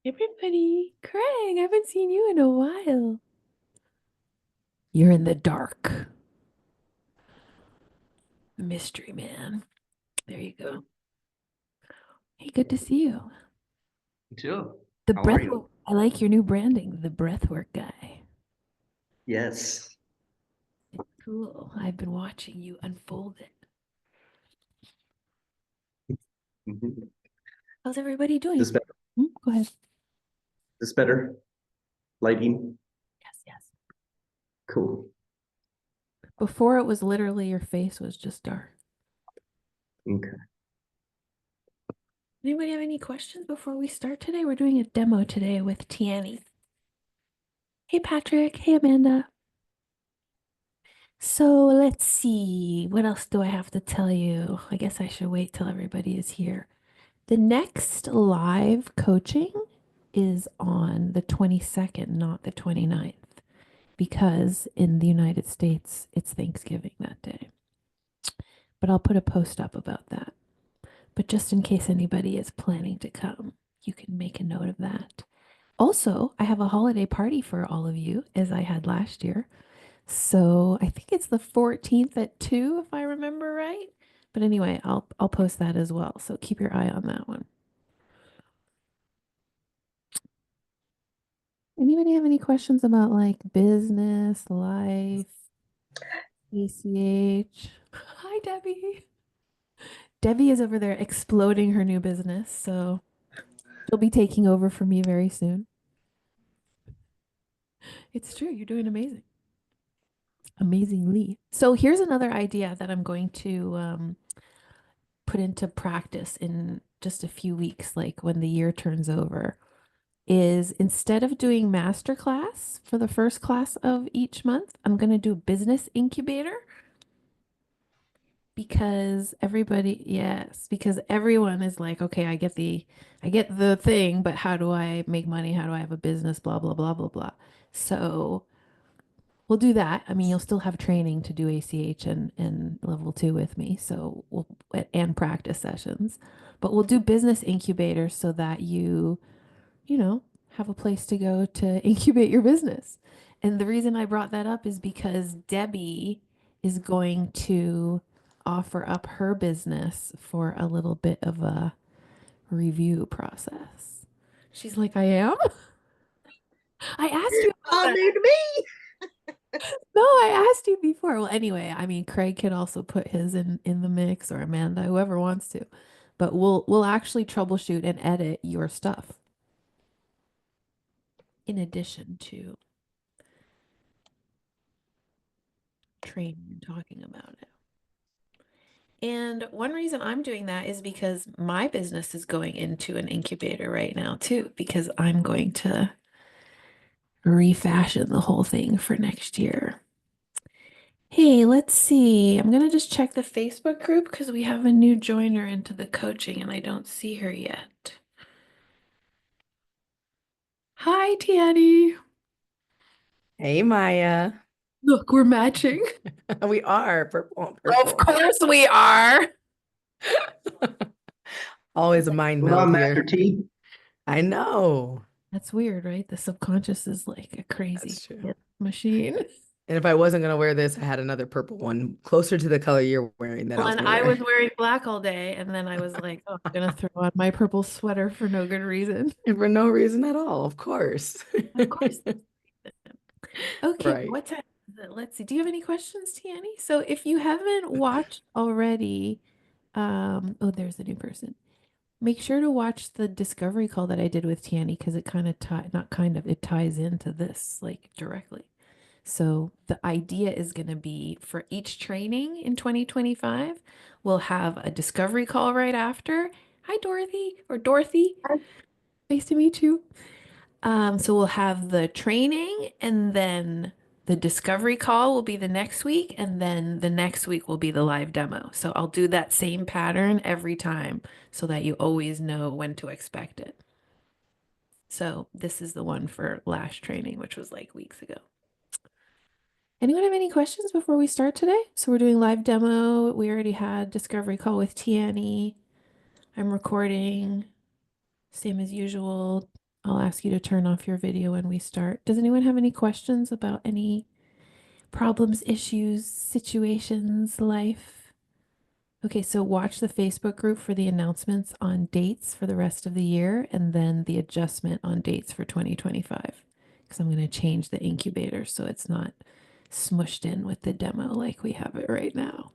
Everybody, Craig, I haven't seen you in a while. You're in the dark. Mystery man. There you go. Hey, good to see you. You too. The How are breath. you? I like your new branding, the breathwork guy. Yes. Cool. I've been watching you unfold it. Mhm. How's everybody doing? This better? Go ahead. This better? Lighting? Yes, yes. Cool. Before it was literally your face was just dark. Okay. Anybody have any questions before we start today? We're doing a demo today with Tiani. Hey, Patrick. Hey, Amanda. So let's see. What else do I have to tell you? I guess I should wait till everybody is here. The next live coaching is on the 22nd, not the 29th, because in the United States, it's Thanksgiving that day. But I'll put a post up about that. But just in case anybody is planning to come, you can make a note of that. Also, I have a holiday party for all of you, as I had last year. So I think it's the 14th at 2, if I remember right. But anyway, I'll post that as well. So keep your eye on that one. Anybody have any questions about like business, life, ACH? Hi, Debbie. Debbie is over there exploding her new business, so she'll be taking over for me very soon. It's true, you're doing amazing. Amazingly. So here's another idea that I'm going to put into practice in just a few weeks, like when the year turns over, is instead of doing master class for the first class of each month, I'm going to do business incubator because because everyone is like, okay, I get the thing, but how do I make money? How do I have a business? Blah, blah, blah, blah, blah. So we'll do that. I mean, you'll still have training to do ACH and level two with me. So and practice sessions, but we'll do business incubators so that you know, have a place to go to incubate your business. And the reason I brought that up is because Debbie is going to offer up her business for a little bit of a review process. She's like, I am? I asked you about All that. new to me. No, I asked you before. Well, anyway, I mean, Craig could also put his in the mix or Amanda, whoever wants to. But we'll actually troubleshoot and edit your stuff in addition to training and talking about it. And one reason I'm doing that is because my business is going into an incubator right now, too, because I'm going to refashion the whole thing for next year. Hey, let's see. I'm going to just check the Facebook group because we have a new joiner into the coaching and I don't see her yet. Hi, Tiani. Hey, Maya. Look, we're matching. We are purple on Of purple. course we are. Always a mind Hold on, meld Master here. T. I know. That's weird, right? The subconscious is like a crazy That's true. machine. And if I wasn't going to wear this, I had another purple one closer to the color you're wearing that I Well, was and going to I wear. was wearing black all day, and then I was like, oh, I'm gonna throw on my purple sweater for no good reason. And for no reason at all, of course. Of course. Okay, Right. what time is it? Let's see. Do you have any questions, Tiani? So if you haven't watched already, oh, there's the new person. Make sure to watch the discovery call that I did with Tiani because it kind of not kind of, it ties into this like directly. So the idea is going to be for each training in 2025, we'll have a discovery call right after. Hi, Dorothy or Dorothy. Nice to meet you. So we'll have the training and then the discovery call will be the next week, and then the next week will be the live demo. So I'll do that same pattern every time so that you always know when to expect it. So this is the one for last training, which was like weeks ago. Anyone have any questions before we start today? So we're doing live demo. We already had discovery call with Tiani. I'm recording, same as usual. I'll ask you to turn off your video when we start. Does anyone have any questions about any problems, issues, situations, life? Okay, so watch the Facebook group for the announcements on dates for the rest of the year and then the adjustment on dates for 2025. Because I'm going to change the incubator so it's not smushed in with the demo like we have it right now.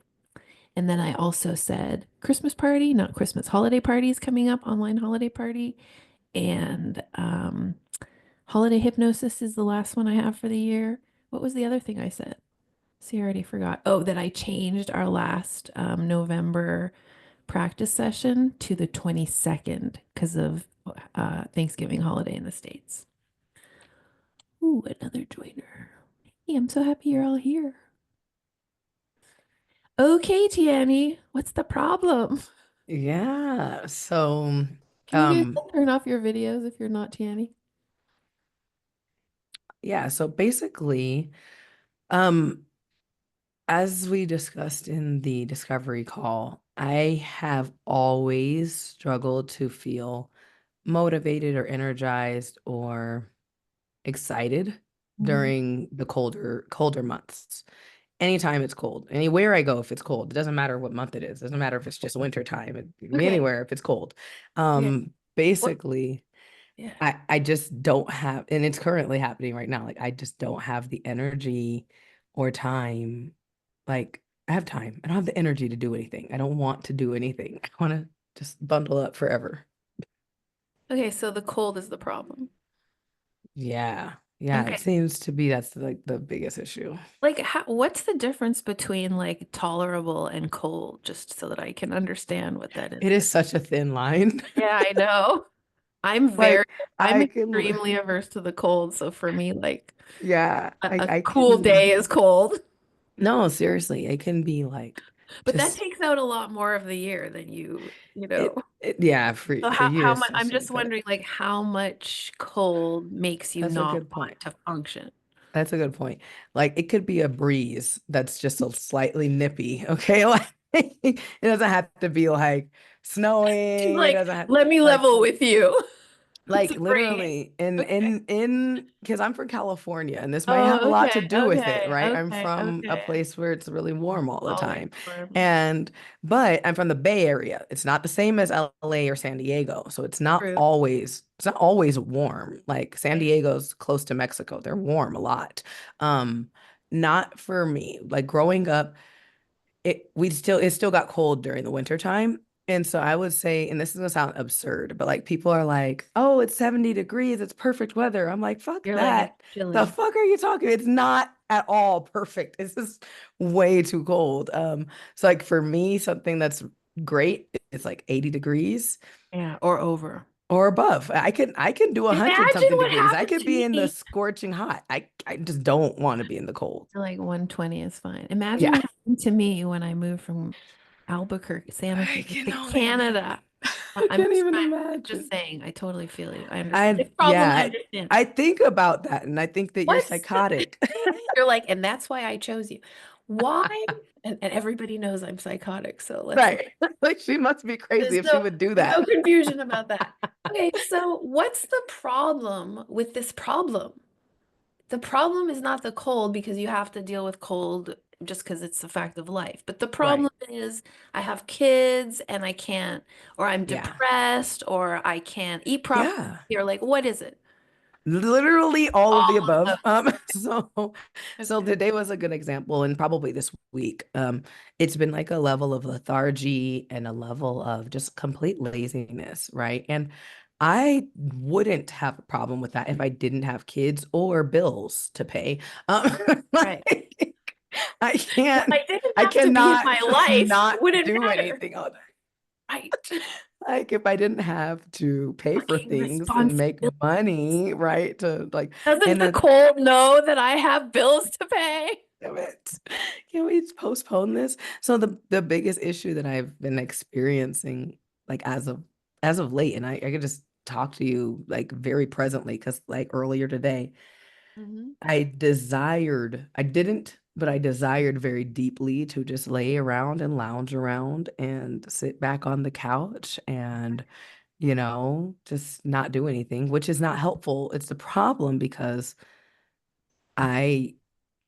And then I also said Christmas party, not Christmas, holiday parties coming up, online holiday party. And holiday hypnosis is the last one I have for the year. What was the other thing I said? See, I already forgot. Oh, that I changed our last November practice session to the 22nd because of Thanksgiving holiday in the States. Ooh, another joiner. Hey, I'm so happy you're all here. Okay, Tiani, what's the problem? Yeah. So, Can you guys turn off your videos if you're not Tiani? yeah, so basically, um, as we discussed in the discovery call, I have always struggled to feel motivated or energized or excited Mm, during the colder months. Anytime it's cold, anywhere I go, if it's cold, it doesn't matter what month it is. It doesn't matter if it's just winter time. It can be okay. anywhere if it's cold. Okay. What? Basically, Yeah. I just don't have, and it's currently happening right now. Like I just don't have the energy or time. Like I have time. I don't have the energy to do anything. I don't want to do anything. I want to just bundle up forever. Okay, so the cold is the problem. Yeah. Yeah, it Okay. seems to be that's like the biggest issue. Like, what's the difference between like tolerable and cold, just so that I can understand what that is? It is such a thin line. Yeah, I know. I'm Like I'm I can extremely averse to the cold. So for me, like yeah, a I cool can day is cold. no, seriously, it can be like But that just takes out a lot more of the year than you know. it yeah, So for you how much, I'm especially, just but wondering like how much cold makes you that's a not good point. want to function? That's a good point. Like it could be a breeze that's just a slightly nippy, okay? Like it doesn't have to be like She's snowing. It like, doesn't have let me like level with you. It's a like breeze. literally in Okay. because I'm from California and this might have a Oh, lot to okay, do with it, okay, right? I'm okay, from a okay. place where it's really warm all the Always time. warm. And but I'm from the Bay Area. It's not the same as LA or San Diego. So True. it's not always warm. Like San Right. Diego's close to Mexico. They're warm a lot. Um not for me. Like growing up it still got cold during the winter time. And so I would say, and this is gonna sound absurd, but like people are like, oh, it's 70 degrees, it's perfect weather. I'm like, fuck You're like, it's that. The chilly. fuck are you talking? It's not at all perfect. It's just way too cold. So like for me, something that's great is like 80 degrees Yeah, or over. or above. I can do 100 Imagine something what degrees. I happened could to be in the me. scorching hot. I just don't want to be in the cold. Like 120 is fine. Imagine Yeah. what happened to me when I moved from Albuquerque, Santa I Fe can to only Canada. imagine. I I'm can't even I'm just imagine. saying, I totally feel you. I understand. I This problem yeah, I understand. I think about that and I think that you're What? psychotic. You're like, and that's why I chose you. Why? And everybody knows I'm psychotic, so let's Right. Like she must be crazy there's if she would do that. no confusion about that. Okay, so what's the problem with this problem? The problem is not the cold because you have to deal with cold just because it's a fact of life. But the Right. problem is I have kids and I can't, or I'm Yeah. depressed, or I can't eat properly. Yeah. You're like, what is it? Literally all of the All of above. those. So Okay. today was a good example, and probably this week. It's been like a level of lethargy and a level of just complete laziness, right? And I wouldn't have a problem with that if I didn't have kids or bills to pay. Um, Right. like, I If can't, I didn't I have to be in cannot my just life, it not wouldn't do matter. anything all day. Right. Like if I didn't have to pay for Fucking things and make responsibility. money, right? To like, Doesn't and the the cold know that I have bills to pay? damn it, can we postpone this? So the biggest issue that I've been experiencing, like as of late, and I could just talk to you like very presently, because like earlier today, Mhm. I didn't, but I desired very deeply to just lay around and lounge around and sit back on the couch and just not do anything, which is not helpful. It's the problem because I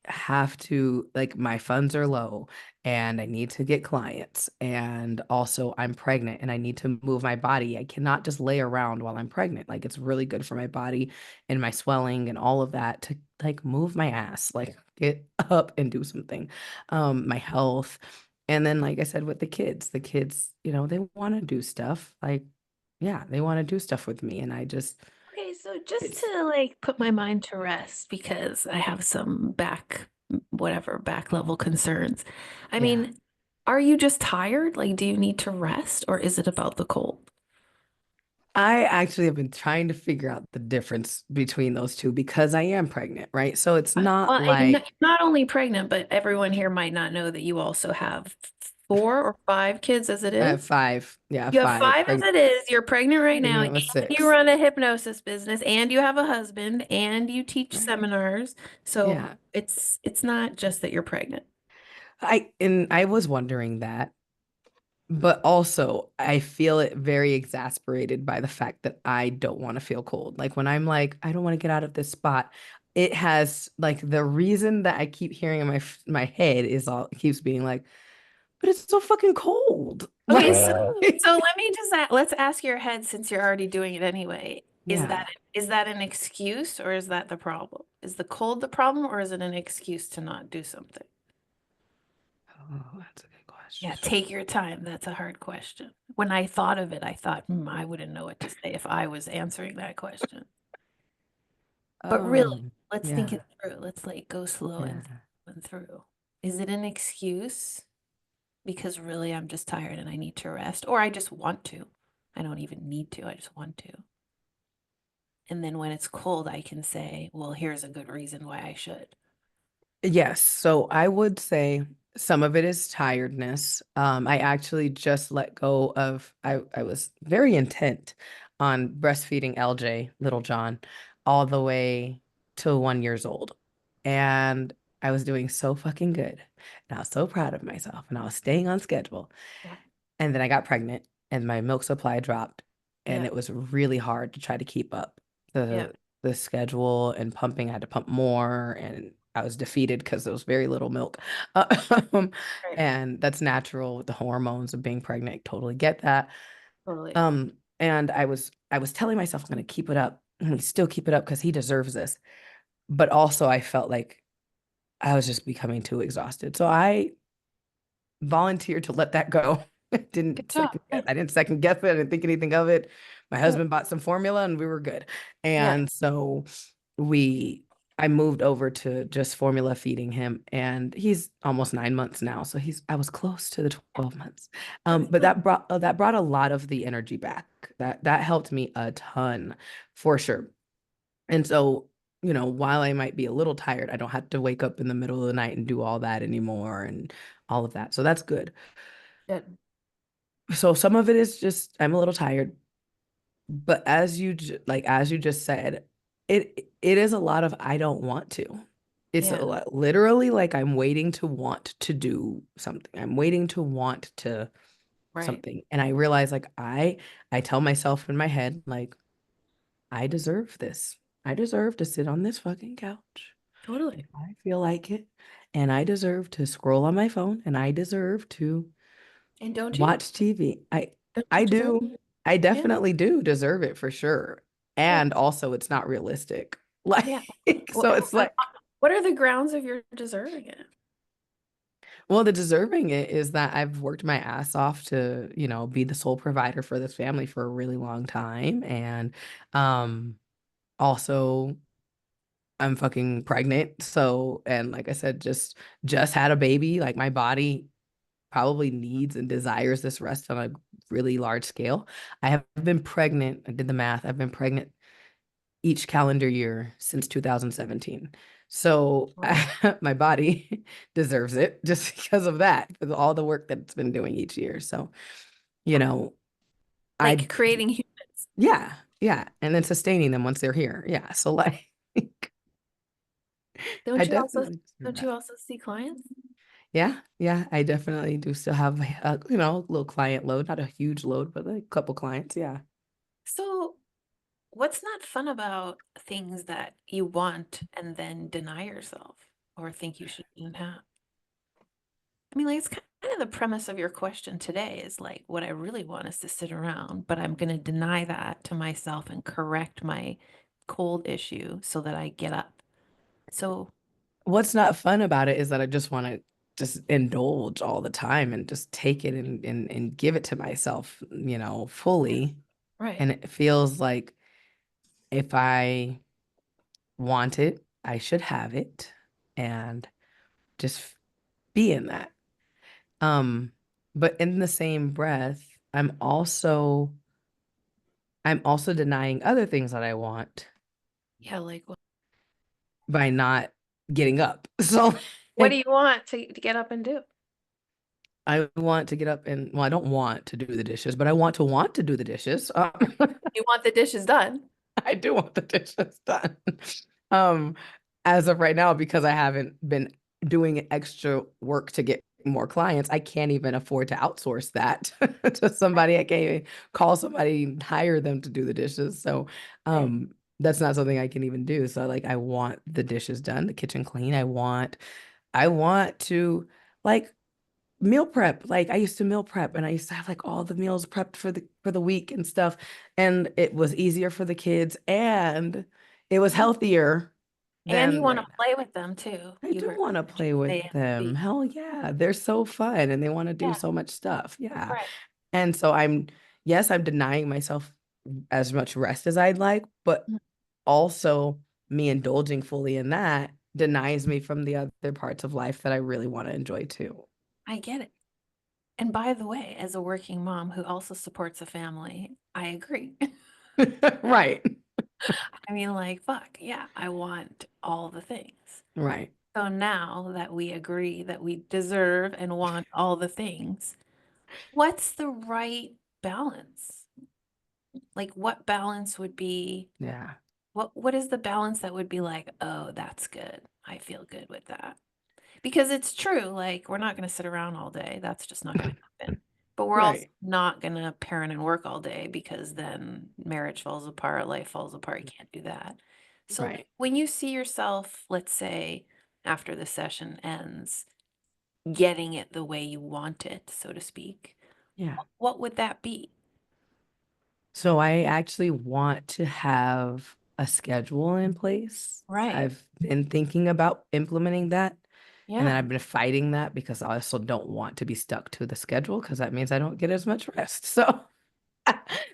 have to, like, my funds are low and I need to get clients. And also, I'm pregnant and I need to move my body. I cannot just lay around while I'm pregnant. Like, it's really good for my body and my swelling and all of that to like move my ass, like get up and do something. My health. And then, like I said, with the kids, they want to do stuff. Like, yeah, they want to do stuff with me. And I just, Okay, so just it's, to like put my mind to rest because I have some back level concerns. I yeah. mean, are you just tired? Like, do you need to rest or is it about the cold? I actually have been trying to figure out the difference between those two because I am pregnant, right? So it's not Well, and like not only pregnant, but everyone here might not know that you also have 4 or 5 kids as it I have is. five. Yeah, You have five. 5 as it is. You're pregnant right now, Pregnant and with you six. run a hypnosis business, and you have a husband, and you teach Right. seminars. So Yeah. it's not just that you're pregnant. I was wondering that, but also I feel it very exasperated by the fact that I don't want to feel cold. Like when I'm like, I don't want to get out of this spot. It has like the reason that I keep hearing in my head is all keeps being like, but it's so fucking cold. Okay, Like, so let me just let's ask your head since you're already doing it anyway. yeah. Is that an excuse or is that the problem? Is the cold the problem or is it an excuse to not do something? Oh, that's a good Yeah, question. take your time. That's a hard question. When I thought of it, I thought, I wouldn't know what to say if I was answering that question. But really, let's think Yeah, it through. Let's like go slow and yeah. through. Is it an excuse? Because really, I'm just tired and I need to rest, or I just want to. I don't even need to, I just want to. And then when it's cold, I can say, well, here's a good reason why I should. Yes, so I would say some of it is tiredness. I actually just let go of I was very intent on breastfeeding LJ, little John, all the way to 1 years old. And I was doing so fucking good. And I was so proud of myself and I was staying on schedule. Yeah. And then I got pregnant and my milk supply dropped and Yeah. it was really hard to try to keep up Yeah. the schedule and pumping. I had to pump more and I was defeated because there was very little milk. Um, Right. and that's natural with the hormones of being pregnant. Totally get that. Totally. And I was telling myself I'm gonna keep it up. I'm gonna still keep it up because he deserves this. But also I felt like I was just becoming too exhausted. So I volunteered to let that go. Good job. Yeah. I didn't second guess it. I didn't think anything of it. My Good. husband bought some formula and we were good. Yeah. And so we I moved over to just formula feeding him and he's almost 9 months now. So I was close to the 12 months. That's But good. that brought a lot of the energy back. That helped me a ton for sure. And so, while I might be a little tired, I don't have to wake up in the middle of the night and do all that anymore and all of that. So that's good. Good. So some of it is just I'm a little tired, but as you just said, it is a lot of I don't want to. It's a Yeah. lot, literally like I'm waiting to want to do something. I'm waiting to want to Right. something. And I realize like I tell myself in my head like I deserve this. I deserve to sit on this fucking couch if Totally. I feel like it. And I deserve to scroll on my phone and I deserve to And don't you? watch TV. I Don't you I deserve do. it? I Yeah. definitely do deserve it for sure. Good. And also it's not realistic. Like Yeah. Well, so it's like what are the grounds of your deserving it? well the deserving it is that I've worked my ass off to, be the sole provider for this family for a really long time and also I'm fucking pregnant. So, and like I said, just had a baby. Like my body probably needs and desires this rest on a really large scale. I have been pregnant. I did the math. I've been pregnant each calendar year since 2017. So Wow. my body deserves it just because of that, for all the work that it's been doing each year. So, you know, I, Like creating humans. yeah, yeah. And then sustaining them once they're here. Yeah. So like, I definitely deserve Don't that. you also see clients? Yeah, yeah, I definitely do still have a little client load, not a huge load, but like a couple clients. Yeah. So, what's not fun about things that you want and then deny yourself or think you shouldn't have? I mean, like, it's kind of the premise of your question today is like, what I really want is to sit around, but I'm going to deny that to myself and correct my cold issue so that I get up. So, What's not fun about it is that I just want to just indulge all the time and just take it and give it to myself, fully. right. And it feels like if I want it, I should have it and just be in that. Um, but in the same breath, I'm also denying other things that I want Yeah, like, by not getting up. So what do you want to get up and do? I want to get up and, well, I don't want to do the dishes, but I want to do the dishes. You want the dishes done. I do want the dishes done. Um, as of right now, because I haven't been doing extra work to get more clients, I can't even afford to outsource that to somebody. I can't even call somebody and hire them to do the dishes. So, Right. that's not something I can even do. So, like, I want the dishes done, the kitchen clean. I want to, like, meal prep. Like, I used to meal prep and I used to have like all the meals prepped for the week and stuff, and it was easier for the kids and it was healthier And you than want to right now. play with them too. I You do heard want to play with say them. Hell yeah, they're so fun and they want to do yeah, so much stuff. Yeah. right. And so I'm denying myself as much rest as I'd like, but Mm, also me indulging fully in that denies me from the other parts of life that I really want to enjoy too. I get it. And by the way, as a working mom who also supports a family, I agree. Right. I mean, like, fuck, yeah, I want all the things. Right. So now that we agree that we deserve and want all the things, what's the right balance? Like, what balance would be, Yeah. what is the balance that would be like, oh, that's good. I feel good with that. Because it's true, like, we're not going to sit around all day. That's just not going to happen. But we're also Right. not going to parent and work all day because then marriage falls apart, life falls apart. You can't do that. So Right. when you see yourself, let's say after the session ends, getting it the way you want it, so to speak, Yeah. what would that be? So I actually want to have a schedule in place. Right. I've been thinking about implementing that. And then Yeah. I've been fighting that because I also don't want to be stuck to the schedule because that means I don't get as much rest. So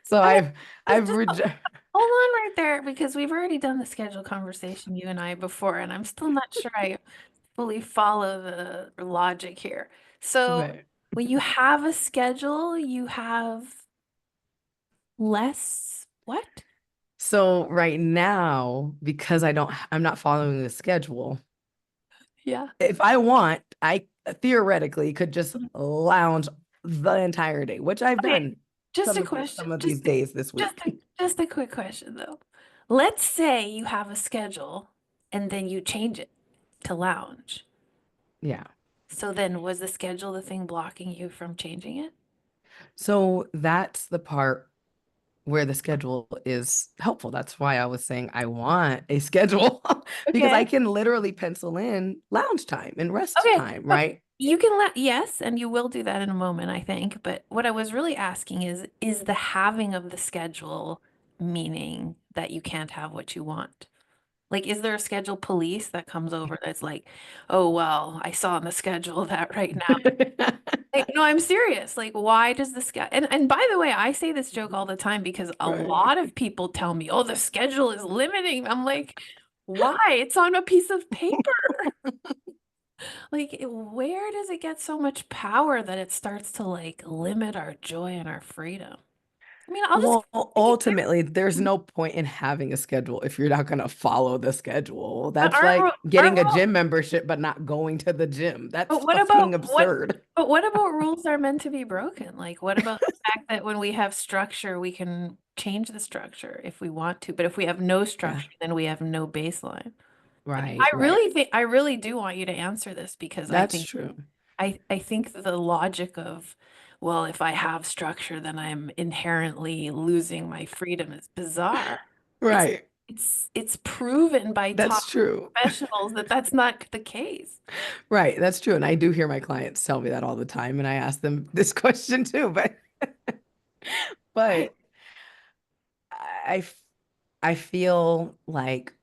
so Okay. I've Just, I've just reje hold on right there because we've already done the schedule conversation, you and I, before, and I'm still not sure I fully follow the logic here. So Right. when you have a schedule, you have less what? So right now, because I'm not following the schedule, Yeah. if I want, I theoretically could just lounge the entire day, which I've Okay. done Just some a of question. some of these days this Just week. a, just a quick question though. Let's say you have a schedule and then you change it to lounge. Yeah. So then was the schedule the thing blocking you from changing it? So that's the part where the schedule is helpful. That's why I was saying I want a schedule because I Okay. can literally pencil in lounge time and rest Okay. time, Okay. right? You can let, yes, and you will do that in a moment, I think. But what I was really asking is the having of the schedule meaning that you can't have what you want? Like, is there a schedule police that comes over that's like, oh, well, I saw on the schedule that right now. Like, no, I'm serious. Like, why does the schedule? And by the way, I say this joke all the time because a Right. lot of people tell me, oh, the schedule is limiting. I'm like, why? It's on a piece of paper. Like, where does it get so much power that it starts to like limit our joy and our freedom? I mean, I'll just Well, like, ultimately, there's no point in having a schedule if you're not going to follow the schedule. but That's like getting aren't a gym membership but not going to the gym. That's but what fucking about absurd. but what about rules are meant to be broken? Like, what about the fact that when we have structure, we can change the structure if we want to, but if we have no Yeah. structure, then we have no baseline. I mean, Right, right. I really do want you to answer this because That's true. I think the logic of well, if I have structure, then I'm inherently losing my freedom is bizarre. It's Right. it's proven by top That's true. professionals that that's not the case. Right. That's true. And I do hear my clients tell me that all the time. And I ask them this question too. But Right. I, f- I feel like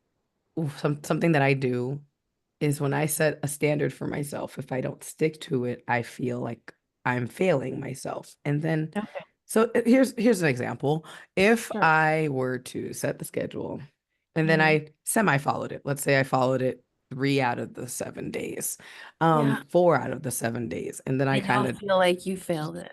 something that I do is when I set a standard for myself, if I don't stick to it, I feel like I'm failing myself. And then, Okay. so here's an example. If Sure. I were to set the schedule and then Hmm. I semi followed it, let's say I followed it 3 out of the 7 days, Yeah. 4 out of the 7 days, and then I You kind don't of feel like you failed it.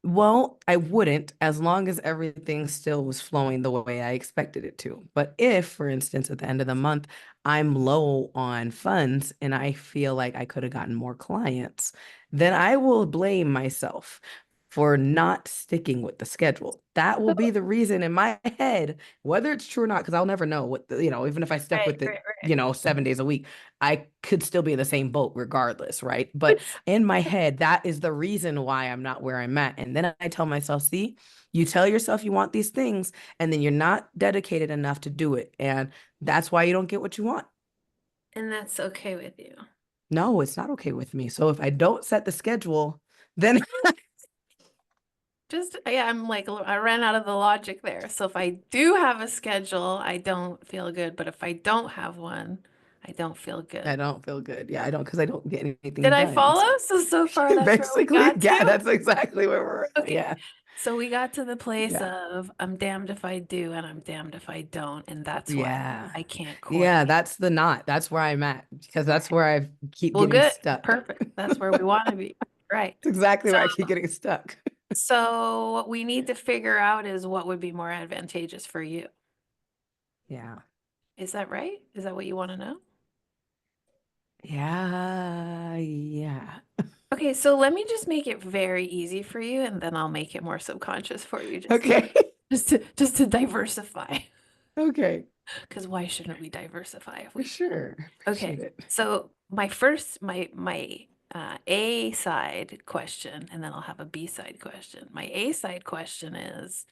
well, I wouldn't as long as everything still was flowing the way I expected it to. But if, for instance, at the end of the month, I'm low on funds and I feel like I could have gotten more clients, then I will blame myself for not sticking with the schedule. That will So, be the reason in my head, whether it's true or not, because I'll never know what even if I stuck right, with it, right, right. 7 days a week, I could still be in the same boat regardless, right? But It's in my head, that is the reason why I'm not where I'm at. And then I tell myself, see, you tell yourself you want these things, and then you're not dedicated enough to do it. And that's why you don't get what you want. and that's okay with you. No, it's not okay with me. So if I don't set the schedule, then Just yeah, I'm like I ran out of the logic there. So if I do have a schedule, I don't feel good, but if I don't have one, I don't feel I good. don't feel good. Yeah, I don't because I don't get Did anything I done. follow? So far that's where we Basically, got yeah, to. that's exactly where we're at. Okay. Yeah. So we got to the place Yeah. of I'm damned if I do and I'm damned if I don't, and that's why Yeah. I can't Yeah, coordinate. that's the knot. That's where I'm at because Right. that's where I keep Well, getting good. stuck. Perfect. That's where we want to be. Right. It's exactly So where I keep getting stuck. so what we need to figure out is what would be more advantageous for you. Yeah. Is that right? Is that what you want to know? Yeah. Yeah. Okay, so let me just make it very easy for you, and then I'll make it more subconscious for you, Okay. just to diversify. Okay. Because why shouldn't we diversify if For we? sure. Okay, Appreciate it. so my first my A side question, and then I'll have a B side question. My A side question is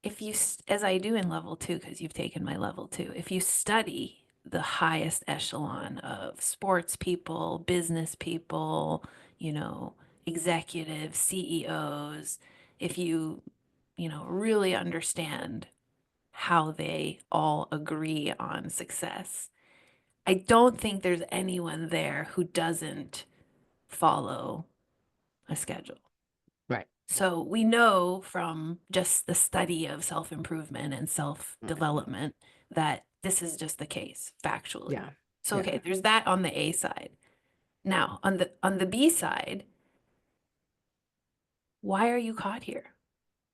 if you, as I do in level two, because you've taken my level two, if you study the highest echelon of sports people, business people, you know, executives, CEOs, if you really understand how they all agree on success, I don't think there's anyone there who doesn't follow a schedule. Right. So we know from just the study of self-improvement and Right. self-development that this is just the case factually. Yeah. So Yeah. okay, there's that on the A side. Now, on the B side, why are you caught here?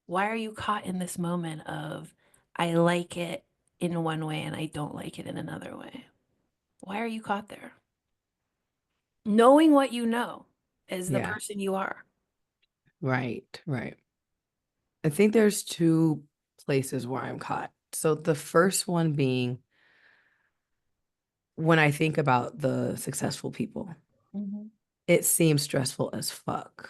Why are you caught in this moment of I like it in one way and I don't like it in another way? Why are you caught there? Knowing what you know as the Yeah. person you are. Right. Right. I think there's two places where I'm caught. So the first one being when I think about the successful people, Mhm. it seems stressful as fuck.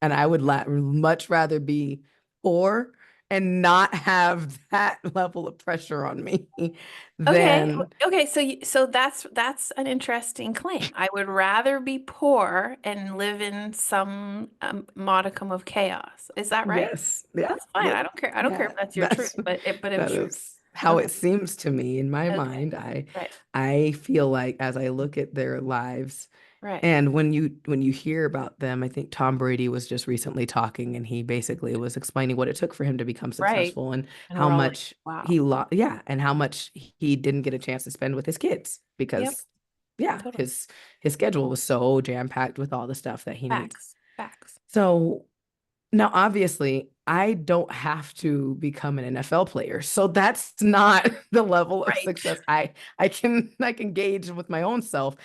And I would much rather be poor and not have that level of pressure on me Okay, than okay, so that's an interesting claim. I would rather be poor and live in some modicum of chaos. Is that right? yes, yeah, That's fine. I don't care. I don't care yeah. if that's your truth, That's but it that was is how okay. it seems to me in my Okay, mind. I right, I feel like as I look at their lives. right, And when you hear about them, I think Tom Brady was just recently talking and he basically was explaining what it took for him to become right. successful and And how we're all like, much wow. he lost, yeah, and how much he didn't get a chance to spend with his kids Yep, because yeah, totally. his schedule was so jam-packed with all the stuff that he needs. Facts, facts. So now, obviously, I don't have to become an NFL player, so that's not the level of Right, success I can gauge with my own self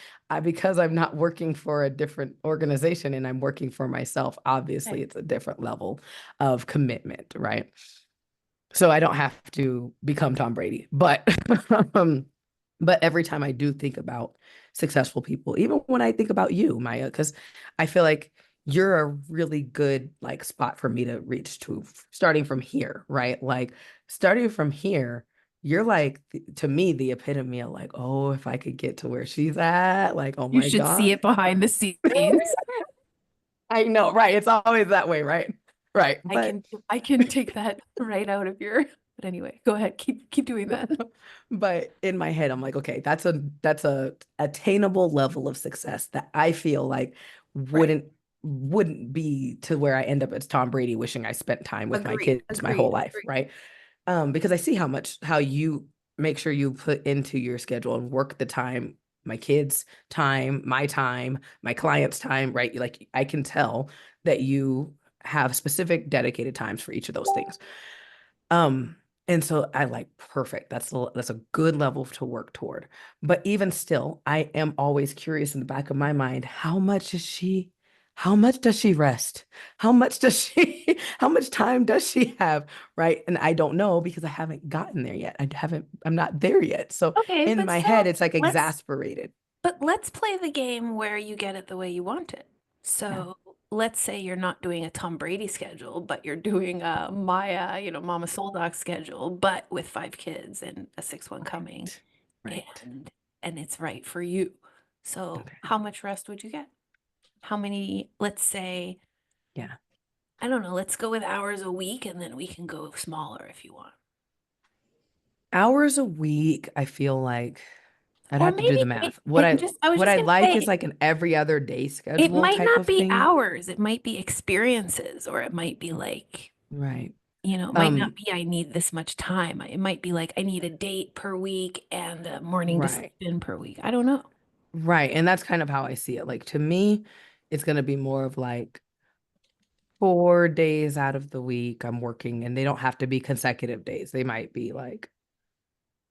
because I'm not working for a different organization and I'm working for myself. Obviously, right. it's a different level of commitment, right? So I don't have to become Tom Brady, but um, but every time I do think about successful people. Even when I think about you, Maya, because I feel like you're a really good like spot for me to reach to starting from here, right? Like starting from here, you're like to me the epitome of like, oh, if I could get to where she's at, like, oh You my should see God. it behind the scenes. I know, right? It's always that way, right? Right. I can take that right out of your. But anyway, go ahead. Keep doing that. But in my head, I'm like, okay, that's a attainable level of success that I feel like Right. wouldn't be to where I end up as Tom Brady wishing I spent time with my Agreed. kids my whole Agreed. life, Agreed. right? Because I see how you make sure you put into your schedule and work the time, my kids' time, my clients' time, right? Like I can tell that you have specific dedicated times for each of those things. Um, and so I like perfect. That's a good level to work toward. But even still, I am always curious in the back of my mind, how much does she rest? How much does she, how much time does she have? Right. And I don't know because I haven't gotten there yet. I'm not there yet. So Okay, in but my head, so it's like let's exasperated. let's play the game where you get it the way you want it. Yeah. So let's say you're not doing a Tom Brady schedule, but you're doing a Maya, Mama Soul Dog schedule, but with 5 kids and a sixth one coming, Right. Right. and it's right for you. So Okay. how much rest would you get? How many, let's say, Yeah. I don't know, let's go with hours a week and then we can go smaller if you want. Hours a week, I feel like I'd Or have to do maybe the math. What I I was what just I gonna like is say, like an every other day it schedule might type not of be thing. hours, it might be experiences, or it might be like, Right. it might not Um, be I need this much time. It might be like I need a date per week and a morning to sleep right. in per week. I don't know. Right. And that's kind of how I see it. Like to me, it's gonna be more of like 4 days out of the week I'm working, and they don't have to be consecutive days. They might be like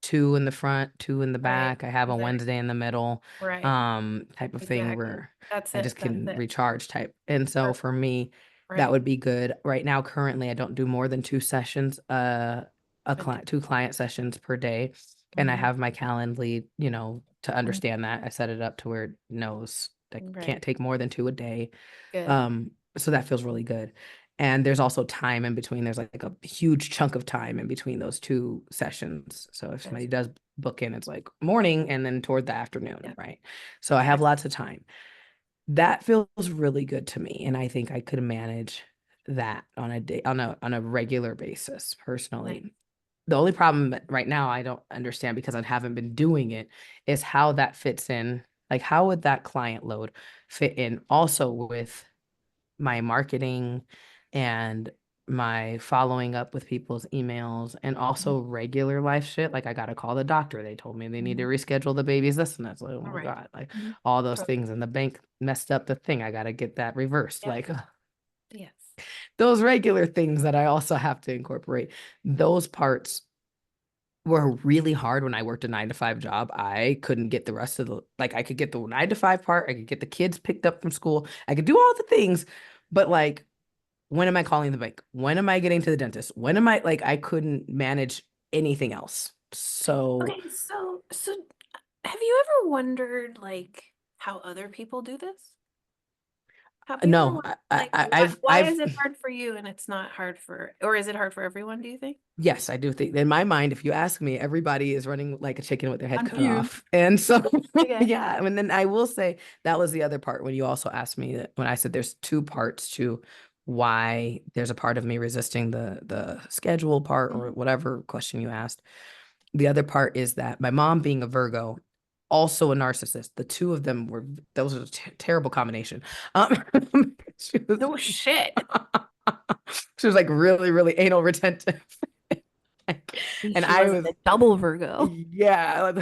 two in the front, two in the Right. back. I have a Exactly. Wednesday in the middle, Right. type of thing Exactly. where That's I it. just That's can it. recharge type. And so for Perfect. me, that Right. would be good. Right now, currently, I don't do more than two sessions, A day. two client sessions per day. And I Hmm. have my Calendly, to understand that. I set it up to where it knows I Right. can't take more than two a day. Good. So that feels really good. And there's also time in between. There's like a huge chunk of time in between those two sessions. So if Good. somebody does book in, it's like morning and then toward the afternoon, Yeah. right? So I have Excellent. lots of time. That feels really good to me. And I think I could manage that on a day on a regular basis Nice. personally. The only problem right now I don't understand because I haven't been doing it is how that fits in. Like how would that client load fit in also with my marketing and my following up with people's emails and also regular life shit. Like I got to call the doctor. They told me they need to Mhm. reschedule the baby's this and that's like, oh All my right. God, like Mhm. all those Totally. things and the bank messed up the thing. I got to get that reversed. Yep. Like Yes. those regular things that I also have to incorporate. Those parts were really hard when I worked a 9 to 5 job. I couldn't get the rest of the, like, I could get the 9 to 5 part. I could get the kids picked up from school. I could do all the things, but like, when am I calling the bank? When am I getting to the dentist? When am I like I couldn't manage anything else. So Okay, so have you ever wondered like how other people do this? Have you ever no, wondered like why I've is it hard for you and it's not hard for, or is it hard for everyone, do you think? yes, I do think in my mind, if you ask me, everybody is running like a chicken with their head cut Confused. off. And so Okay. yeah, and then I will say that was the other part when you also asked me that when I said there's two parts to why there's a part of me resisting the schedule part or Mhm. whatever question you asked. The other part is that my mom being a Virgo, also a narcissist. The two of them were those was a terrible combination. Um, she was No shit. she was like really, really anal retentive. And She I wasn't was a double Virgo. yeah.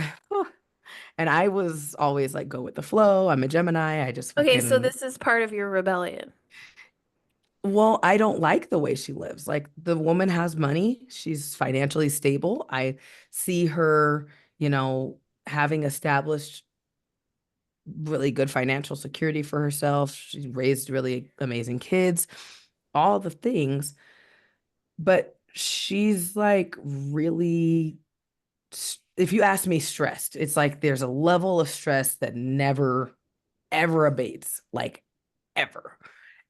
And I was always like go with the flow. I'm a Gemini. I just Okay, so fucking this is part of your rebellion. well, I don't like the way she lives. Like the woman has money. She's financially stable. I see her, having established really good financial security for herself. She's raised really amazing kids, all the things. But she's like really if you ask me, stressed. It's like there's a level of stress that never ever abates, like ever.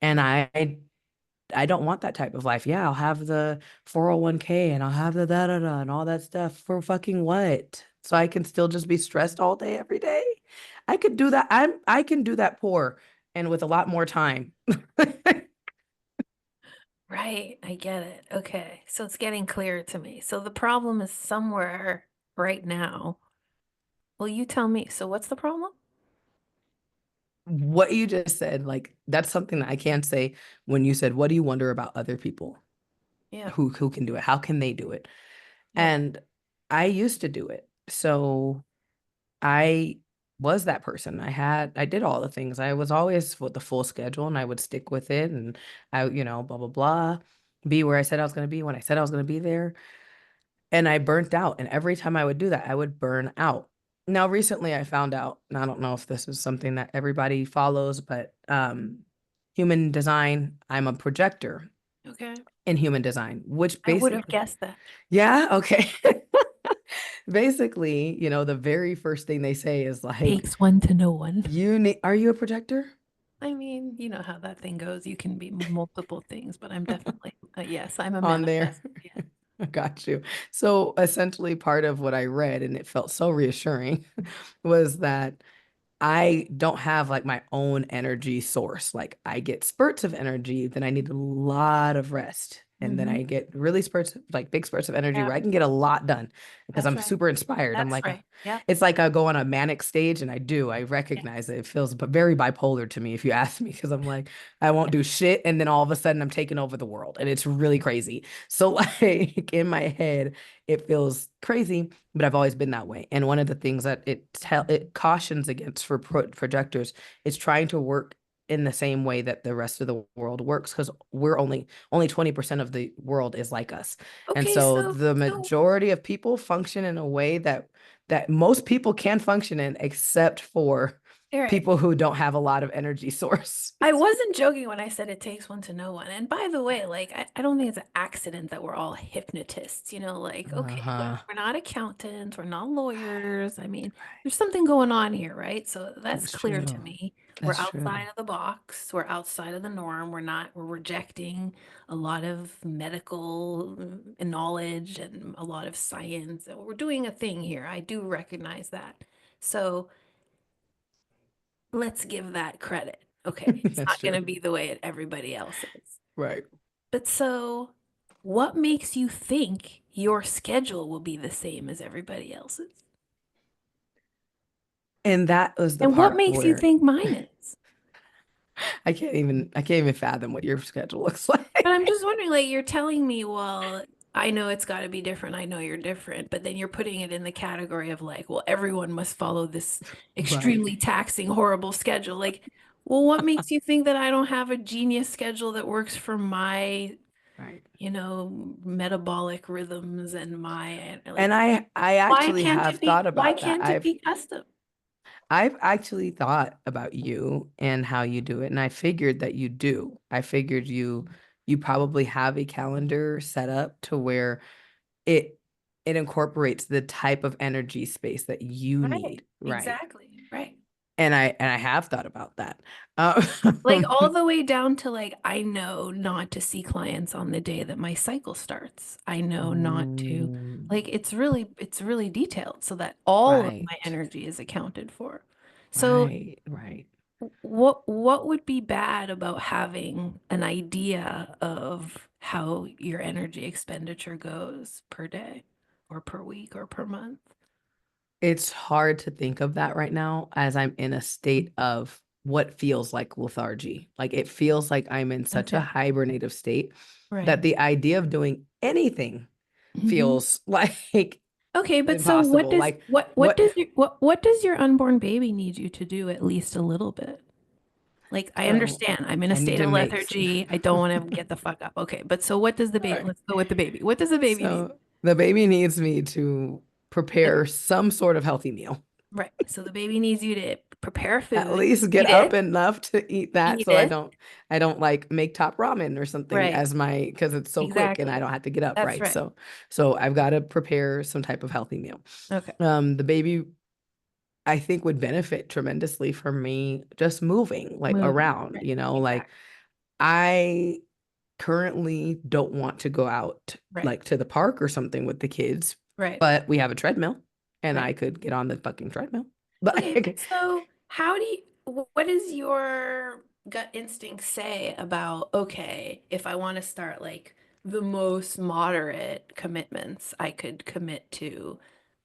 And I don't want that type of life. Yeah, I'll have the 401k and I'll have the da da da and all that stuff for fucking what? So I can still just be stressed all day every day. I could do that. I can do that poor and with a lot more time. Right, I get it. Okay, so it's getting clearer to me. So the problem is somewhere right now. Well, you tell me. So what's the problem? What you just said, like that's something that I can't say when you said, what do you wonder about other people Yeah, who can do it? How can they do it? yeah. And I used to do it. So I was that person. I did all the things. I was always with the full schedule and I would stick with it and I, blah, blah, blah, be where I said I was going to be when I said I was going to be there. And I burnt out. And every time I would do that, I would burn out. Now, recently I found out, and I don't know if this is something that everybody follows, but human design, I'm a projector Okay. in human design, which I would have basically, guessed that. yeah, okay. Basically, the very first thing they say is like, Takes one to know one. are you a projector? I mean, you know how that thing goes. You can be multiple things, but I'm definitely, yes, I'm a On there. manifest. Yeah. I got you. So essentially, part of what I read, and it felt so reassuring, was that I don't have like my own energy source. Like I get spurts of energy, then I need a lot of rest. And then Mm-hmm. I get really spurts, like big spurts of energy Yeah, where I can get a lot done because that's I'm right. super inspired. I'm That's like, right. Yeah. it's like I go on a manic stage and I Yeah. recognize it. It feels but very bipolar to me if you ask me, because I'm like, I won't Yeah. do shit. And then all of a sudden I'm taking over the world and it's really crazy. So like in my head, it feels crazy, but I've always been that way. And one of the things that it cautions against for projectors is trying to work in the same way that the rest of the world works, because we're only 20% of the world is like us. And Okay, so so the majority of people function in a way that most people can function in, except for all right. people who don't have a lot of energy source. I wasn't joking when I said it takes one to know one. And by the way, like I don't think it's an accident that we're all hypnotists, like, okay, Uh-huh. we're not accountants, we're not lawyers. I mean, Right. there's something going on here, right? So that's That's clear to true. me. We're That's outside true. of the box, we're outside of the norm. We're rejecting a lot of medical knowledge and a lot of science. We're doing a thing here. I do recognize that. So let's give that credit. Okay, it's That's not going true. to be the way it everybody else is. Right. But so, what makes you think your schedule will be the same as everybody else's? And that was the And what part makes you where think mine is? I can't even fathom what your schedule looks But I'm like. just wondering, like, you're telling me, well, I know it's got to be different. I know you're different. But then you're putting it in the category of, like, well, everyone must follow this Right. extremely taxing, horrible schedule. Like, well, what makes you think that I don't have a genius schedule that works for my Right. metabolic rhythms and my like And I why actually can't have it be thought why about that. can't it be custom? I've actually thought about you and how you do it, and I figured that you do. I figured you probably have a calendar set up to where it it incorporates the type of energy space that you Right. need, right? Exactly. Right. And I have thought about that. Like all the way down to like I know not to see clients on the day that my cycle starts. I know not to Mm, like it's really detailed so that all of my right, energy is accounted for. So right, right. what would be bad about having an idea of how your energy expenditure goes per day or per week or per month? It's hard to think of that right now as I'm in a state of what feels like lethargy. Like it feels like I'm in such a Okay. hibernative state Right. that the idea of doing anything Hmm. feels like Okay, but so what impossible. does Like what what does your what does your unborn baby need you to do at least a little bit? Like I so understand I'm in a I need state to of make some lethargy. I don't want to get the fuck up. Okay, but so what does the baby, Right. let's go with the baby. What does the baby need? So the baby needs me to Like, prepare some sort of healthy meal. right. So the baby needs you to prepare At food, least get eat up it, enough to eat that eat so it. I don't like make top ramen or something Right. as my because it's so quick and I Exactly. don't have to get up, That's right? right. So I've got to prepare some type of healthy meal. Okay. The baby I think would benefit tremendously from me just moving like Moving. around, Right. you know, like Exactly. I currently don't want to go out Right. like to the park or something with the kids, Right. but we have a treadmill and Right. I could get on the fucking treadmill. But Okay, so how do you, what does your gut instinct say about, okay, if I want to start like the most moderate commitments, I could commit to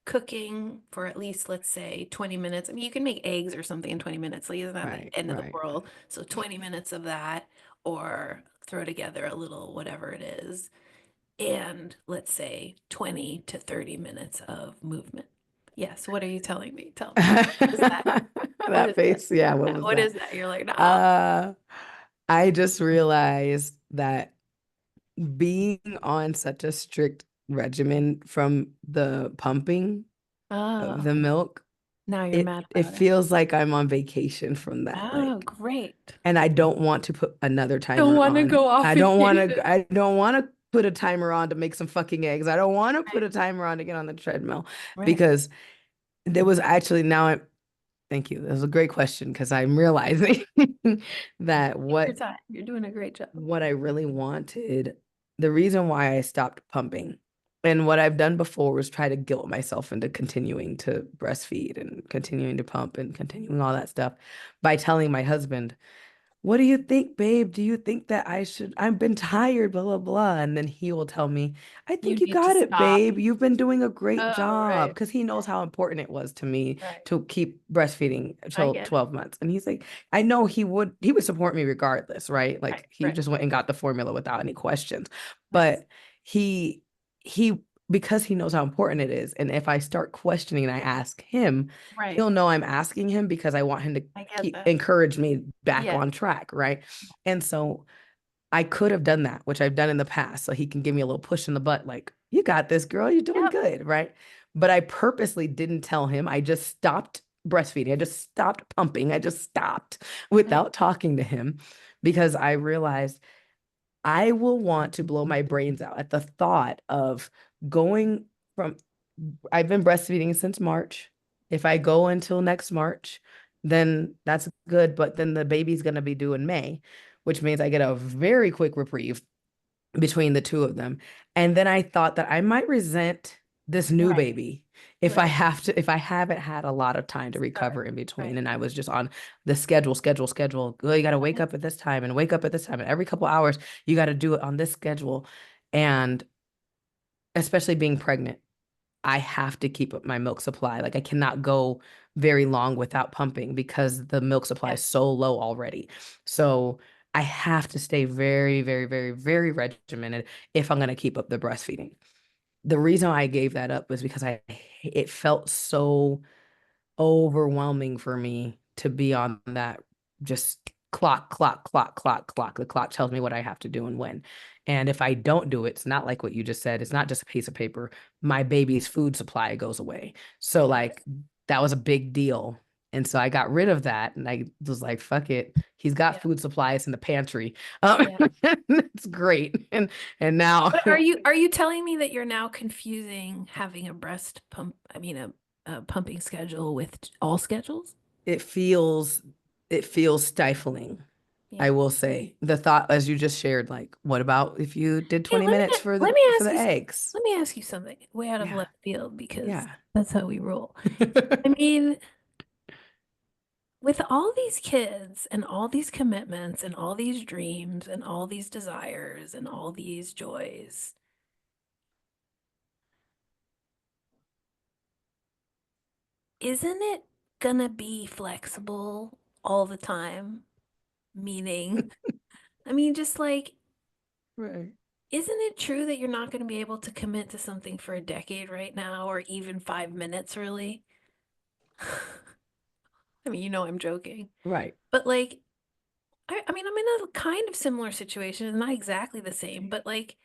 cooking for at least, let's say, 20 minutes. I mean, you can make eggs or something in 20 minutes, like it's not the right, end of the right. world. So 20 minutes of that, or throw together a little whatever it is, and let's say 20 to 30 minutes of movement. Yes, what are you telling me? Tell me. What is that? What That is that? face, yeah, what Yeah, was what that? is that? You're like, no. Uh, I just realized that being on such a strict regimen from the pumping of Oh, the milk, now you're mad it about it. feels like I'm on vacation from that. Oh, Like, great. and I don't want to put another Don't timer want to on. go off vacation. I don't want to put a timer on to make some fucking eggs. I don't want to put Right, a timer on to get on the treadmill right. because there was actually now I thank you. That was a great question because I'm realizing that Take your time. You're doing a great job. what I really wanted, the reason why I stopped pumping, and what I've done before was try to guilt myself into continuing to breastfeed and continuing to pump and continuing all that stuff by telling my husband, what do you think, babe? Do you think that I should? I've been tired, blah, blah, blah. And then he will tell me, I You think you need to got it, stop. babe. You've been doing a great Oh, job. right, Because he knows how important it was to me right. to keep breastfeeding I till get it. 12 months. And he's like, I know he would support me regardless, right? Right, Like he right. just went and got the formula without any questions. Nice. But he he because he knows how important it is. And if I start questioning and I ask him, Right. he'll know I'm asking him because I want him to I get keep that. encourage me back Yeah. on track, right? And so I could have done that, which I've done in the past. So he can give me a little push in the butt, like, you got this, girl, you're doing Yep. good, right? But I purposely didn't tell him. I just stopped breastfeeding. I just stopped pumping. I just stopped Right. without talking to him because I realized I will want to blow my brains out at the thought of going from I've been breastfeeding since March. If I go until next March, then that's good. But then the baby's going to be due in May, which means I get a very quick reprieve between the two of them. And then I thought that I might resent this new Right. baby Right. if I haven't had a lot of time to Start. recover in Right. between and I was just on the schedule. Oh, you got to wake Mhm. up at this time and wake up at this time and every couple hours you got to do it on this schedule. And especially being pregnant, I have to keep up my milk supply. Like I cannot go very long without pumping because the milk supply Yeah. is so low already. So I have to stay very, very, very, very regimented if I'm going to keep up the breastfeeding. The reason I gave that up was because it felt so overwhelming for me to be on that just clock. The clock tells me what I have to do and when. And if I don't do it, it's not like what you just said. It's not just a piece of paper. My baby's food supply goes away. So like that was a big deal. And so I got rid of that and I was like, fuck it. He's got Yeah. food supplies in the pantry. Yeah. It's great. And now But are you telling me that you're now confusing having a breast pump, I mean a pumping schedule with all schedules? it feels it feels stifling. I Yeah. will say the thought as you just shared, like, what about if you did Hey, 20 minutes let me for ask the you eggs? let me ask you something way out of Yeah, left field because yeah. that's how we roll. I mean, with all these kids and all these commitments and all these dreams and all these desires and all these joys, isn't it gonna be flexible all the time? Meaning, I mean, just like, Right. isn't it true that you're not going to be able to commit to something for a decade right now, or even 5 minutes, really? I mean, I'm joking. Right. But like, I mean, I'm in a kind of similar situation. It's not exactly the same, but like,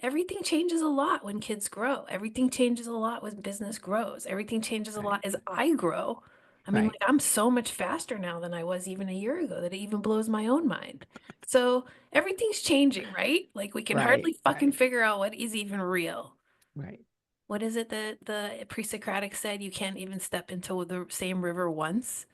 everything changes a lot when kids grow. Everything changes a lot when business grows. Everything changes a Right. lot as I grow. I mean, Right. like I'm so much faster now than I was even a year ago that it even blows my own mind. So everything's changing, right? Like we can hardly Right. fucking Right. figure out what is even real. Right. What is it that the pre-Socratic said? You can't even step into the same river once.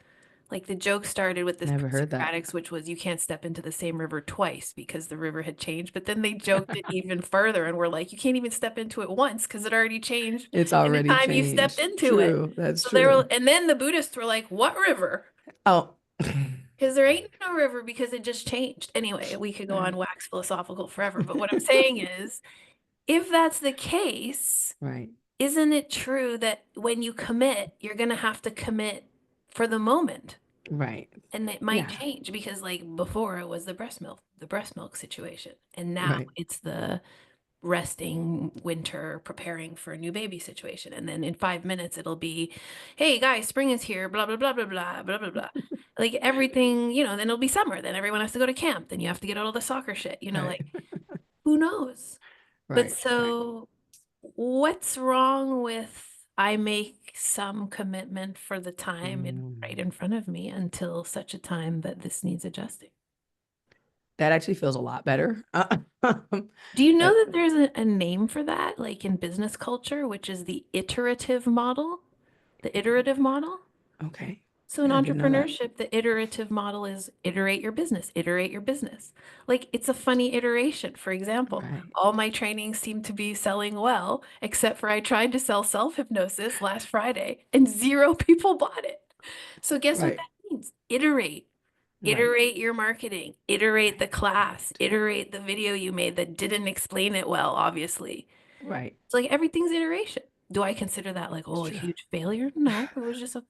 Like the joke started with this Never heard that. pre-Socratics, which was you can't step into the same river twice because the river had changed. But then they joked it even further and were like, you can't even step into it once because it already changed It's in the already time you stepped changed. into it. True. That's So there were, true. and then the Buddhists were like, what river? Oh. Because there ain't no river because it just changed. Anyway, we could go on Right. wax philosophical forever. But what I'm saying is, if that's the case, Right. isn't it true that when you commit, you're going to have to commit for the moment? Right. And it might Yeah. change because like before it was the breast milk situation. And now Right. it's the resting winter, preparing for a new baby situation. And then in 5 minutes it'll be, hey guys, spring is here, blah blah blah blah blah blah blah blah. Like everything, then it'll be summer. Then everyone has to go to camp. Then you have to get all the soccer shit, Right. like who knows? But Right. Right. so what's wrong with I make some commitment for the time right Mm. in front of me until such a time that this needs adjusting? That actually feels a lot better. Do you know That, that there's a name for that, like in business culture, which is the iterative model? The iterative model? okay. So in I didn't know that. entrepreneurship, the iterative model is iterate your business, iterate your business. Like it's a funny iteration. For example, Right. all my trainings seem to be selling well, except for I tried to sell self-hypnosis last Friday and zero people bought it. So guess what Right. that means? Iterate. Right. Iterate your marketing, iterate the class, iterate the video you made that didn't explain it well, obviously. Right. It's like everything's iteration. Do I consider that like, It's oh, a true. huge failure? No, it was just a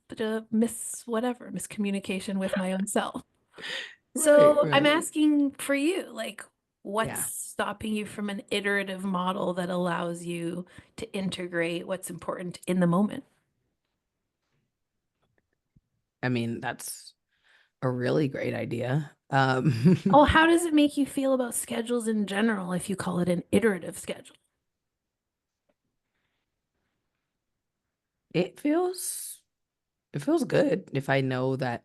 miscommunication with my own self. Right. So I'm Right. asking for you, like, what's Yeah. stopping you from an iterative model that allows you to integrate what's important in the moment? I mean, that's a really great idea. Oh, how does it make you feel about schedules in general if you call it an iterative schedule? it feels it feels good if I know that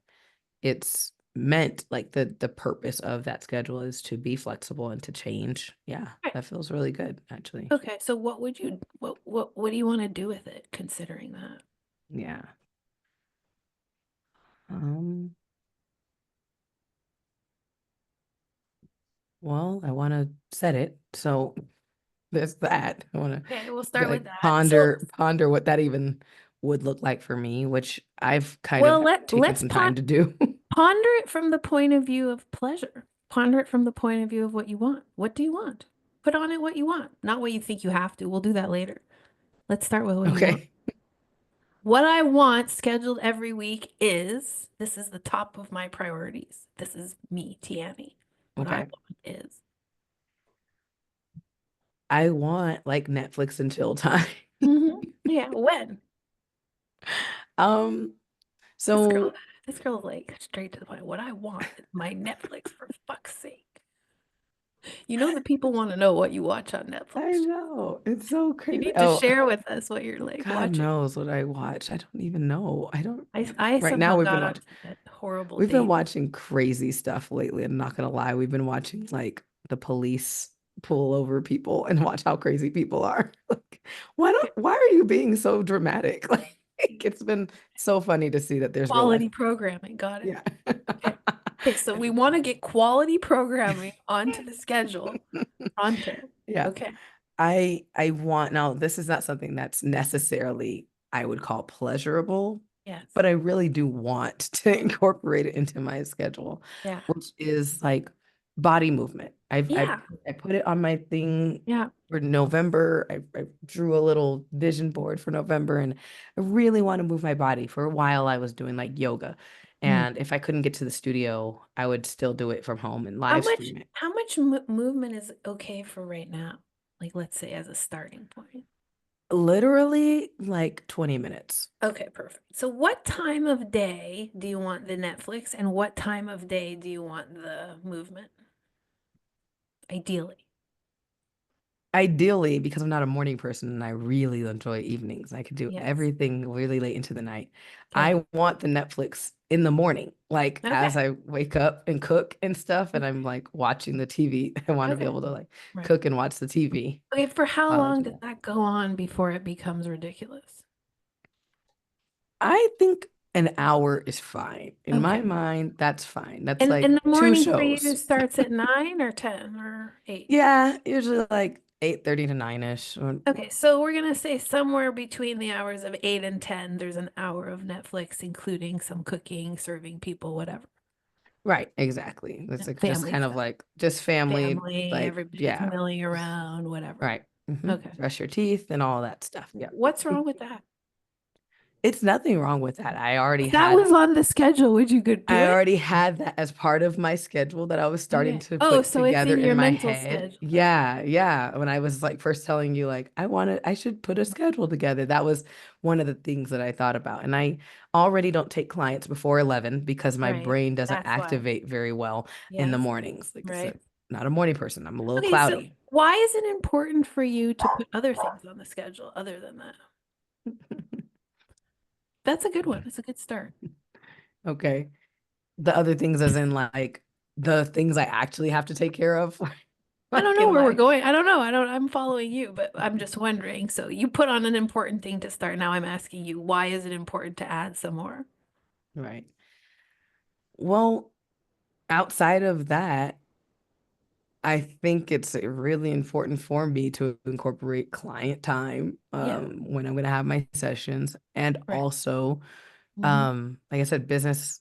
it's meant like the purpose of that schedule is to be flexible and to change. Yeah, Right. that feels really good actually. Okay, so what do you want to do with it, considering that? Yeah. Um, well, I want to set it. So there's that. I want Okay, we'll to start with like that. So, ponder what that even would look like for me, which I've kind well, of taken let's some time to do. ponder it from the point of view of pleasure. Ponder it from the point of view of what you want. What do you want? Put on it what you want, not what you think you have to. We'll do that later. Let's start with what you want. Okay. What I want scheduled every week is this is the top of my priorities. This is me, Tiani. What I Okay. want is I want like Netflix and chill time. yeah, when? Um, This girl, so this girl's like straight to the point. What I want is my Netflix for fuck's sake. You know the people want to know what you watch on I Netflix. know it's so You crazy. need to Oh, share with us what you're like God watching. knows what I watch. I don't even know. I don't. I Right now somehow got onto that horrible we've been date. watching crazy stuff lately. I'm not gonna lie. We've been watching like the police pull over people and watch how crazy people are. Like, why are you being so dramatic? Like it's been so funny to see that there's real life. Quality programming. Got it. Yeah. Okay. Okay, so we want to get quality programming onto the schedule. Pronto. Yeah. Okay. I want now this is not something that's necessarily I would call pleasurable, Yes. but I really do want to incorporate it into my schedule, Yeah. which is like body movement. Yeah. I put it on my thing Yeah. for November. I drew a little vision board for November and I really want to move my body. For a while I was doing like yoga. Mm. And if I couldn't get to the studio, I would still do it from home and How live much stream it. how much mo movement is okay for right now? Like let's say as a starting point. Literally like 20 minutes. Okay, perfect. So what time of day do you want the Netflix and what time of day do you want the movement? Ideally. ideally, because I'm not a morning person and I really enjoy evenings, I could do Yes. everything really late into the night. Okay. I want the Netflix in the morning, like as Okay. I wake up and cook and stuff, and I'm like watching the TV. I want to be Okay. able to like Right. cook and watch the TV Okay, for how while I long do does that. that go on before it becomes ridiculous? I think an hour is fine. In my Okay. mind, that's fine. That's And like the two morning for you shows. starts at 9 or 10 or 8? Yeah, usually like 8:30 to 9-ish. Okay, so we're gonna say somewhere between the hours of 8 and 10, there's an hour of Netflix, including some cooking, serving people, whatever. Right, exactly. Yeah, It's like just family kind of stuff. like just family, Family, like, everybody's yeah, milling around, whatever. right. Okay. Brush your teeth and all that stuff. Yeah. What's wrong with that? It's nothing wrong with that. If that was on the schedule, would you could do I it? already had that as part of my schedule that I was starting Okay. to Oh, put so it's together in in your my mental head. schedule. Okay. Yeah, yeah. When I was like first telling you like I should put a schedule together. That was one of the things that I thought about. And I already don't take clients before 11 because my Right. brain doesn't That's why. activate very well in the Yes. mornings. Like I said, Right. not a morning person. I'm a little Okay, so cloudy. why is it important for you to put other things on the schedule other than that? That's a good one. It's a good start. Okay. The other things as in like the things I actually have to take care of I don't like know in where we're life. going. I don't know. I'm following you, but I'm just wondering. So you put on an important thing to start. Now I'm asking you, why is it important to add some more? Right. Well, outside of that, I think it's really important for me to incorporate client time Yeah, when I'm going to have my sessions, and right. also, Hmm. like I said, business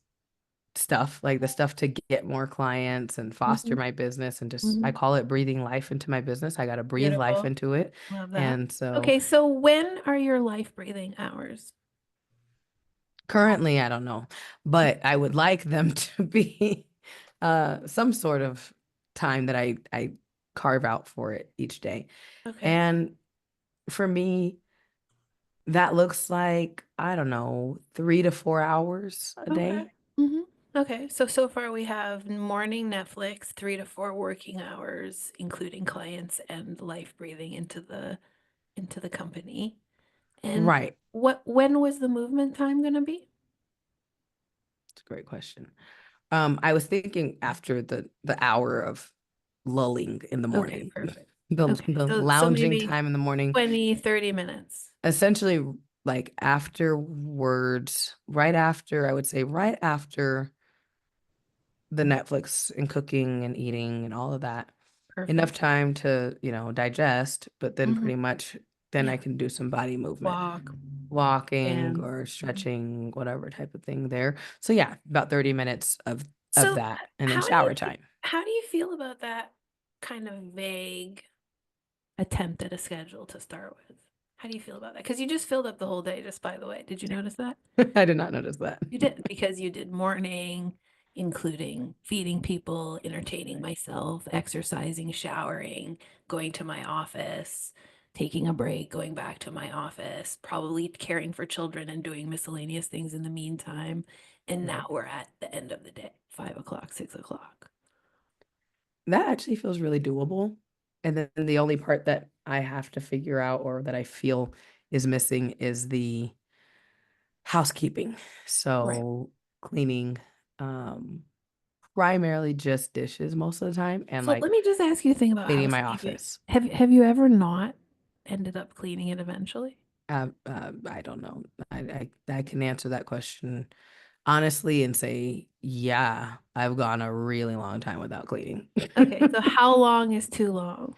stuff, like the stuff to get more clients and foster Hmm. my business, and just I Hmm. call it breathing life into my business. I got to breathe life Beautiful. into it, Love that. and so Okay, so when are your life breathing hours? currently I don't know, but I would like them to be some sort of time that I carve out for it each day. Okay. And for me, that looks like, I don't know, 3 to 4 hours a Okay. day. Hmm. Okay. So far we have morning Netflix, 3 to 4 working hours, including clients and life breathing into the company. And Right. when was the movement time going to be? It's a great question. I was thinking after the hour of lulling in the Okay, morning, perfect. Okay. the So lounging maybe time in the morning, 20, 30 minutes. essentially like afterwards, right after, I would say right after the Netflix and cooking and eating and all of that. Enough Perfect. time to, digest, but then Hmm. pretty much then I Yeah. can do some body movement, Walk, walking dance. or stretching, whatever type of thing there. So yeah, about 30 minutes of So that and then how do you shower time. how do you feel about that kind of vague attempt at a schedule to start with? How do you feel about that? Because you just filled up the whole day, just by the way. Did you notice that? I did not notice that. You did, because you did morning, including feeding people, entertaining myself, exercising, showering, going to my office, taking a break, going back to my office, probably caring for children and doing miscellaneous things in the meantime. And now Right. we're at the end of the day, 5 o'clock, 6 o'clock. That actually feels really doable. And then the only part that I have to figure out or that I feel is missing is the housekeeping. Right. So cleaning, um, primarily just dishes most of the time and So like let me just ask you a thing about cleaning my housekeeping. office. Have you ever not ended up cleaning it eventually? I don't know. I can answer that question honestly and say, yeah, I've gone a really long time without cleaning. Okay, so how long is too long?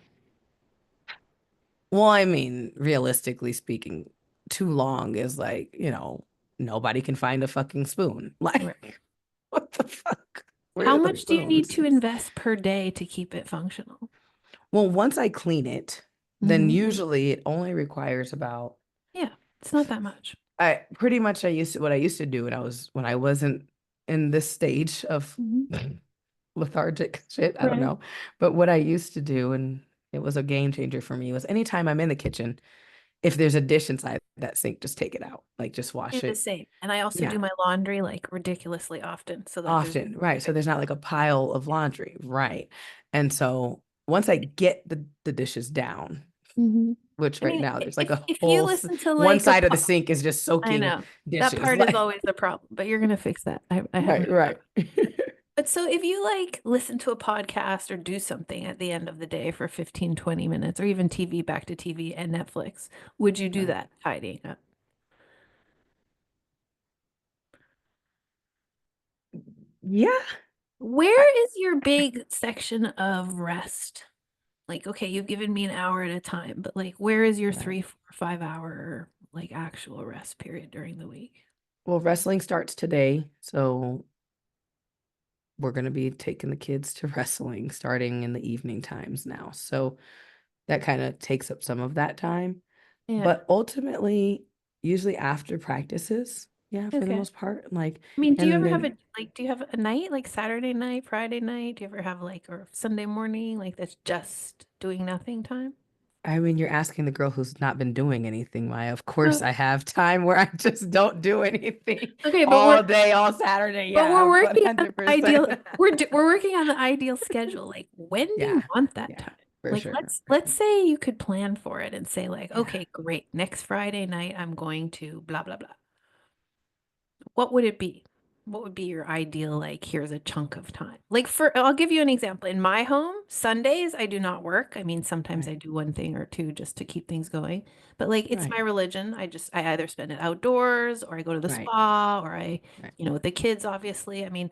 Well, I mean, realistically speaking, too long is like, nobody can find a fucking spoon. Right. Like, what the fuck? Where How are the much do you need spoons? to invest per day to keep it functional? Well, once I clean it, then Hmm. usually it only requires about Yeah, it's not that much. I pretty much I used to what I used to do when I wasn't in this stage of Hmm. lethargic shit. I don't Right. know. But what I used to do, and it was a game changer for me, was anytime I'm in the kitchen, if there's a dish inside that sink, just take it out. Like just Do wash the it. same. And I also Yeah, do my laundry like ridiculously often so that there's often. Right. So there's not like a pile of laundry. Right. And so once I get the dishes down, Mhm. which I right mean, now there's like a if you whole listen to one like side of the sink is just I soaking know that dishes. part is Like always the problem, but you're gonna fix that. I have no right, doubt. right. But so if you like listen to a podcast or do something at the end of the day for 15, 20 minutes, or even TV, back to TV and Netflix, would you do Right. that tidying up? Yeah. I, Where is your big section of rest? Like, okay, you've given me an hour at a time, but like, where is your right. 3, 4, 5 hour like actual rest period during the week? Well, wrestling starts today, so we're going to be taking the kids to wrestling starting in the evening times now. So that kind of takes up some of that time. Yeah. But ultimately, usually after practices, yeah, for the Okay. most part, like, I mean, do you and ever have then, a like do you have a night like Saturday night, Friday night? Do you ever have like or Sunday morning like that's just doing nothing time? I mean, you're asking the girl who's not been doing anything, Maya. Of course, So, I have time where I just don't do anything okay, all day, all Saturday. but Yeah, we're working on the 100%. ideal we're working on the ideal schedule. Like when do you Yeah, want that yeah, time? for Like sure. let's say you could plan for it and say like, Yeah. okay, great. Next Friday night I'm going to blah blah blah. What would it be? What would be your ideal, like, here's a chunk of time? Like, I'll give you an example. In my home, Sundays, I do not work. I mean, sometimes I Right, do one thing or two just to keep things going. But like, it's my right, religion. I either spend it outdoors or I go to the right, spa right. with the kids, obviously. I mean,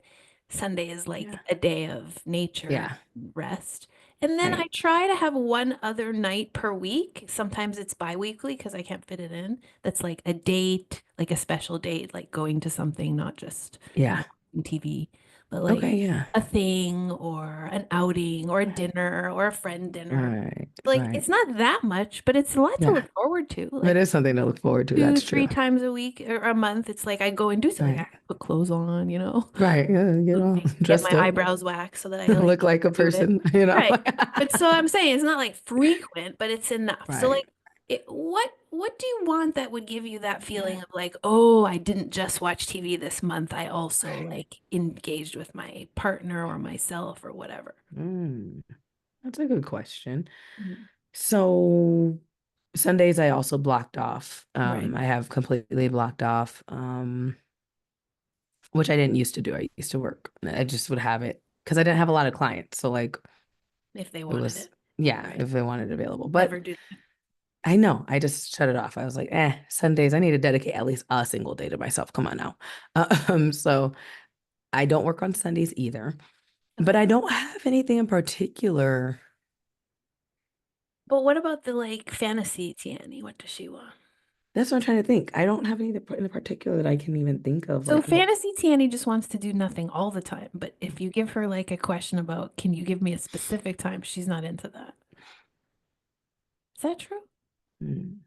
Sunday is like Yeah, a day of nature yeah, and rest. And then I right. try to have one other night per week. Sometimes it's bi-weekly because I can't fit it in. That's like a date, like a special date, like going to something, not just, Yeah. watching TV, but like Okay, yeah. a thing or an outing or a dinner or a friend dinner. Right, Like right. it's not that much, but it's a lot to Yeah. look forward to. It Like is something to look forward to. two, That's true. 3 times a week or a month, it's like I go and do something. Like I Right. put clothes on, Right. Yeah, like, get dressed my up, eyebrows waxed so that I like look like a do it. person. Right. But so I'm saying it's not like frequent, but it's enough. So Right. like what do you want that would give you that feeling of like, oh, I didn't just watch TV this month. I also Right. like engaged with my partner or myself or whatever. Mm, that's a good question. Mhm. So Sundays I also blocked off. Right. I have completely blocked off, which I didn't used to do. I used to work. I just would have it because I didn't have a lot of clients. So like If they it wanted was, it. yeah, Right. if they wanted it available. But Never do that. I know I just shut it off. I was like, Sundays, I need to dedicate at least a single day to myself. Come on now. So I don't work on Sundays either, but Okay. I don't have anything in particular. But what about the like fantasy Tiani? What does she want? That's what I'm trying to think. I don't have anything in particular that I can even think of. So Like, what? fantasy Tiani just wants to do nothing all the time. But if you give her like a question about, can you give me a specific time? She's not into that. Is that true? Hmm,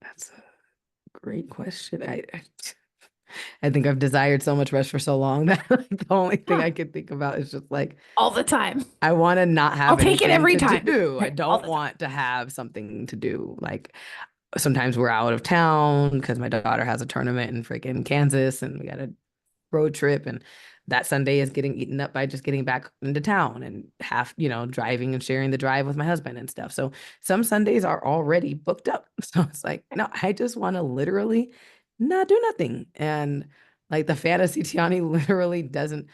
that's a great question. I think I've desired so much rest for so long that like, the only thing Huh. I can think about is just like All the time. I want to not I'll have take it anything every to time. do. I Right. All don't the time. want to have something to do. Like sometimes we're out of town because my daughter has a tournament in freaking Kansas and we got to road trip, and that Sunday is getting eaten up by just getting back into town and driving and sharing the drive with my husband and stuff. So some Sundays are already booked up. So it's like, no, I just want to literally not do nothing. And like the fantasy Tiani literally doesn't,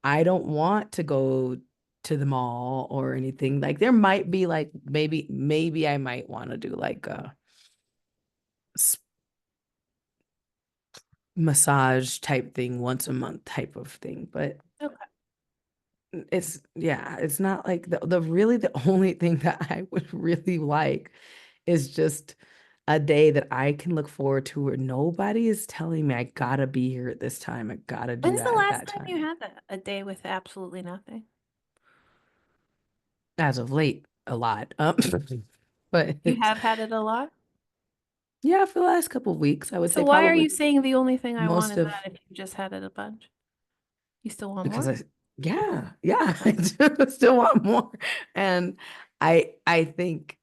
I don't want to go to the mall or anything. Like there might be like maybe I might want to do like a massage type thing once a month type of thing, but Okay. it's not like the really the only thing that I would really like is just a day that I can look forward to where nobody is telling me I gotta be here at this time. I gotta do When's the that at last that time you time. had that? A day with absolutely nothing? As of late, a lot. But You it's have had it a lot? yeah, for the last couple of weeks, I would So say why are probably you saying the only thing I want most is of that if you just had it a bunch? You still want because more? yeah, I do still want more. And I think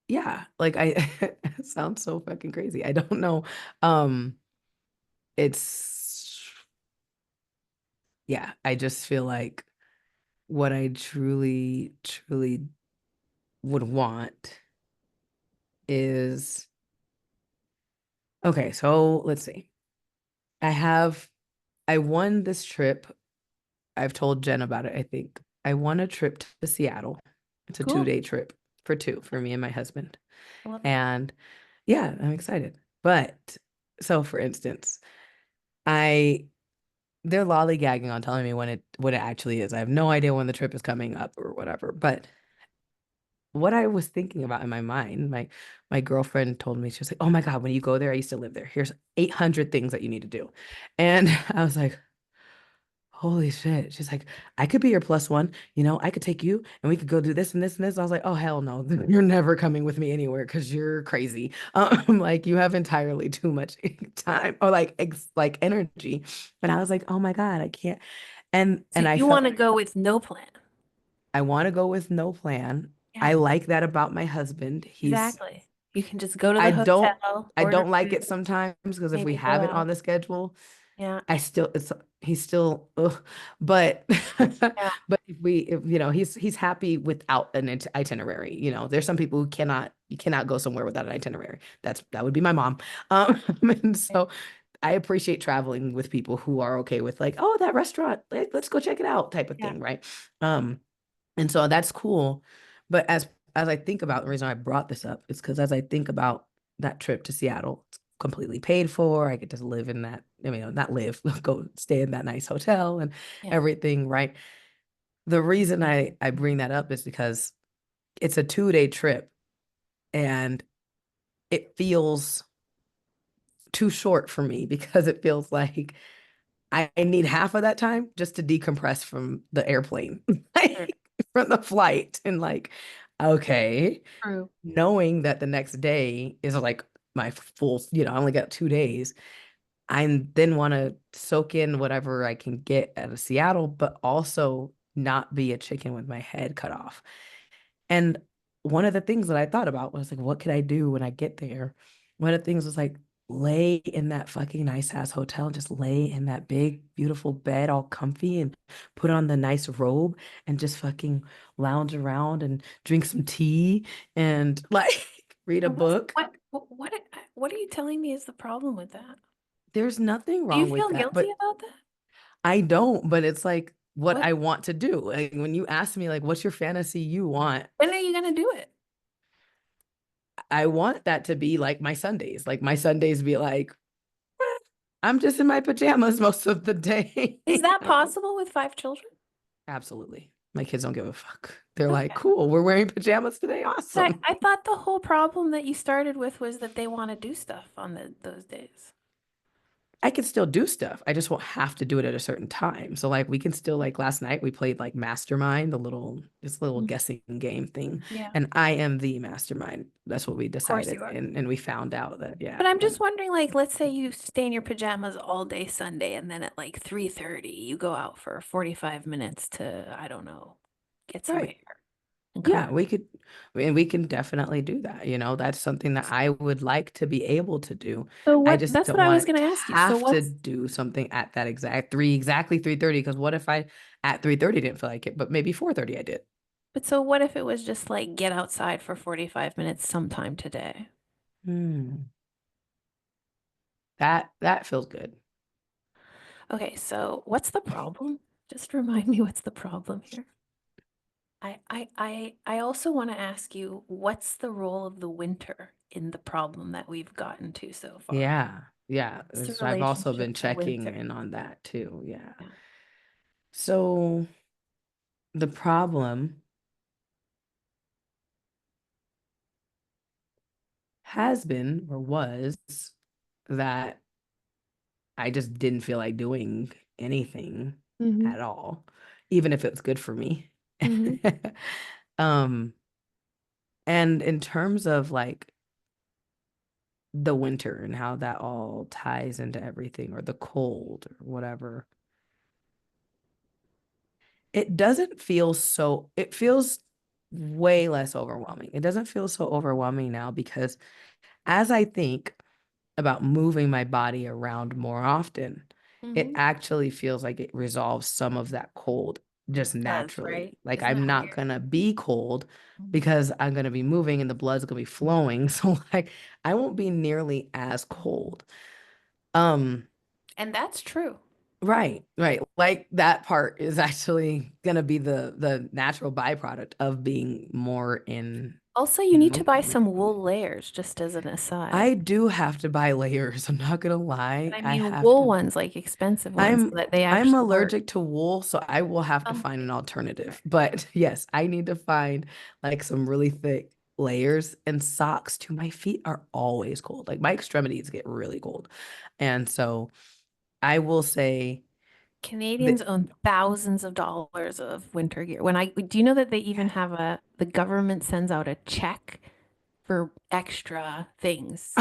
yeah, like I it sounds so fucking crazy. I don't know. Um, it's yeah, I just feel like what I truly, truly would want is, okay, so let's see. I won this trip. I've told Jen about it, I think. I won a trip to Seattle. It's a Cool. 2-day trip for me and my husband. I love that. And yeah, I'm excited. But so for instance, I they're lollygagging on telling me when it actually is. I have no idea when the trip is coming up or whatever. But what I was thinking about in my mind, my girlfriend told me, she was like, "Oh my God, when you go there, I used to live there. Here's 800 things that you need to do." And I was like, holy shit. She's like, "I could be your plus one. I could take you and we could go do this and this and this." I was like, "Oh, hell no. You're never coming with me anywhere because you're crazy." Like you have entirely too much time or like energy. And I was like, "Oh my God, I can't." So And I you felt want to go with no plan. I want to go with no plan. Yeah, I like that about my husband. exactly. You can just go to I the don't hotel, I order don't like food, it sometimes because if we maybe go have it on out. the schedule, Yeah, he's still ugh. But yeah, but if he's happy without an itinerary. There's some people who you cannot go somewhere without an itinerary. That would be my mom. And right. so I appreciate traveling with people who are okay with like, oh, that restaurant, let's go check it out type of Yeah, thing, right? And so that's cool. But as I think about the reason I brought this up is because as I think about that trip to Seattle, it's completely paid for. I get to live in that, I mean, not live, go stay in that nice hotel and yeah. everything, right? The reason I bring that up is because it's a 2-day trip and it feels too short for me because it feels like I need half of that time just to decompress from the airplane, Sure. like from the flight and like, okay. True. Knowing that the next day is like my full, I only got 2 days. I then want to soak in whatever I can get out of Seattle, but also not be a chicken with my head cut off. And one of the things that I thought about was like, what could I do when I get there? One of the things was like, lay in that fucking nice ass hotel, just lay in that big, beautiful bed, all comfy, and put on the nice robe and just fucking lounge around and drink some tea and like read a But what's book. what are you telling me is the problem with that? There's nothing Do you wrong with feel that, guilty but about that? I don't, but it's like what What? I want to do. Like when you ask me like what's your fantasy you want, When are you gonna do it? I want that to be like my Sundays. Like my Sundays be like, I'm just in my pajamas most of the day. Is that possible with 5 children? Absolutely. My kids don't give a fuck. They're like, Okay. cool, we're wearing pajamas today. I, Awesome. I thought the whole problem that you started with was that they want to do stuff on those days. I can still do stuff. I just won't have to do it at a certain time. So like we can still like last night we played like Mastermind, this little Mhm. guessing game thing. Yeah, of And I am the mastermind. That's what we course decided. you are. And we found out that But yeah. I'm just wondering, like, let's say you stay in your pajamas all day Sunday, and then at like 3:30, you go out for 45 minutes to, I don't know, get some Right. air and come Yeah, back. we can definitely do that. That's something that I would like to be able to do. So I what, just that's don't what I was want going to to ask you. So have to what's, do something at that exactly 3:30. Because what if I at 3:30 didn't feel like it, but maybe 4:30 I did. but so what if it was just like get outside for 45 minutes sometime today? Hmm. That feels good. Okay, so what's the problem? Just remind me what's the problem here. I also want to ask you, what's the role of the winter in the problem that we've gotten to so far? Yeah. Yeah. What's the I've also relationship been to checking winter? in on that too. Yeah. Yeah. So the problem has been or was that I just didn't feel like doing anything Hmm. at all, even if it was good for me. Hmm. Um, and in terms of like the winter and how that all ties into everything, or the cold or whatever, it feels way less overwhelming. It doesn't feel so overwhelming now because as I think about moving my body around more often, it Hmm. actually feels like it resolves some of that cold. just Does, naturally. right? Like Isn't I'm that not weird? gonna be cold Mhm. because I'm gonna be moving and the blood's gonna be flowing. So like I won't be nearly as cold. Um, And that's true. right. Like that part is actually gonna be the natural byproduct of being more Also, you in need to buy movement. some wool layers, just as an aside. I do have to buy layers. I'm not gonna But lie. I I mean, have wool to. ones, like expensive ones, so I'm that they I'm actually work. allergic to wool, so I will have to find Okay. an alternative. But yes, I need to find like some really thick layers and socks too. My feet are always cold. Like my extremities get really cold. And so I will say Canadians that own thousands of dollars of winter gear. Do you know that they even have the government sends out a check for extra things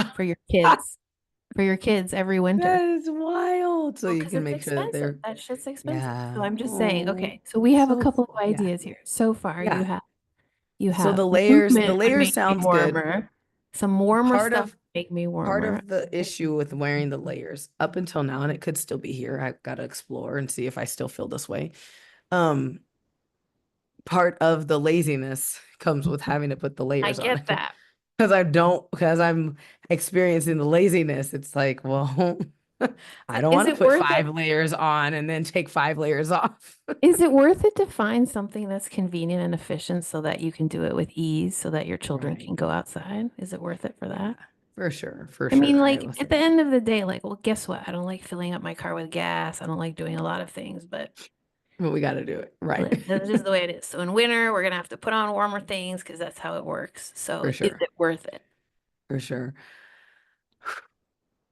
for your kids every winter? that is wild. So Well, you because can it's make sure that expensive. they're, That shit's expensive. So yeah. I'm just saying, Oh, okay, so we have a so couple of yeah. ideas here. So far, Yeah. you So have the movement would layers make me sounds good. warmer. Some warmer Part stuff of would make me part warmer. of the issue with wearing the layers up until now, and it could still be here. I've got to explore and see if I still feel this way. Um, Part of the laziness comes with having to put the I layers on get it that. because I'm experiencing the laziness. It's like, well, I But don't is want to it put worth it? 5 layers on and then take 5 layers off. Is it worth it to find something that's convenient and efficient so that you can do it with ease so that your children Right. can go outside? Is it worth it for Yeah, that? for sure. For I mean, sure. I like will at the say. end of the day, like, well, guess what? I don't like filling up my car with gas. I don't like doing a lot of things, but But we got to do it. Right. that's just the way it is. So in winter, we're gonna have to put on warmer things because that's how it works. So For is sure. it worth it? For sure.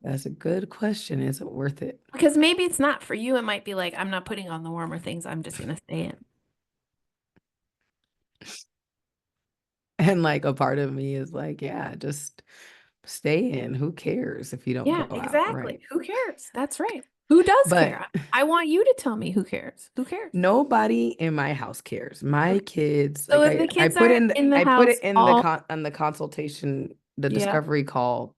That's a good question. Is it worth it? Because maybe it's not. For you, it might be like, I'm not putting on the warmer things. I'm just gonna stay in. And like a part of me is like, yeah, just stay in. Who cares if you don't Yeah, go out? exactly. Right. Who cares? That's right. Who does But care? I want you to tell me who cares. Who cares? nobody in my house cares. My Okay. kids, So like if the I kids put aren't in in the I put house it in the all, on the consultation, the yeah, discovery call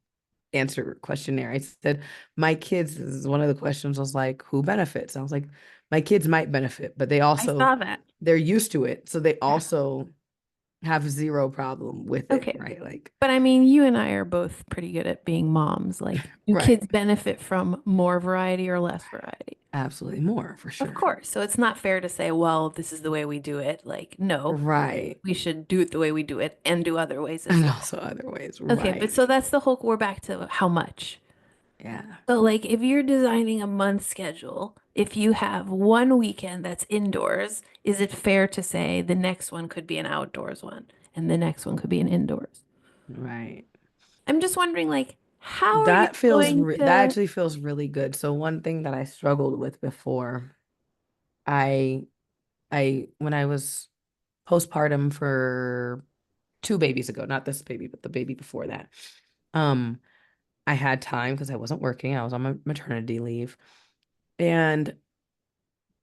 answer questionnaire. I said, my kids, this is one of the questions was like, who benefits? I was like, my kids might benefit, but I saw that. they're used to it. So they Yeah. also have zero problem with it, Okay. right? Like, But I mean, you and I are both pretty good at being moms. Like, do right. kids benefit from more variety or less variety? Absolutely more for Of sure. course. So it's not fair to say, well, this is the way we do it. Like, no, Right. we should do it the way we do it and do other ways as And well. also other ways. Okay, but Right. so that's the whole, we're back to how much. Yeah. So, like, if you're designing a month schedule, if you have one weekend that's indoors, is it fair to say the next one could be an outdoors one and the next one could be an indoors? Right. I'm just wondering, like, how are you going That to? actually feels really good. So one thing that I struggled with before, I when I was postpartum for 2 babies ago, not this baby, but the baby before that. Um, I had time because I wasn't working. I was on my maternity leave. And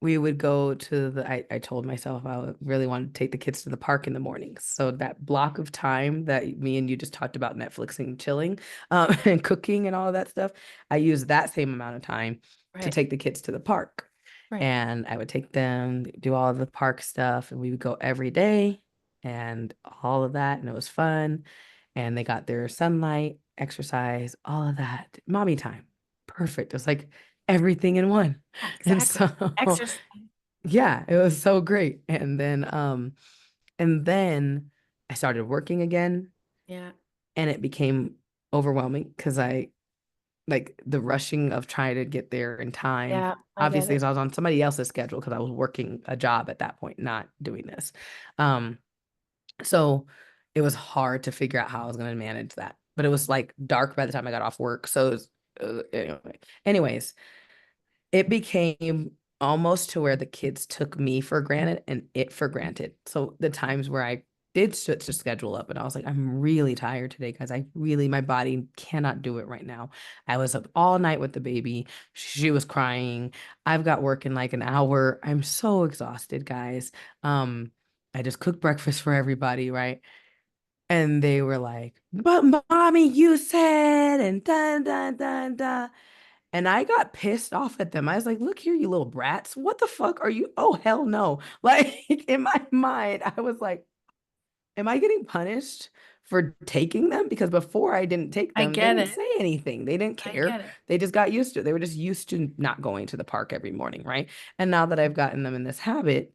we would go to I told myself I really wanted to take the kids to the park in the mornings. So that block of time that me and you just talked about Netflixing, chilling, and cooking and all of that stuff, I used that same amount of time to Right, take the kids to the park. right. And I would take them, do all of the park stuff, and we would go every day and all of that. And it was fun. And they got their sunlight, exercise, all of that. Mommy time. Perfect. It was like everything in one. Yeah, And exactly. so Exercise. yeah, it was so great. And then I started working again Yeah, and it became overwhelming because I like the rushing of trying to get there in time. yeah, I get Obviously, it. as I was on somebody else's schedule because I was working a job at that point, not doing this. Um, so it was hard to figure out how I was going to manage that. But it was like dark by the time I got off work. So it was, anyways, it became almost to where the kids took me for granted and it for granted. So the times where I did switch the schedule up and I was like, I'm really tired today, guys. My body cannot do it right now. I was up all night with the baby. She was crying. I've got work in like an hour. I'm so exhausted, guys. Um, I just cooked breakfast for everybody, right? And they were like, but mommy, you said, and dun dun dun dun. And I got pissed off at them. I was like, look here, you little brats. What the fuck are you? Oh, hell no. Like in my mind, I was like, am I getting punished for taking them? Because before I didn't take I them, they get didn't it. say anything. They didn't I care. get it. They just got used to it. They were just used to not going to the park every morning, right? And now that I've gotten them in this habit,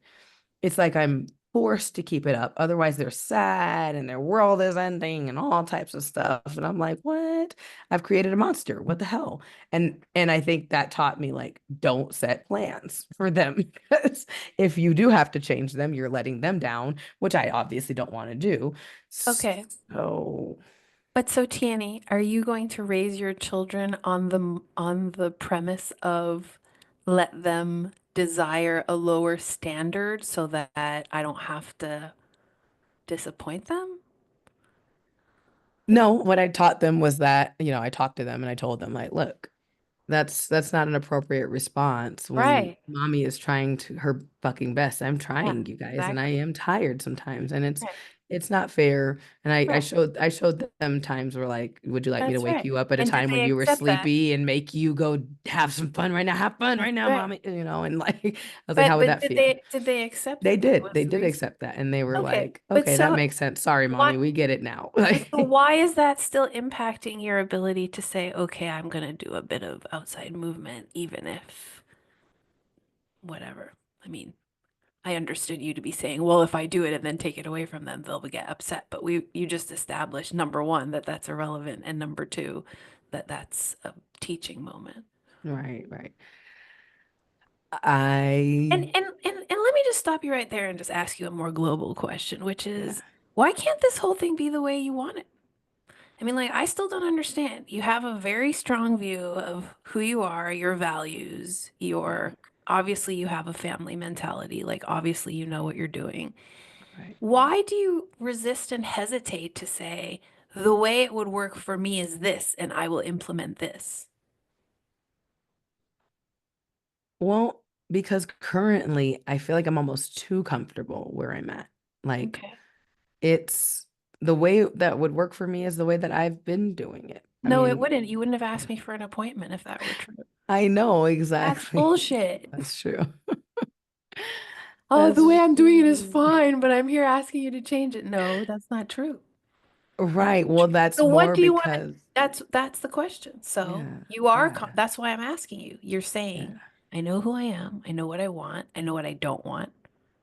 it's like I'm forced to keep it up. Otherwise, they're sad and their world is ending and all types of stuff. And I'm like, what? I've created a monster. What the hell? And I think that taught me like don't set plans for them because if you do have to change them, you're letting them down, which I obviously don't want to do. Okay. So But so Tierney, are you going to raise your children on the premise of let them desire a lower standard so that I don't have to disappoint them? no, what I taught them was that, I talked to them and I told them like, look, that's not an appropriate response when Right. mommy is trying to her fucking best. I'm Yeah, trying, you guys, and I exactly. am tired sometimes, and Right. it's not fair. And I Right. showed them times where like, would you like me to That's wake right. you up at a And did time when they you were accept that? sleepy and make you go have some fun right now, have fun That's right now, right. mommy, and like I was like, how would But that feel? did they accept They that that did. was They the did reason? accept that, and they were Okay. like, But okay, that so makes sense. Sorry, mommy, what we get it now. but so Like, why is that still impacting your ability to say, okay, I'm gonna do a bit of outside movement, even if whatever. I mean, I understood you to be saying, well, if I do it and then take it away from them, they'll get upset. But you just established number one, that that's irrelevant, and number two, that that's a teaching moment. right, right. And I let me just stop you right there and just ask you a more global question, which Yeah, is, why can't this whole thing be the way you want it? I mean, like, I still don't understand. You have a very strong view of who you are, your values, your right, obviously you have a family mentality. Like, obviously you know what you're doing. right. Why do you resist and hesitate to say, the way it would work for me is this, and I will implement this? Well, because currently I feel like I'm almost too comfortable where I'm at. Like Okay. it's the way that would work for me is the way that I've been doing it. I No, it mean, wouldn't. You wouldn't have asked me for an appointment if that were true. I know That's exactly. bullshit. That's true. Oh, the way That's I'm doing it is true. fine, but I'm here asking you to change it. No, that's not true. That's Right. not Well, true. that's So what more do you want to, because that's the question. So yeah, you are, yeah, that's why I'm asking you. You're yeah. saying, I know who I am. I know what I want. I know what I don't want.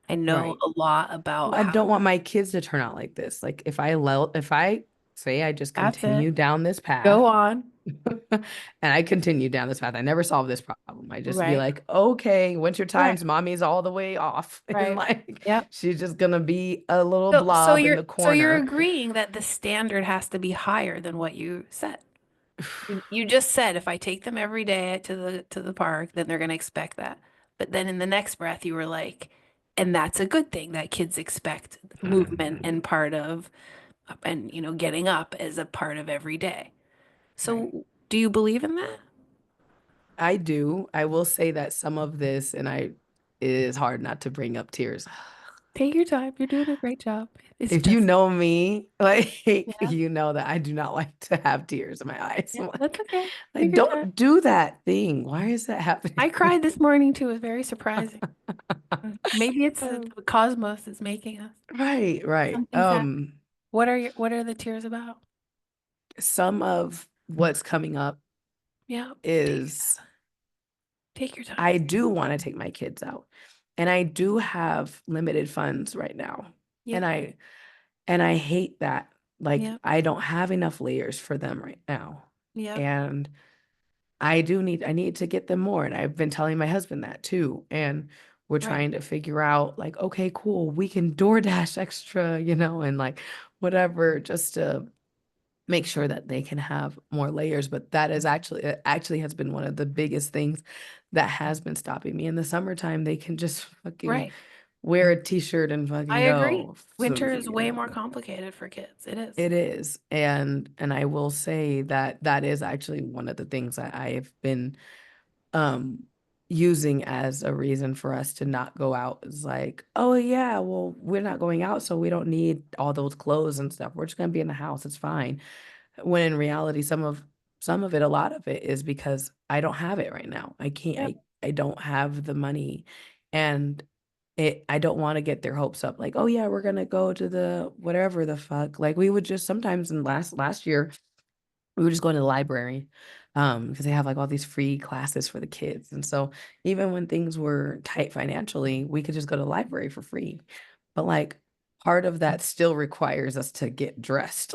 I know Right. a lot about Well, I how, don't want my kids to turn out like this. Like if I say I just that's it. continue down this Go path on. and I continue down this path. I never solve this problem. I just be Right. like, okay, winter Right. times, mommy's all the way off. And Right. like Yep. she's just gonna be a little So blob in you're the so you're corner. agreeing that the standard has to be higher than what you set. You just said if I take them every day to the park, then they're going to expect that. But then in the next breath, you were like, and that's a good thing that kids expect movement and part of and getting up as a part of every day. Right. So do you believe in that? I do. I will say that some of this, it is hard not to bring up tears. Take your time. You're doing a great job. It's If you just, know me, like yeah, you know that I do not like to have tears in my eyes. yeah, I'm that's okay. like, Take your time. don't do that thing. Why is that happening? I cried this morning too. It was very surprising. Maybe it's Um, the cosmos is making us. right, right. Something's happening. What are the tears about? Some of what's coming up Yeah, take your time. is Take your time. I do want to take my kids out. And I do have limited funds right now. And Yep, I hate that. Like yep, I don't have enough layers for them right now. yep. And I need to get them more. And I've been telling my husband that too. And we're Right, trying to figure out like, okay, cool, we can DoorDash extra, and like whatever, just to make sure that they can have more layers. But that is it actually has been one of the biggest things that has been stopping me. In the summertime, they can just fucking right. wear a t-shirt and I fucking agree. go. So, Winter is way more complicated for kids. It is. it is. And I will say that that is actually one of the things that I have been um using as a reason for us to not go out is like, oh yeah, well, we're not going out, so we don't need all those clothes and stuff. We're just gonna be in the house. It's fine. When in reality, some of it, a lot of it is because I don't have it right now. I can't, Yep. I don't have the money, and I don't want to get their hopes up. Like, oh yeah, we're gonna go to the whatever the fuck. Like we would just sometimes in last year, we would just go to the library, because they have like all these free classes for the kids. And so even when things were tight financially, we could just go to the library for free. But like part of that still requires us to get dressed.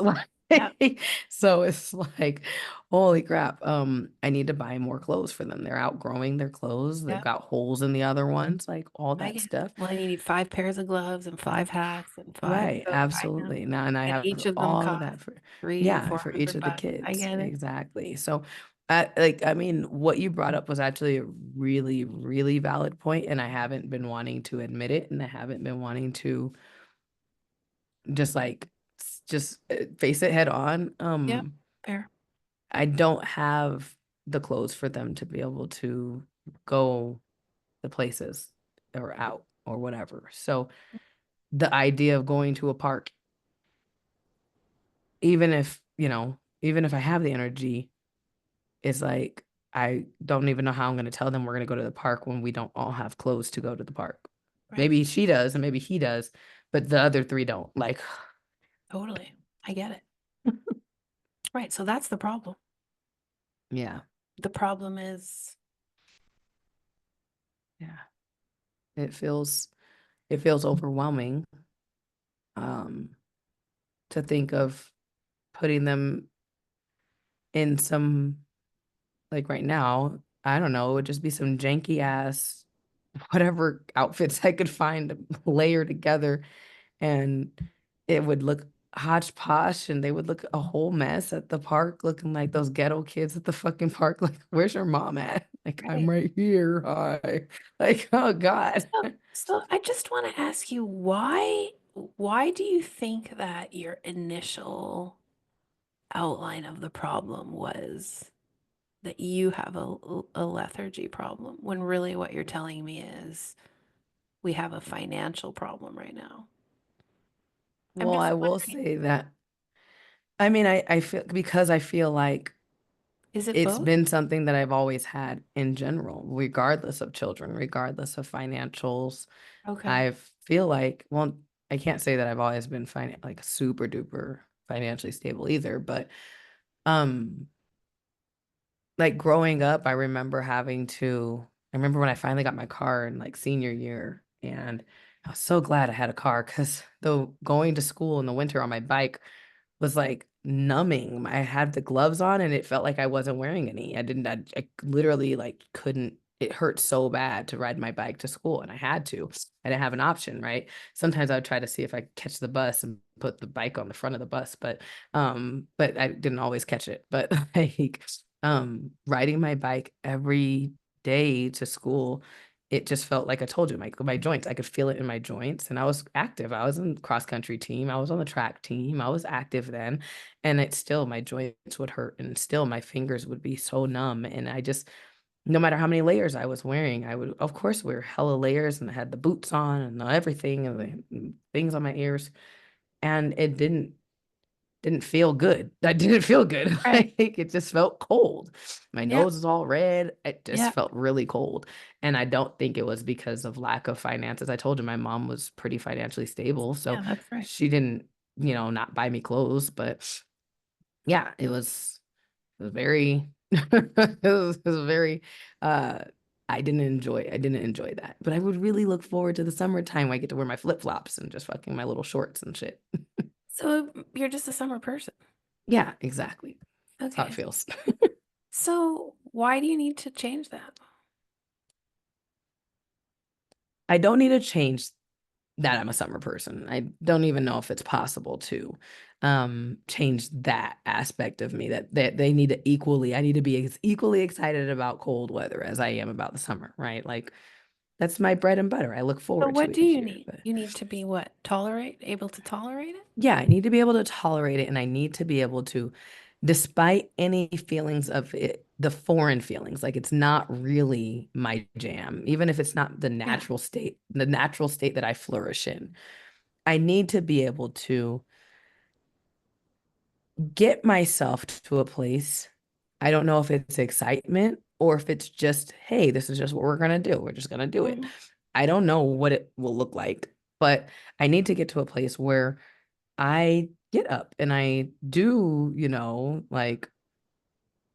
Yep. Like, so it's like, holy crap. I need to buy more clothes for them. They're outgrowing their clothes. They've Yep. got holes in the other ones, like all I that get it. stuff. Well, you need 5 pairs of gloves and 5 hats and five Right, coat. I know. absolutely. Now, and I And have each of them all of cost that for, three to yeah, four for each hundred of the bucks. I kids. get it. Exactly. So, I mean, what you brought up was actually a really, really valid point, and I haven't been wanting to admit it, and I haven't been wanting to just like just face it head on. Yep. Fair. I don't have the clothes for them to be able to go the places or out or whatever. So, the idea of going to a park, even if, even if I have the energy, it's like I don't even know how I'm going to tell them we're going to go to the park when we don't all have clothes to go to the park. Right. Maybe she does and maybe he does, but the other three don't. Like, Totally. I get it. Right. So that's the problem. yeah, The problem is, yeah. It feels overwhelming um to think of putting them in some, like right now, I don't know, it would just be some janky ass whatever outfits I could find to layer together, and it would look hodgepodge and they would look a whole mess at the park, looking like those ghetto kids at the fucking park. Like, where's your mom at? Like, I'm right. right here. Hi. Like, oh God. So I just want to ask you why do you think that your initial outline of the problem was that you have a lethargy problem when really what you're telling me is we have a financial problem right now? I'm Well, just I will wondering, say that, I mean, I feel, because I feel like is it it's both? been something that I've always had in general, regardless of children, regardless of financials. Okay. I feel like, well, I can't say that I've always been like super duper financially stable either, but um like growing up, I remember when I finally got my car in like senior year, and I was so glad I had a car because though going to school in the winter on my bike was like numbing. I had the gloves on and it felt like I wasn't wearing any. I literally like couldn't, it hurt so bad to ride my bike to school, and I had to. I didn't have an option, right? Sometimes I would try to see if I could catch the bus and put the bike on the front of the bus, but I didn't always catch it. But like riding my bike every day to school, it just felt like, I told you, my joints, I could feel it in my joints, and I was active. I was in cross country team, I was on the track team, I was active then, and it still, my joints would hurt, and still my fingers would be so numb, and I just, no matter how many layers I was wearing, I would of course wear hella layers, and I had the boots on and everything and the things on my ears, and it didn't feel good. I didn't feel good. Right. Like it just felt cold. My Yep. nose was all red. It just Yep. felt really cold. And I don't think it was because of lack of finances. I told you my mom was pretty financially stable, so Yeah, that's right. she didn't, not buy me clothes, but yeah, it was very it was very I didn't enjoy that. But I would really look forward to the summertime when I get to wear my flip-flops and just fucking my little shorts and shit. So you're just a summer person. Yeah, exactly. That's how it Okay. feels. So why do you need to change that? I don't need to change that I'm a summer person. I don't even know if it's possible to change that aspect of me, that they need to equally, I need to be as equally excited about cold weather as I am about the summer, right? Like that's my bread and butter. I look So forward to what it do each you year. need? But You need to be what? Able to tolerate it? yeah, I need to be able to tolerate it, and I need to be able to, despite any feelings of it, the foreign feelings, like it's not really my jam, even if it's not Yeah. the natural state that I flourish in. I need to be able to get myself to a place I don't know if it's excitement or if it's just, hey, this is just what we're gonna do. We're just gonna do it. Mhm. I don't know what it will look like, but I need to get to a place where I get up and I do, like,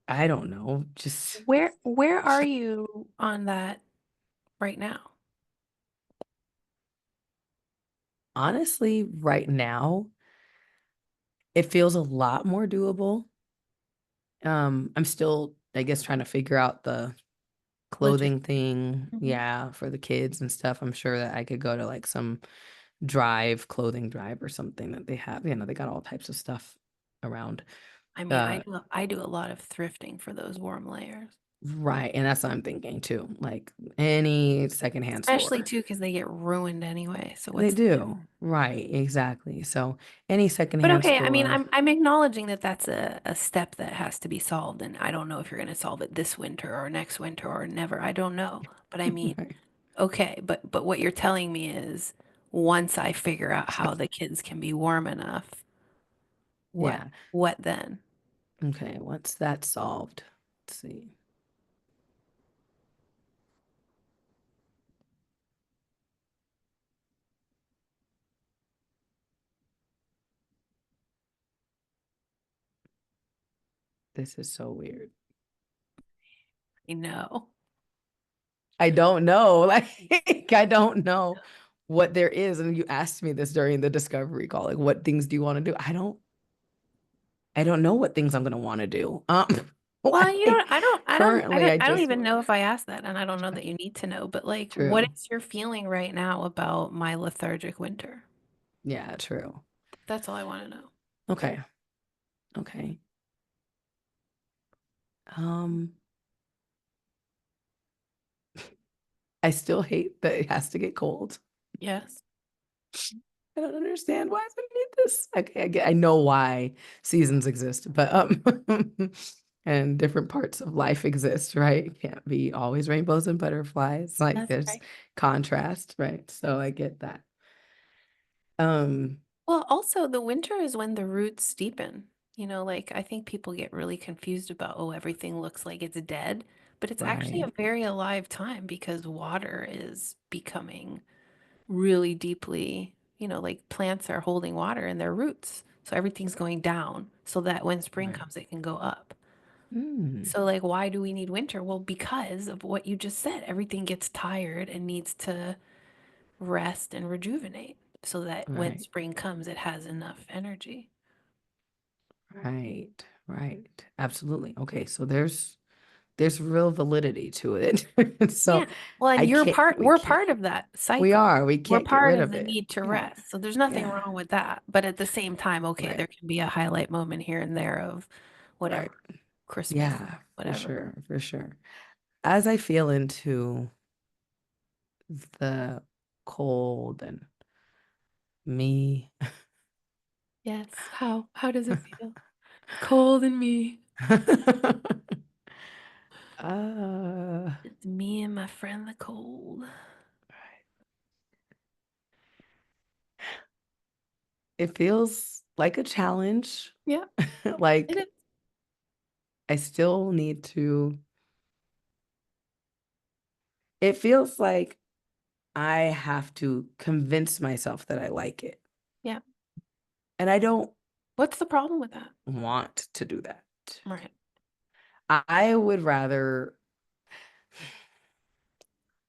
I don't know, just Where are you on that right now? honestly, right now, it feels a lot more doable. I'm still, I guess, trying to figure out the Legit. clothing thing, Mhm. yeah, for the kids and stuff. I'm sure that I could go to like some clothing drive or something that they have. They got all types of stuff around. I mean, Uh, I do a lot of thrifting for those warm layers, right. And that's what I'm thinking too. Like any secondhand especially store. too because they get ruined anyway. So They what's the do. Right. Exactly. So any But secondhand okay, I mean, store. I'm acknowledging that that's a step that has to be solved, and I don't know if you're going to solve it this winter or next winter or never. I don't know. But I mean, Right. okay, but what you're telling me is once I figure out how the kids can be warm enough, what Yeah. what then? Okay. Once that's solved, let's see. This is so weird. You know. I don't know. Like, I don't know what there is. And you asked me this during the discovery call. Like, what things do you want to do? I don't know what things I'm gonna want to do. Well, you Like don't, currently I I don't just even know if I asked that, and I don't know that you need to know, but like, what true. is your feeling right now about my lethargic winter? Yeah, true. That's all I want to know. Okay. Okay. Um, I still hate that it has to get cold. Yes. I don't understand why I need this. Okay, I know why seasons exist, but and different parts of life exist, right? It can't be always rainbows and butterflies. Like That's there's right. contrast, right? So I get that. Um, Well, also the winter is when the roots deepen. Like I think people get really confused about, oh, everything looks like it's dead, but it's actually a right, very alive time because water is becoming really deeply, like plants are holding water in their roots. So everything's going down so that when spring right. comes, it can go up. Mm, So, like, why do we need winter? Well, because of what you just said. Everything gets tired and needs to rest and rejuvenate so that when right, spring comes, it has enough energy. right, right. Absolutely. Okay, so there's real validity to it. Yeah. So Well, and I can't, we we're can't, part of that we cycle. are, we We're can't get part rid of of the it. need to Yeah, rest. So there's nothing yeah, wrong with that. But at the same time, okay, right, there can be a highlight moment here and there of whatever, right. Christmas, Yeah, for whatever. sure, for sure. As I feel into the cold and me, Yes. How does it feel? Cold and me. uh, It's me and my friend the cold. it feels like a challenge. Yeah, it Like is. I still need to, it feels like I have to convince myself that I like it. Yeah. And I don't What's the problem with that? want to do that. Right. I would rather,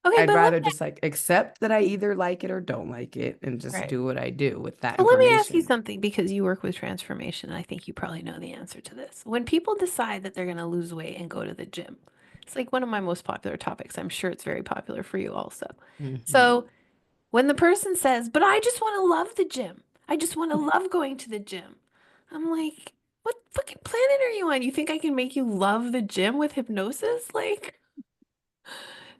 Okay, I'd but let rather me just like accept that I either like it or don't like it and just right. do what I do with that So let me ask you information. something because you work with transformation, and I think you probably know the answer to this. When people decide that they're going to lose weight and go to the gym, it's like one of my most popular topics. I'm sure it's very popular for you also. Mhm. So when the person says, "But I just want to love the gym. I just want to love going to the gym." I'm like, "What fucking planet are you on? You think I can make you love the gym with hypnosis?" Like,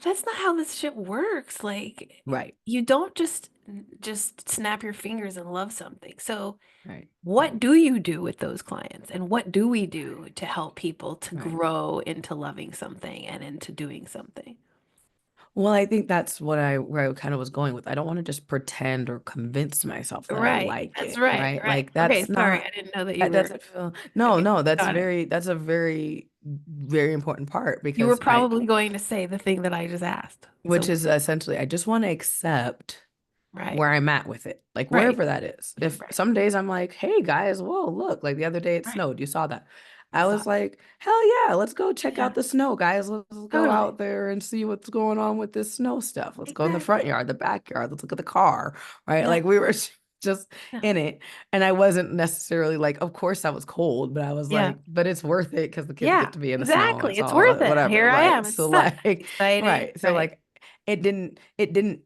that's not how this shit works. Like, Right, you don't just snap your fingers and love something. So, right, what right, do you do with those clients? And what do we do to help people to right. grow into loving something and into doing something? Well, I think that's where I kind of was going with. I don't want to just pretend or convince myself that I Right. like That's it, right. right? Right. Like Okay. that's Sorry. not I didn't know that you that were. doesn't feel no, Okay. no, Got it. that's a very, very important part You were because probably going to say the thing that I just asked. which So, is essentially I just want to accept right. where I'm at with it, like Right. wherever that is. If Right. some days I'm like, hey guys, whoa, look, like the other day it Right. snowed, you saw that. I I saw. was like, hell yeah, let's go check Yeah. out the snow, guys. Let's go Totally. out there and see what's going on with this snow stuff. Let's go in the front Exactly. yard, the backyard. Let's look at the car, right? Yeah. Like we were just Yeah. in it. And I wasn't necessarily like, of course I was cold, but I was Yeah. like, but it's worth it because the kids Yeah. get to be in the snow and Exactly. it's It's all worth it. whatever, Here I right? am. It's So fun. like, Exciting. right. So Right. like it didn't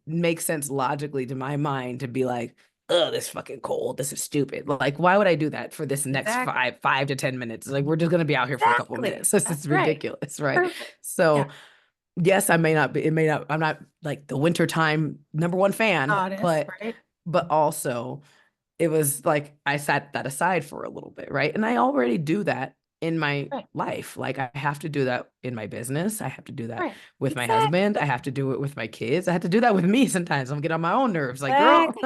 make sense logically to my mind to be like, oh, this fucking cold. This is stupid. Like, why would I do that for this next Exactly. five to 10 minutes? Like, we're just gonna be out here for a couple of Exactly. minutes. This is That's right. ridiculous, right? Perfect. Yeah. So yes, I may not be, it may not, I'm not like the wintertime #1 fan, Goddess. Right. but also it was like I sat that aside for a little bit, right? And I already do that in my Right. life. Like I have to do that in my business. I have to do that Right. with my husband. Exactly. I have to do it with my kids. I have to do that with me sometimes. I'm getting on my own nerves, like, girl. Exactly.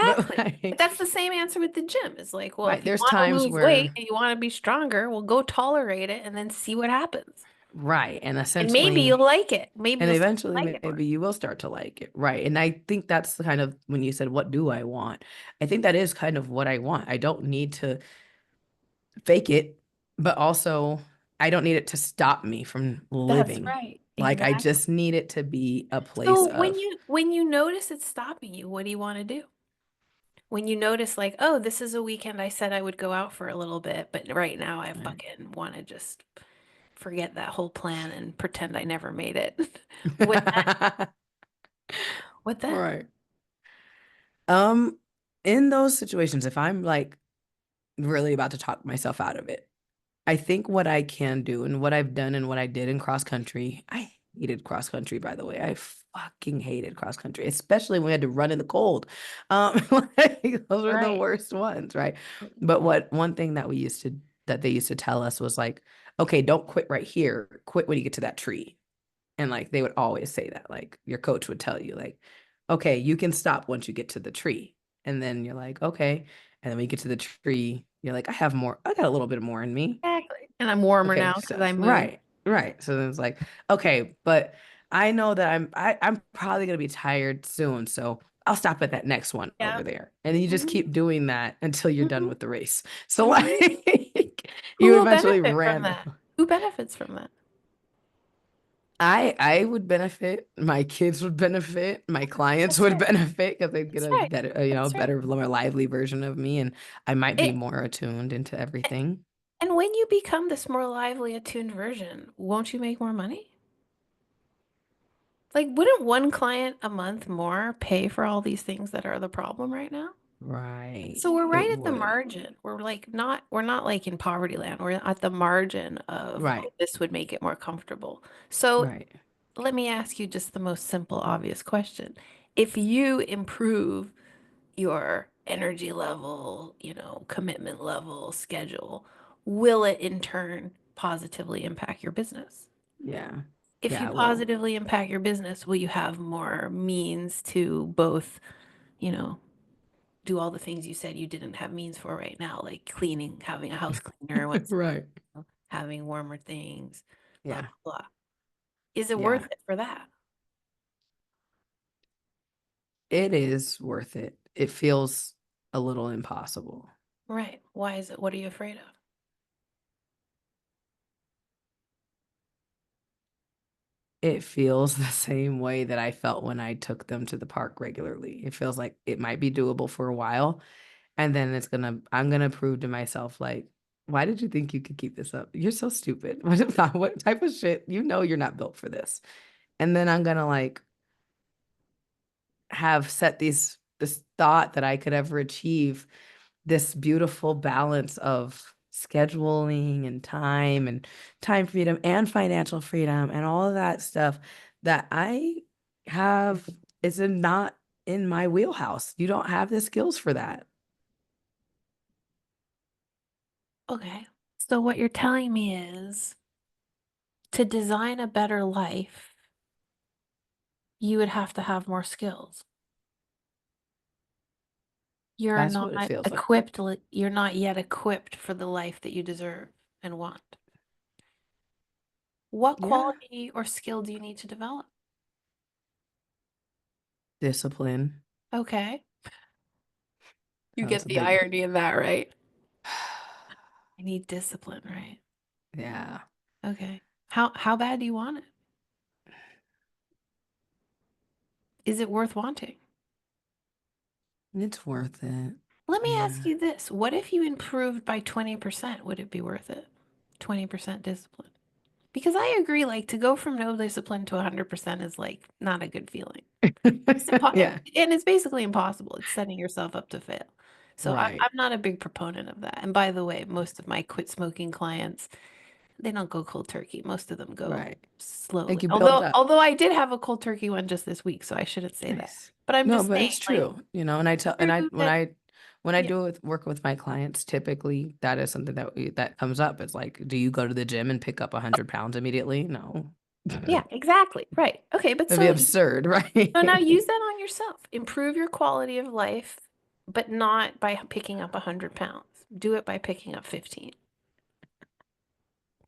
But Exactly. But like, that's the same answer with the gym. It's like, well, right, if you there's want to times lose weight where, and you want to be stronger, well, go tolerate it and then see what happens. right, and And maybe essentially, you'll like it. Maybe and you'll start to eventually like it more. maybe you will start to like it, right? And I think that's the kind of when you said, what do I want? I think that is kind of what I want. I don't need to fake it, but also I don't need it to stop me from That's living. right. Like I Exactly. just need it to be a So place when of you notice it's stopping you, what do you want to do? When you notice like, oh, this is a weekend I said I would go out for a little bit, but right now I right. fucking want to just forget that whole plan and pretend I never made it. What then? What then? Right. Um, in those situations, if I'm like really about to talk myself out of it, I think what I can do and what I've done and what I did in cross country, I hated cross country, by the way. I fucking hated cross country, especially when we had to run in the cold. Like, those were the Right. worst ones, right? But one thing that they used to tell us was like, okay, don't quit right here. Quit when you get to that tree. And like they would always say that, like your coach would tell you, like, okay, you can stop once you get to the tree. And then you're like, okay. And then when you get to the tree, you're like, I got a little bit more in me. Exactly. And I'm warmer Okay, now because so I moved. right, right. So then it's like, okay, but I know that I'm probably gonna be tired soon, so I'll stop at that next one Yeah. over there. And then you just Hmm. keep doing that until you're done Hmm. with the race. So Hmm. like Who you will eventually benefit from ran. that? Who benefits from that? I would benefit, my kids would benefit, my clients That's would right. benefit because they'd get That's a right. better, That's right. better, more lively version of me, and I might be It, more attuned into everything. and when you become this more lively attuned version, won't you make more money? Like, wouldn't one client a month more pay for all these things that are the problem right now? Right. So we're It right at the would. margin. We're not like in poverty land. We're at the margin of, Right. oh, this would make it more comfortable. So Right. let me ask you just the most simple, obvious question. If you improve your energy level, commitment level, schedule, will it in turn positively impact your business? Yeah. If you Yeah, well, positively impact your business, will you have more means to both, you know, do all the things you said you didn't have means for right now, like cleaning, having a house cleaner once, right. having warmer things, blah, Yeah. blah, blah. Is it worth Yeah. it for that? It is worth it. It feels a little impossible. Right. Why is it? What are you afraid of? It feels the same way that I felt when I took them to the park regularly. It feels like it might be doable for a while, and then I'm gonna prove to myself, like, why did you think you could keep this up? You're so stupid. What type of shit? You know you're not built for this. And then I'm gonna like have set this thought that I could ever achieve this beautiful balance of scheduling and time freedom and financial freedom and all of that stuff that I have is not in my wheelhouse. You don't have the skills for that. Okay. So what you're telling me is to design a better life, you would have to have more skills. You're That's not what it feels like. equipped, you're not yet equipped for the life that you deserve and want. What Yeah. quality or skill do you need to develop? Discipline. Okay. You That's get a the big, irony in that, right? I need discipline, right? yeah. Okay. How bad do you want it? Is it worth wanting? It's worth it. Let me ask Yeah. you this. What if you improved by 20%? Would it be worth it? 20% discipline. Because I agree, like to go from no discipline to 100% is like not a good feeling. It's Yeah. and it's basically impossible. It's setting yourself up to fail. So Right. I'm not a big proponent of that. And by the way, most of my quit smoking clients, they don't go cold turkey. Most of them go Right. Like slowly. you build Although up. although I did have a cold turkey one just this week, so I shouldn't say that. Nice. But I'm No, just but saying, it's like, true, and I tell, and prove that, when I yeah, do work with my clients, typically that is something that comes up. It's like, do you go to the gym and pick up 100 pounds immediately? No. yeah, exactly. Right. Okay, but That'd be so absurd, so now right? use that on yourself. Improve your quality of life, but not by picking up 100 pounds. Do it by picking up 15.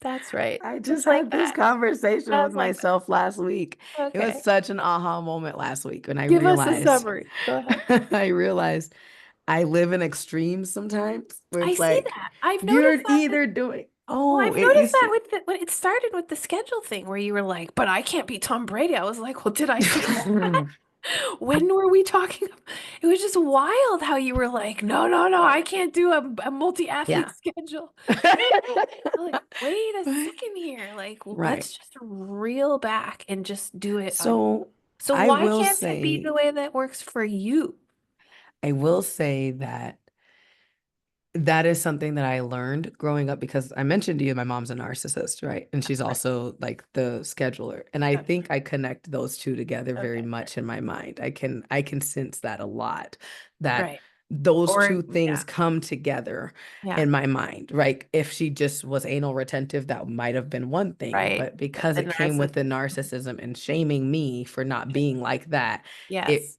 That's right. I Just just like had this that. conversation with Just like that. myself last week. It was Okay. such an aha moment last week when I Give us a realized summary. Go ahead. I realized I live in extremes sometimes where I it's see like that. I've you're noticed that. either doing, Well, oh, I've it noticed used that to. with when it started with the schedule thing where you were like, but I can't be Tom Brady. I was like, well, did I say that? When were we talking? It was just wild how you were like, no, no, no, I can't do a multi-athlete Yeah. schedule. Like, wait a second here. Like, Right. let's just reel back and just do it on. So So I why will can't it be the say, way that works for you? I will say that that is something that I learned growing up because I mentioned to you my mom's a narcissist, right? And she's Right. also like the scheduler. And I That's think I connect those two together right. very Okay. Right. much in my mind. I can sense that a lot, that Right. those Or two things yeah. come together Yeah. in my mind, right? If she just was anal retentive, that might have been one thing, Right. but But because the it came with the narcissism. narcissism and shaming me for not being like that, Yes.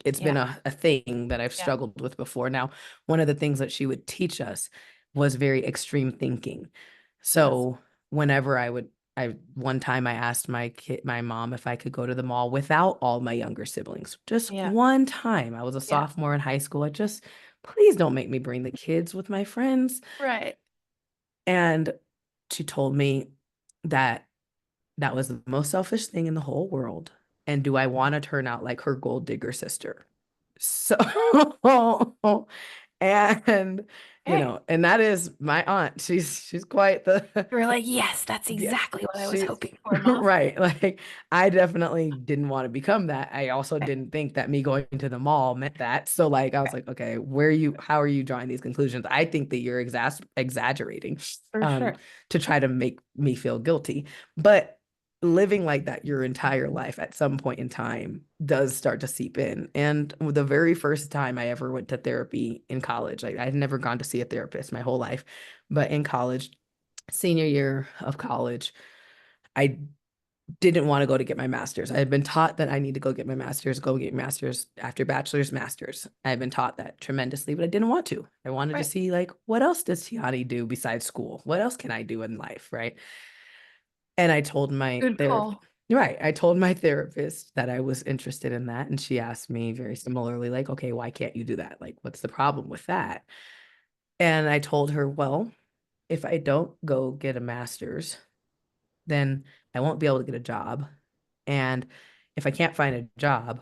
it's been Yeah. a thing that I've Yeah. struggled with before. Now, one of the things that she would teach us was very extreme thinking. Yes. So whenever one time I asked my mom if I could go to the mall without all my younger siblings. Just Yeah. one time. I was a Yeah. sophomore in high school. Please don't make me bring the kids with my friends. Right. And she told me that that was the most selfish thing in the whole world. And do I want to turn out like her gold digger sister? So, and Hey. and that is my aunt. She's quite the You were like, yes, that's yeah, exactly what I was she's hoping for, Mom. right. Like I definitely didn't want to become that. I also Okay. didn't think that me going to the mall meant that. So like I was Okay. like, okay, how are you drawing these conclusions? I think that you're exaggerating For um sure. to try to make me feel guilty. But living like that your entire life at some point in time does start to seep in. And the very first time I ever went to therapy in college, I had never gone to see a therapist my whole life, but in college, senior year of college, I didn't want to go to get my master's. I had been taught that I need to go get master's after bachelor's, master's. I had been taught that tremendously, but I didn't want to. I wanted to Right. see like, what else does Tiani do besides school? What else can I do in life, right? And I told my Good therapist, call. right, I told my therapist that I was interested in that. And she asked me very similarly, like, okay, why can't you do that? Like, what's the problem with that? And I told her, well, if I don't go get a master's, then I won't be able to get a job. And if I can't find a job,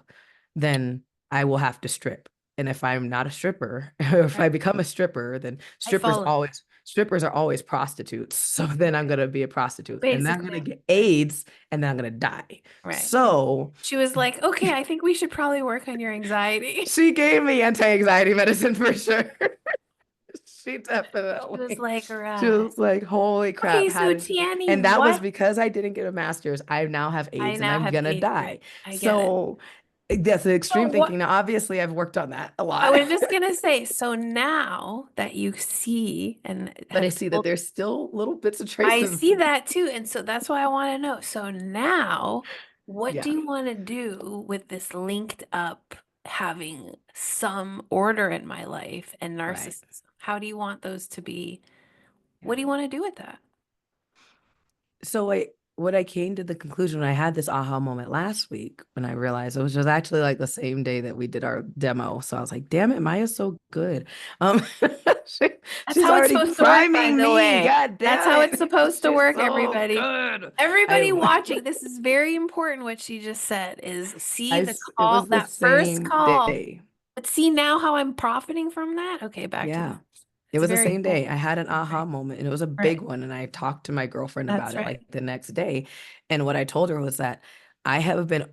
then I will have to strip. And if I'm not a stripper, or if I Right. become a stripper, then I follow. strippers are always prostitutes. So then I'm gonna be a prostitute and then I'm gonna Basically. get AIDS and then I'm gonna die. Right. So She was like, okay, I think we should probably work on your anxiety. she gave me anti-anxiety medicine for sure. She She was definitely, like, she right. was like, holy crap, Okay, how so did you? Tiani, And that was what? because I didn't get a master's. I now have I AIDS and now I'm have gonna AIDS, right? die. I get it. So that's the So extreme what? thinking. Now, obviously, I've worked on that a I lot, was just gonna say, so now that you see and but I have see that told, there's still little bits of I traces. see that too. And so that's why I want to know. So now what do Yeah, you want to do with this linked up having some order in my life and right. narcissism? How do you want those to be? What Yeah. do you want to do with that? So what I came to the conclusion when I had this aha moment last week when I realized it was just actually like the same day that we did our demo. So I was like, damn it, Maya's so good. She, That's she's how it's already supposed to work, by priming the me. way. God That's damn how it's it. supposed to She's work, so everybody. good. Everybody I watching, this is very important what she just said is see the it call, was the that first same call. day. But see now how I'm profiting from that? Okay, back to Yeah. the, It it's was the very same day. important. I had an aha Right. moment and it was a Right. big one. And I talked to my girlfriend about That's it right. like the next day. And what I told her was that I have been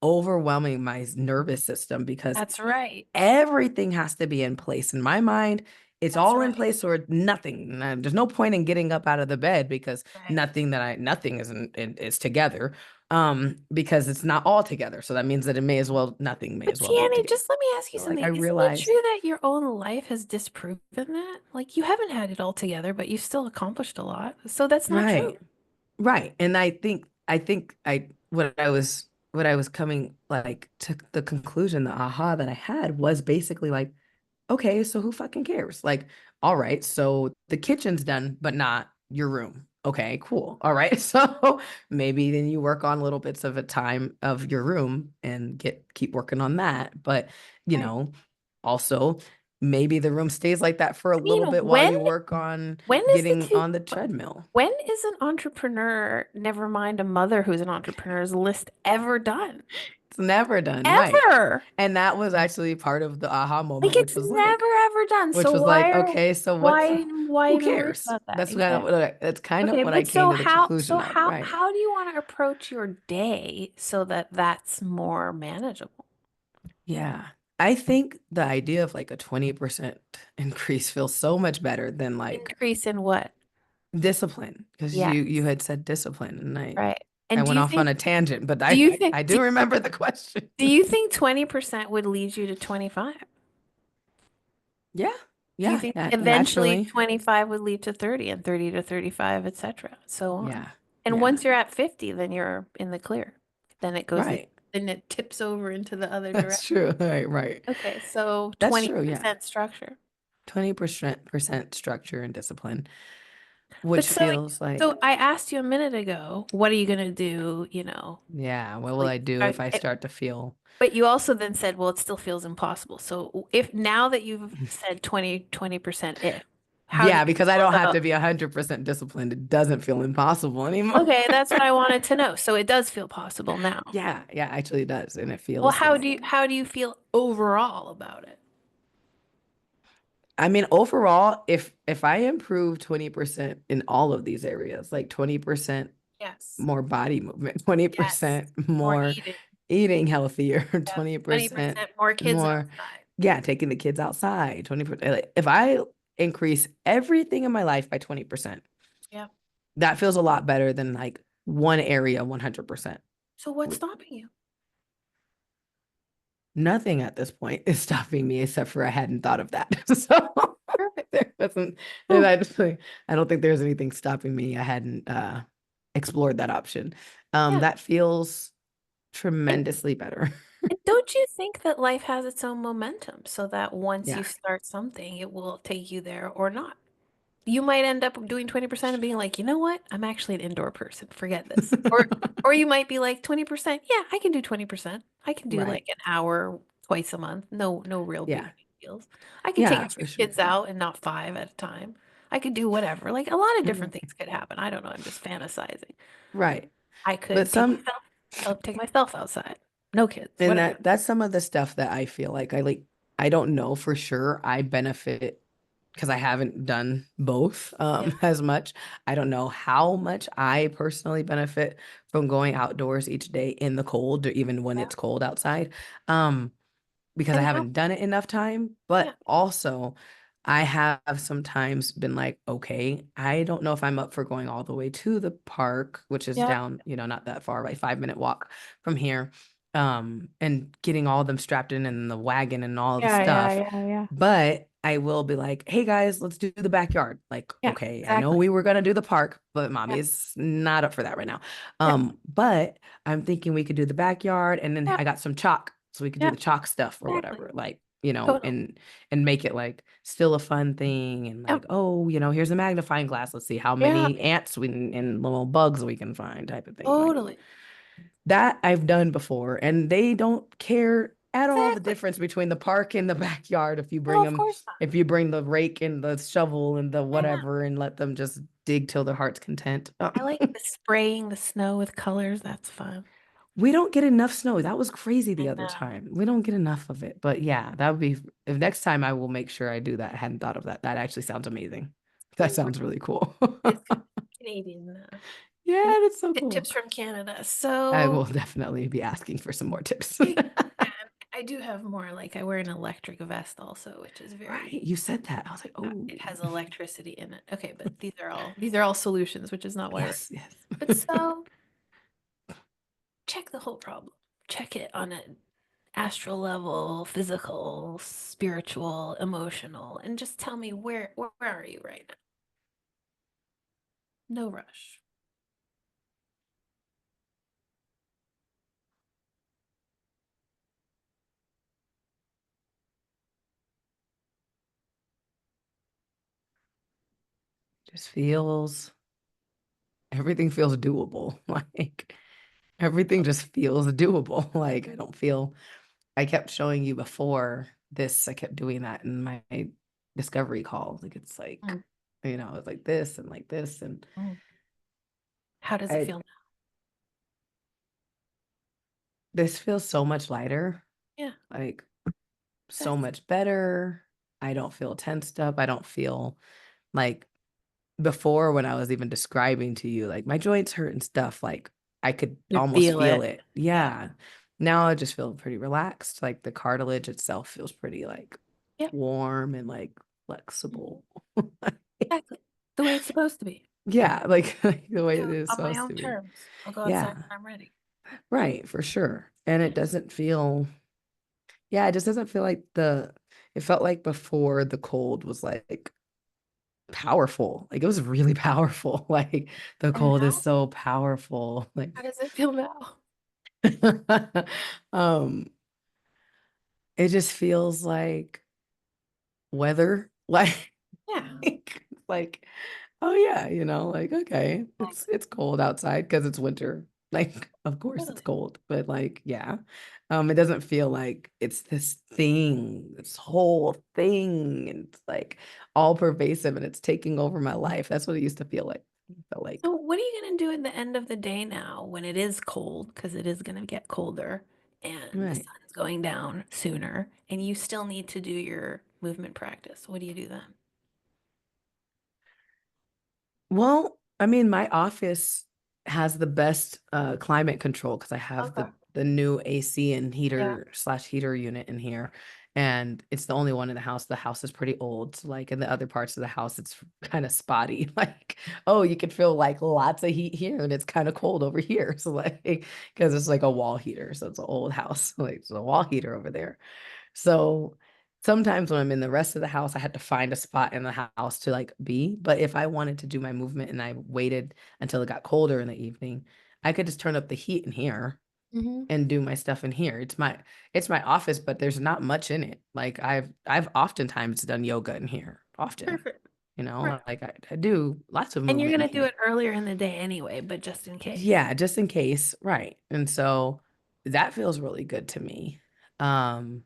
overwhelming my nervous system because That's right. everything has to be in place. In my mind, it's That's all in right. place or nothing. There's no point in getting up out of the bed because Right. nothing is together. Because it's not all together. So that means that nothing may But as well be Tiani, together. just let me ask you So like I something. Isn't it realized, true that your own life has disproven that? Like you haven't had it all together, but you've still accomplished a lot. So that's not true. right. Right. And what I was coming like to the conclusion, the aha that I had was basically like, okay, so who fucking cares? Like, all right, so the kitchen's done, but not your room. Okay, cool. All right. So maybe then you work on little bits of a time of your room and keep working on that. But, Right. also maybe the room stays like that for a I mean, little bit while when you work on when is the getting two on the treadmill. when is an entrepreneur, never mind a mother who's an entrepreneur's list ever done? It's never done, right? Ever. And that was actually part of the aha Like moment, it's never ever done. which So was like, okay, so why who even worry cares? about that? Exactly. That's kind of Okay, what I but came so to the how conclusion of, right? how do you want to approach your day so that that's more manageable? Yeah. I think the idea of like a 20% increase feels so much better than like Increase in what? discipline because Yeah, you had said discipline and right. I And went off on a tangent, but do you think I do remember the question. do you think 20% would lead you to 25? Yeah. Do you Yeah, think yeah, eventually naturally. 25 would lead to 30 and 30 to 35, etc., so on? Yeah. And Yeah. once you're at 50, then you're in the clear. Then it goes Right. then it tips over into the other That's direction. true. Right, right. Okay, so That's true. Yeah. 20% structure. 20% structure and discipline, But which feels like, so I asked you a minute ago, what are you gonna do, yeah, what will like I do if I start to feel but you also then said, well, it still feels impossible. So if now that you've said 20% if, how do yeah, you because I feel don't have to about be 100% disciplined. It doesn't feel impossible anymore. okay, that's what I wanted to know. So it does feel possible now. Yeah, yeah, actually it does. And it Well, feels like, how do you feel overall about it? I mean, overall, if I improve 20% in all of these areas, like 20% Yes. more body movement, Yes. 20% More more eating. eating healthier, Yep. 20% 20% more kids more, outside. yeah, taking the kids outside, 20%. Like, if I increase everything in my life by 20%, Yep. that feels a lot better than like one area 100%. So what's stopping you? Nothing at this point is stopping me except for I hadn't thought of that. So Perfect. there wasn't, Oh, I don't think there's anything stopping me. I hadn't explored that option. yeah. That feels And tremendously better. And don't you think that life has its own momentum so that once you Yeah. start something, it will take you there or not? You might end up doing 20% and being like, you know what? I'm actually an indoor person. Forget this. Or you might be like 20%. Yeah, I can do 20%. I can do Right. like an hour twice a month. No real Yeah. big deals. I can take Yeah, a few for sure. kids out and not five at a time. I could do whatever. Like a lot of Mhm. different things could happen. I don't know. I'm just fantasizing. Right. I But could some take myself outside. No kids, and whatever. that's some of the stuff that I feel like I don't know for sure I benefit because I haven't done both Yeah. as much. I don't know how much I personally benefit from going outdoors each day in the cold or even when Yeah. it's cold outside. Um, because I And how, haven't done it enough time, yeah. but also I have sometimes been like, okay, I don't know if I'm up for going all the way to the park, which is Yeah. down, not that far, like 5-minute walk from here. and getting all of them strapped in the wagon and all the Yeah, yeah, stuff. yeah, yeah. But I will be like, hey guys, let's do the backyard. Like, Yeah, okay, I know exactly. we were gonna do the park, but mommy Yeah, is not up for that right now. yeah, But I'm thinking we could do the backyard, and then yeah, I got some chalk, so we could do yeah, the chalk stuff or exactly. whatever. Like, you know, Totally. and make it like still a fun thing, and Yeah, like, oh, you know, here's a magnifying glass. Let's see how yeah, many ants and little bugs we can find, type of thing. Like totally. that I've done before, and they don't care at all the Exactly. difference between the park and the backyard if you No, bring of them, course not. if you bring the rake and the shovel and the Yeah. whatever and let them just dig till their heart's content. I like the spraying the snow with colors. That's fun. We don't get enough snow. That was crazy I the other know. time. We don't get enough of it. But yeah, that would be, if next time I will make sure I do that. I hadn't thought of that. That actually sounds amazing. That sounds really cool. It's Canadian. Yeah, that's so Tips cool. from Canada. I So will definitely be asking for some more tips. yeah, I do have more. Like I wear an electric vest also, which is Right. very You said that. I was like, oh, it has electricity in it. Okay, but these are all solutions, which is not why we're yes, yes. but so check the whole problem. Check it on an astral level, physical, spiritual, emotional, and just tell me where are you right now? No rush. Just feels, everything feels doable. Like everything just feels doable. Like I don't feel, I kept showing you before this, I kept doing that in my discovery call. Like it's like, Mm, you know, it's like this and like this. And mm. How does it I, feel now? this feels so much lighter, Yeah, like so that's much better. I don't feel tensed up. I don't feel like before when I was even describing to you, like my joints hurt and stuff, like I could you almost feel feel it. it. Yeah. Yeah. Now I just feel pretty relaxed. Like the cartilage itself feels pretty like Yeah. warm and like Mhm. flexible. Exactly. The way it's supposed to be. Yeah, like the way it Do it is on my supposed own to be. terms. I'll go outside Yeah, when I'm ready. right, for sure. And Yeah. it doesn't feel, yeah, it just doesn't feel like it felt like before the cold was like powerful. Like it was really powerful. Like the And cold is now, so powerful. Like how does it feel now? um, it just feels like weather. Yeah. Like, oh yeah, you know, like okay, Exactly. it's cold outside because it's winter. Like, of course it's Totally. cold, but like, yeah. It doesn't feel like it's this thing, this whole thing, and it's like all pervasive and it's taking over my life. That's what it used to feel like. It felt like, So what are you going to do at the end of the day now when it is cold? Because it is going to get colder and the right. sun's going down sooner, and you still need to do your movement practice. What do you do then? Well, I mean, my office has the best climate control because I have Okay. the new AC and Yeah. heater unit in here. And it's the only one in the house. The house is pretty old. So like in the other parts of the house, it's kind of spotty. Like, oh, you can feel like lots of heat here and it's kind of cold over here. So like, because it's like a wall heater. So it's an old house. Like it's a wall heater over there. So sometimes when I'm in the rest of the house, I had to find a spot in the house to like be. But if I wanted to do my movement and I waited until it got colder in the evening, I could just turn up the heat in here Hmm. and do my stuff in here. It's my office, but there's not much in it. Like I've oftentimes done yoga in here, often. Perfect. You Right. know, like I do lots of And you're movement going in to do here. it earlier in the day anyway, but just in case. Yeah, just in case, right. And so that feels really good to me. Um,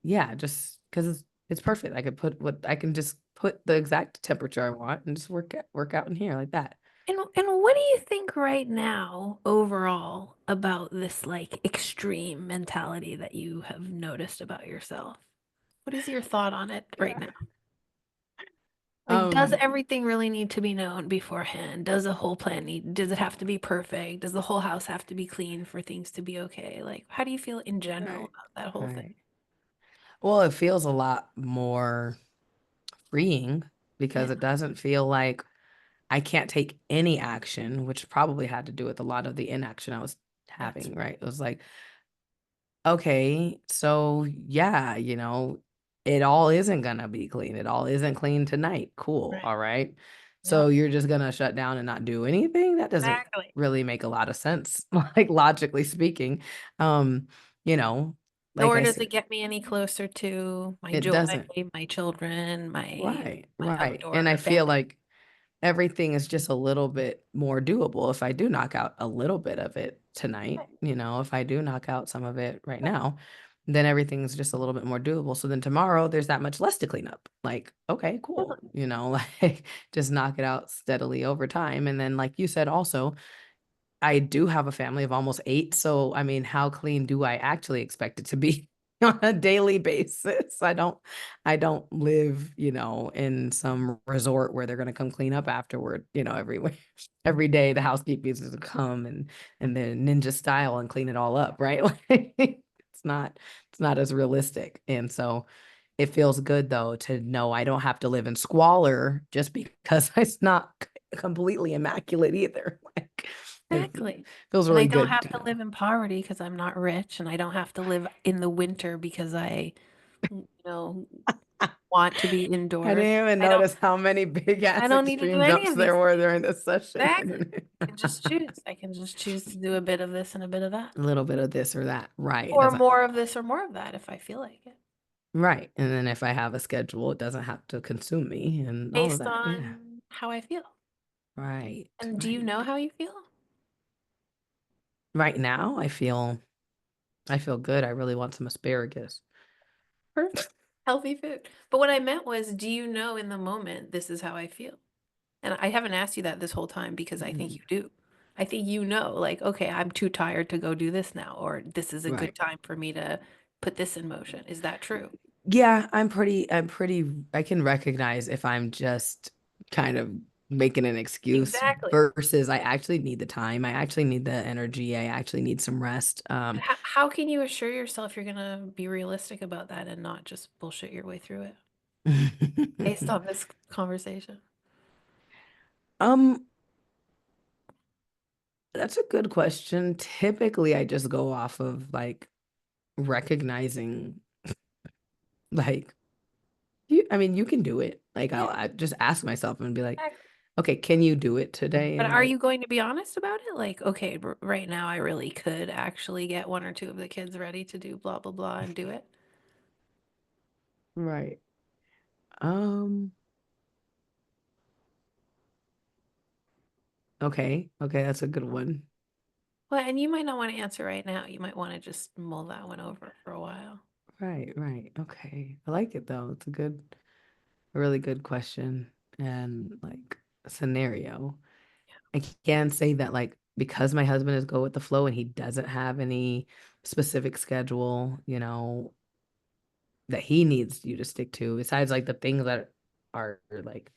yeah, just because it's perfect. I could put what I can just put the exact temperature I want and just work out in here like that. And what do you think right now overall about this like extreme mentality that you have noticed about yourself? What is your thought on it right now? Like, does Um, everything really need to be known beforehand? Does a whole plan does it have to be perfect? Does the whole house have to be clean for things to be okay? Like, how do you feel in general right, about that whole thing? right. Well, it feels a lot more freeing Yeah, because it doesn't feel like I can't take any action, which probably had to do with a lot of the inaction I was that's having, right? It was like okay, so yeah, it all isn't gonna be clean. It all isn't clean tonight. Cool. Right. All right. So Yep. you're just gonna shut down and not do anything? That doesn't Exactly. really make a lot of sense, like logically speaking. Um, you know, like Nor I does said, it get me any closer to my it joy, doesn't. my children, Right, my right. And I outdoor feel family. like everything is just a little bit more doable if I do knock out a little bit of it tonight. Right. If I do knock out some of it right Right. now, then everything's just a little bit more doable. So then tomorrow there's that much less to clean up. Like, okay, cool. Definitely. Like just knock it out steadily over time. And then, like you said, also, I do have a family of almost 8. So, I mean, how clean do I actually expect it to be on a daily basis? I don't live, in some resort where they're going to come clean up afterward, every day the housekeeping is to come and then ninja style and clean it all up, right? Like it's not as realistic. And so it feels good though to know I don't have to live in squalor just because it's not completely immaculate either. Like it Exactly. feels And I really don't good have to to know. live in poverty because I'm not rich, and I don't have to live in the winter because you know, want to be I indoors. didn't even I don't notice how many big I ass don't need to do extreme any jumps of there these were things. during this session. I Exactly. didn't. I can just choose. I can just choose to do a bit of this and a bit of that. A little bit of this or that. Right. It Or doesn't. more of this or more of that if I feel like it. Right. And then if I have a schedule, it doesn't have to consume me and all of Based that. Yeah. on how I feel. Right. And do you Right. know how you feel? Right now, I feel good. I really want some asparagus. Perfect. Healthy food. But what I meant was, do you know in the moment this is how I feel? And I haven't asked you that this whole time because I think Mm, you do. I think you know, like, okay, I'm too tired to go do this now, or this is a good right. time for me to put this in motion. Is that true? Yeah, I can recognize if I'm just kind of making an excuse Exactly. versus I actually need the time. I actually need the energy. I actually need some rest. But how can you assure yourself you're gonna be realistic about that and not just bullshit your way through it based on this conversation? Um, that's a good question. Typically, I just go off of like recognizing like I mean, you can do it. Like Yeah, I just ask myself and be like, exactly. okay, can you do it today? But And are like, you going to be honest about it? Like, okay, right now I really could actually get one or two of the kids ready to do blah blah blah and do it. right. Um, okay, that's a good one. Well, and you might not want to answer right now. You might want to just mull that one over for a while. Right, right. Okay. I like it though. It's a really good question and like scenario. I can say that like because my husband is go with the flow and he doesn't have any specific schedule, that he needs you to stick to, besides like the things that are like,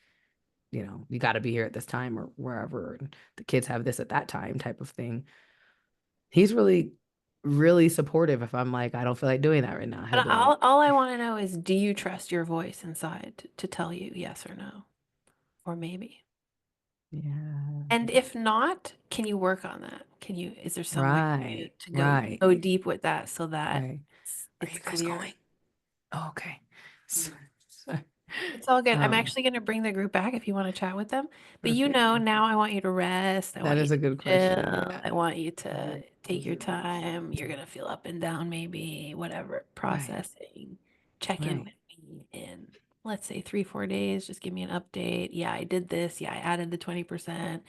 you got to be here at this time or wherever, and the kids have this at that time type of thing. He's really, really supportive if I'm like, I don't feel like doing that right now. He'll But be like, all I want to know is, do you trust your voice inside to tell you yes or no, or maybe? yeah, And if not, can you work on that? Is there some way right, to right, go deep with that so that right. Are it's you guys going? clear? Oh, okay. So, Mm. so, It's all good. I'm um, actually going to bring the group back if you want to chat with them. But okay. now I want you to rest. I That want you is to a good question. chill. Yeah. I want you to take your time. You're going to feel up and down, maybe, whatever, Right, processing. Check in right, with me in, let's say, 3, 4 days. Just give me an update. Yeah, I did this. Yeah, I added the 20%.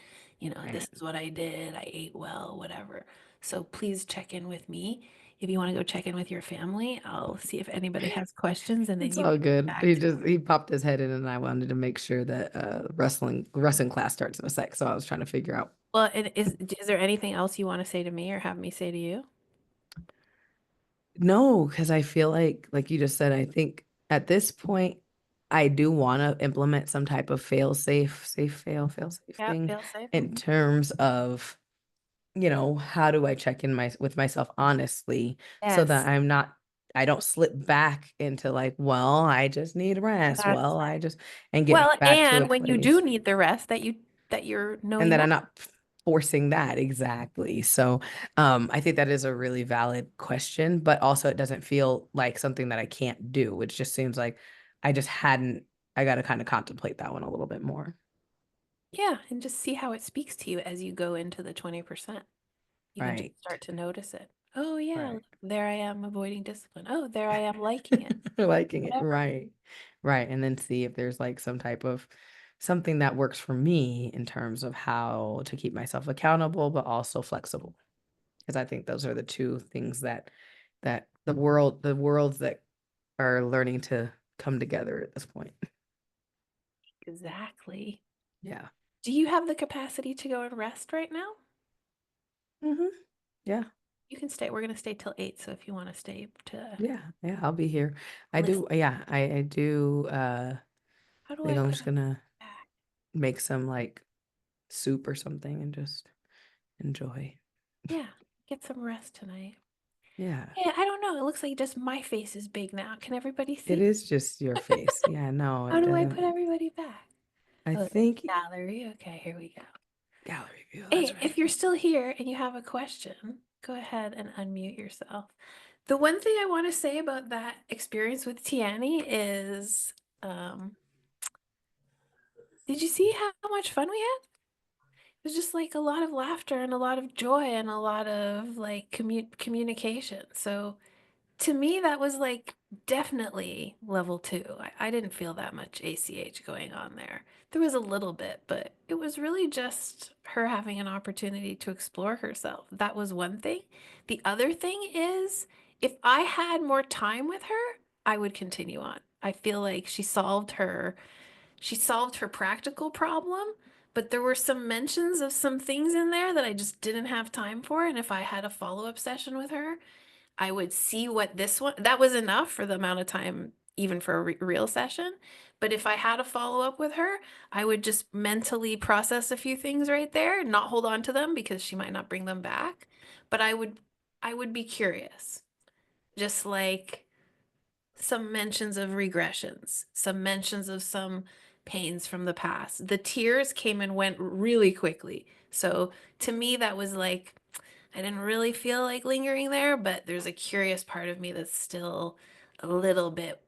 This right. is what I did. I ate well, whatever. So please check in with me. If you want to go check in with your family, I'll see if anybody has questions and then It's you all can get good. back He to just he popped his head in and I wanted to make sure that wrestling class starts in a sec. So I was trying to figure out. Well, and is there anything else you want to say to me or have me say to you? No, because I feel like you just said, I think at this point I do want to implement some type of fail safe Yeah, thing feel safe. in terms of, how do I check in with myself honestly so that Yes, I don't slip back into like, well, I just need rest. that's And get well, back to a and when you do place need the rest that you're and knowing that I'm that. not forcing that exactly. So I think that is a really valid question, but also it doesn't feel like something that I can't do. It just seems like I just hadn't, I got to kind of contemplate that one a little bit more. Yeah, and just see how it speaks to you as you go into the 20%. You can just Right. start to notice it. Oh, yeah, Right. look, there I am avoiding discipline. Oh, there I am liking it. Liking it. Whatever. Right. Right. And then see if there's like some type of something that works for me in terms of how to keep myself accountable, but also flexible. Because I think those are the two things that the worlds that are learning to come together at this point. Exactly. Yeah. Do you have the capacity to go and rest right now? Hmm. Yeah. You can stay. We're going to stay till 8. So if you want to stay to Yeah. Yeah. I'll be here. I listen, do. Yeah. I do. how I do think I I'm put just it gonna back? make some like soup or something and just enjoy. Yeah, get some rest tonight. Yeah. Yeah, I don't know. It looks like just my face is big now. Can everybody It see? is just your face. Yeah. No, How it do I put doesn't. everybody back? I Oh, there's think gallery. Okay, here we go. gallery view. That's Hey, right. if you're still here and you have a question, go ahead and unmute yourself. The one thing I want to say about that experience with Tiani is, um, did you see how much fun we had? It was just like a lot of laughter and a lot of joy and a lot of like communication. So to me, that was like definitely level 2. I didn't feel that much ACH going on there. There was a little bit, but it was really just her having an opportunity to explore herself. That was one thing. The other thing is, if I had more time with her, I would continue on. I feel like she solved her practical problem, but there were some mentions of some things in there that I just didn't have time for. And if I had a follow-up session with her, I would see what this one, that was enough for the amount of time, even for a real session. But if I had a follow up with her, I would just mentally process a few things right there, not hold on to them because she might not bring them back. But I would be curious. Just like some mentions of regressions, some mentions of some pains from the past. The tears came and went really quickly. So to me, that was like, I didn't really feel like lingering there, but there's a curious part of me that's still a little bit,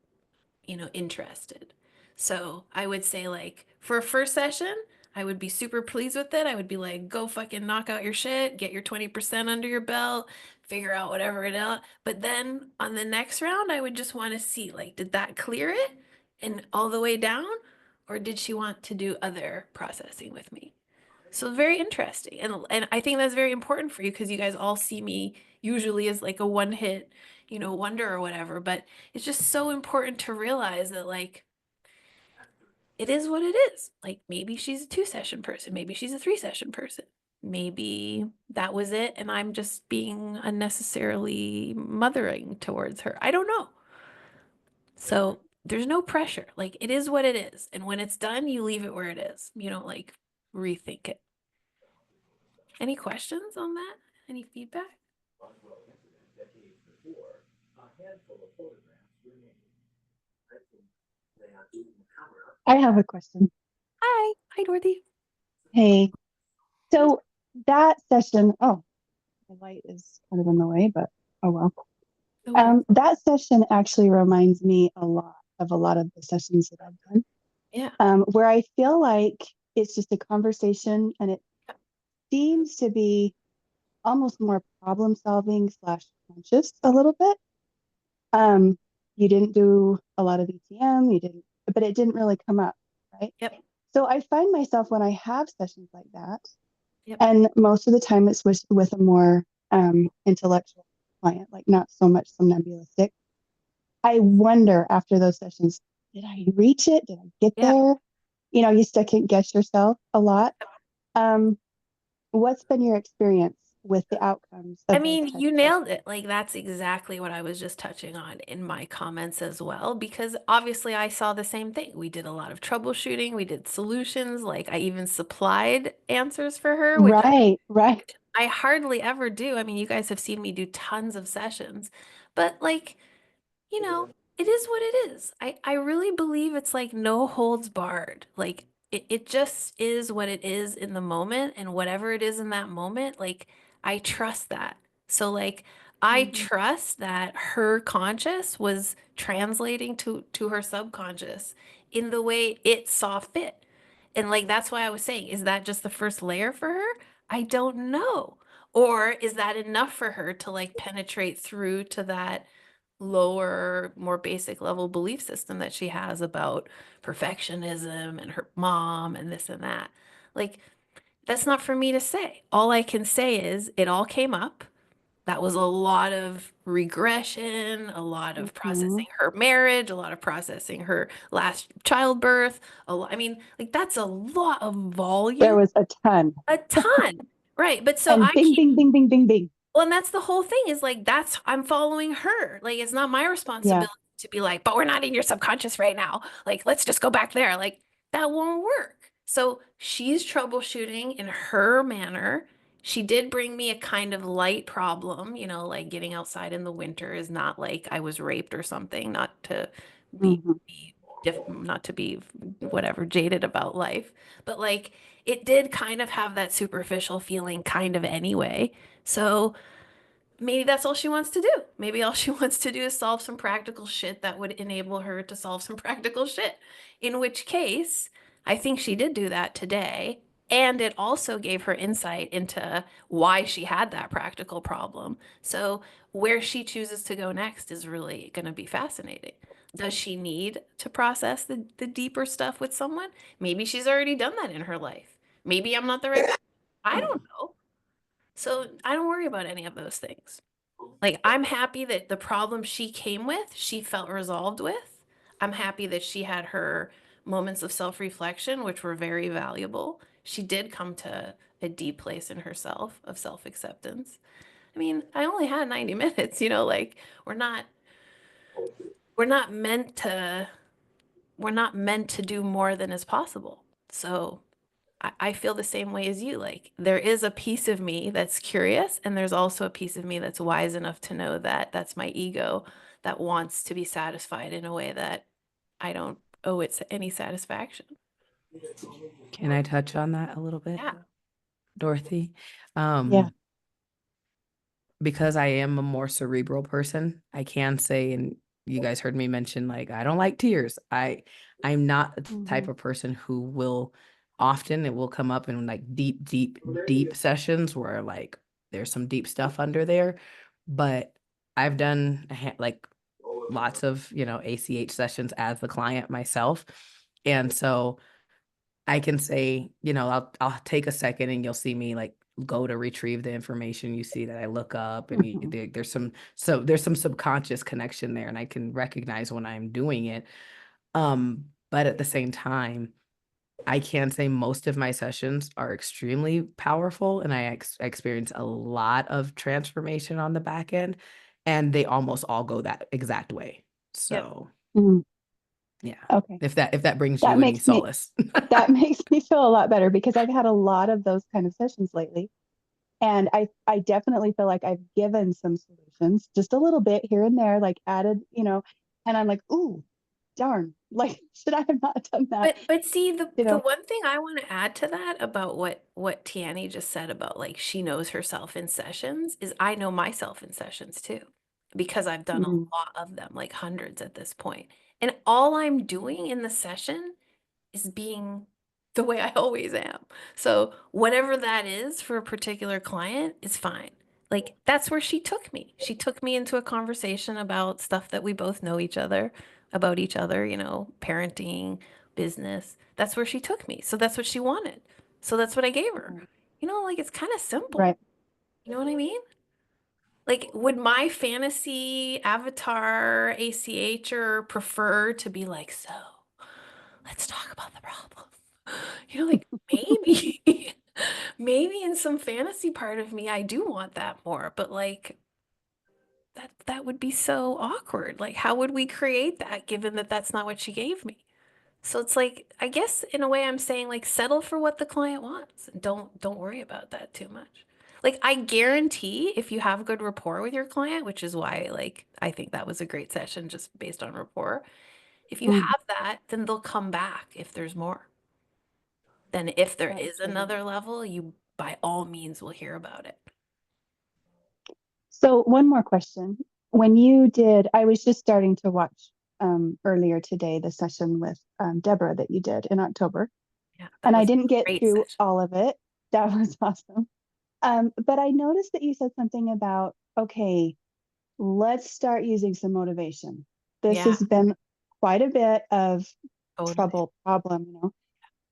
interested. So I would say, like, for a first session, I would be super pleased with it. I would be like, go fucking knock out your shit, get your 20% under your belt, figure out whatever it is. But then on the next round, I would just want to see, like, did that clear it and all the way down? Or did she want to do other processing with me? So very interesting. And I think that's very important for you because you guys all see me usually as like a one hit, wonder or whatever. But it's just so important to realize that like it is what it is. Like maybe she's a 2 session person, maybe she's a 3 session person. Maybe that was it, and I'm just being unnecessarily mothering towards her. I don't know. So there's no pressure. Like it is what it is. And when it's done, you leave it where it is. You don't like rethink it. Any questions on that? Any feedback? I have a question. Hi. Hi, Dorothy. Hey, so that session, oh, the light is kind of in the way, but oh well. No worries. That session actually reminds me a lot of the sessions that I've done, Yeah. where I feel like it's just a conversation and it seems to be almost more problem solving slash conscious a little bit. Um, you didn't do a lot of ETM, but it didn't really come up, right? Yep. So I find myself when I have sessions like that, Yep. and most of the time it's with a more intellectual client, like not so much somnambulistic. I wonder after those sessions, did I reach it? Did I get Yep. there? You second guess yourself a lot. Um, what's been your experience with the outcomes I of those mean, type you of nailed sessions? it. Like that's exactly what I was just touching on in my comments as well, because obviously I saw the same thing. We did a lot of troubleshooting, we did solutions, like I even supplied answers for her, which Right, right. I hardly ever do. I mean, you guys have seen me do tons of sessions, but like, it is what it is. I really believe it's like no holds barred. Like it just is what it is in the moment, and whatever it is in that moment, like I trust that. So like I Mhm. trust that her conscious was translating to her subconscious in the way it saw fit. And like that's why I was saying, is that just the first layer for her? I don't know. Or is that enough for her to like penetrate through to that lower, more basic level belief system that she has about perfectionism and her mom and this and that? Like, that's not for me to say. All I can say is it all came up. That was a lot of regression, a lot of processing Mhm. her marriage, a lot of processing her last childbirth. I mean, like that's a lot of There volume, was a ton. a ton. Right. But so And I bing, can't, bing, bing, bing, bing, bing. well, and that's the whole thing is like, that's, I'm following her. Like, it's not my Yeah. responsibility to be like, but we're not in your subconscious right now. Like, let's just go back there. Like, that won't work. So she's troubleshooting in her manner. She did bring me a kind of light problem, you know, like getting outside in the winter is not like I was raped or something, not to Mhm. be not to be whatever jaded about life, but like it did kind of have that superficial feeling kind of anyway. So maybe that's all she wants to do. Maybe all she wants to do is solve some practical shit that would enable her to solve some practical shit. In which case, I think she did do that today. And it also gave her insight into why she had that practical problem. So, where she chooses to go next is really going to be fascinating. Does she need to process the deeper stuff with someone? Maybe she's already done that in her life. Maybe I'm not the right. I don't know. So I don't worry about any of those things. Like, I'm happy that the problem she came with, she felt resolved with. I'm happy that she had her moments of self-reflection, which were very valuable. She did come to a deep place in herself of self-acceptance. I mean, I only had 90 minutes, you know, like we're not we're not meant to we're not meant to do more than is possible. So I feel the same way as you. Like, there is a piece of me that's curious, and there's also a piece of me that's wise enough to know that that's my ego that wants to be satisfied in a way that I don't owe it any satisfaction. Can I touch on that a little bit, Yeah. Dorothy? Yeah. Because I am a more cerebral person, I can say, and you guys heard me mention, like, I don't like tears. I'm not the type Mhm. of person who will often, it will come up in like deep sessions where like there's some deep stuff under there. But I've done like lots of, ACH sessions as the client myself. And so I can say, I'll take a second and you'll see me like go to retrieve the information. You see that I look up and Mhm. there's some subconscious connection there, and I can recognize when I'm doing it. But at the same time, I can say most of my sessions are extremely powerful, and I experience a lot of transformation on the back end, and they almost all go that exact way. Yep. So Mhm. yeah, Okay. if that brings That you any makes me solace. that makes me feel a lot better because I've had a lot of those kind of sessions lately. And I definitely feel like I've given some solutions, just a little bit here and there, like added, and I'm like, ooh, darn, like, should I have not done that? But see, the You the know, one thing I want to add to that about what Tiani just said about like she knows herself in sessions is I know myself in sessions too, because I've done a Mhm. lot of them, like hundreds at this point. And all I'm doing in the session is being the way I always am. So whatever that is for a particular client is fine. Like that's where she took me. She took me into a conversation about stuff that we both know about each other, you know, parenting, business. That's where she took me. So that's what she wanted. So that's what I gave her. Mhm. You know, like it's kind of simple. Right. You know what I mean? Like, would my fantasy avatar ACHer prefer to be like, so let's talk about the problem? You know, like maybe, maybe in some fantasy part of me, I do want that more, but like that would be so awkward. Like, how would we create that given that that's not what she gave me? So it's like, I guess in a way I'm saying like settle for what the client wants and don't worry about that too much. Like I guarantee if you have good rapport with your client, which is why like I think that was a great session just based on rapport. If you Mhm. have that, then they'll come back if there's more. then if there That's is really another level, you by all means will hear about it. So one more question. When you did, I was just starting to watch earlier today the session with Deborah that you did in October, Yeah, that and I was a didn't get great through session. all of it. That was awesome. But I noticed that you said something about, okay, let's start using some motivation. This Yeah, has been quite a bit of totally. trouble, problem, you know.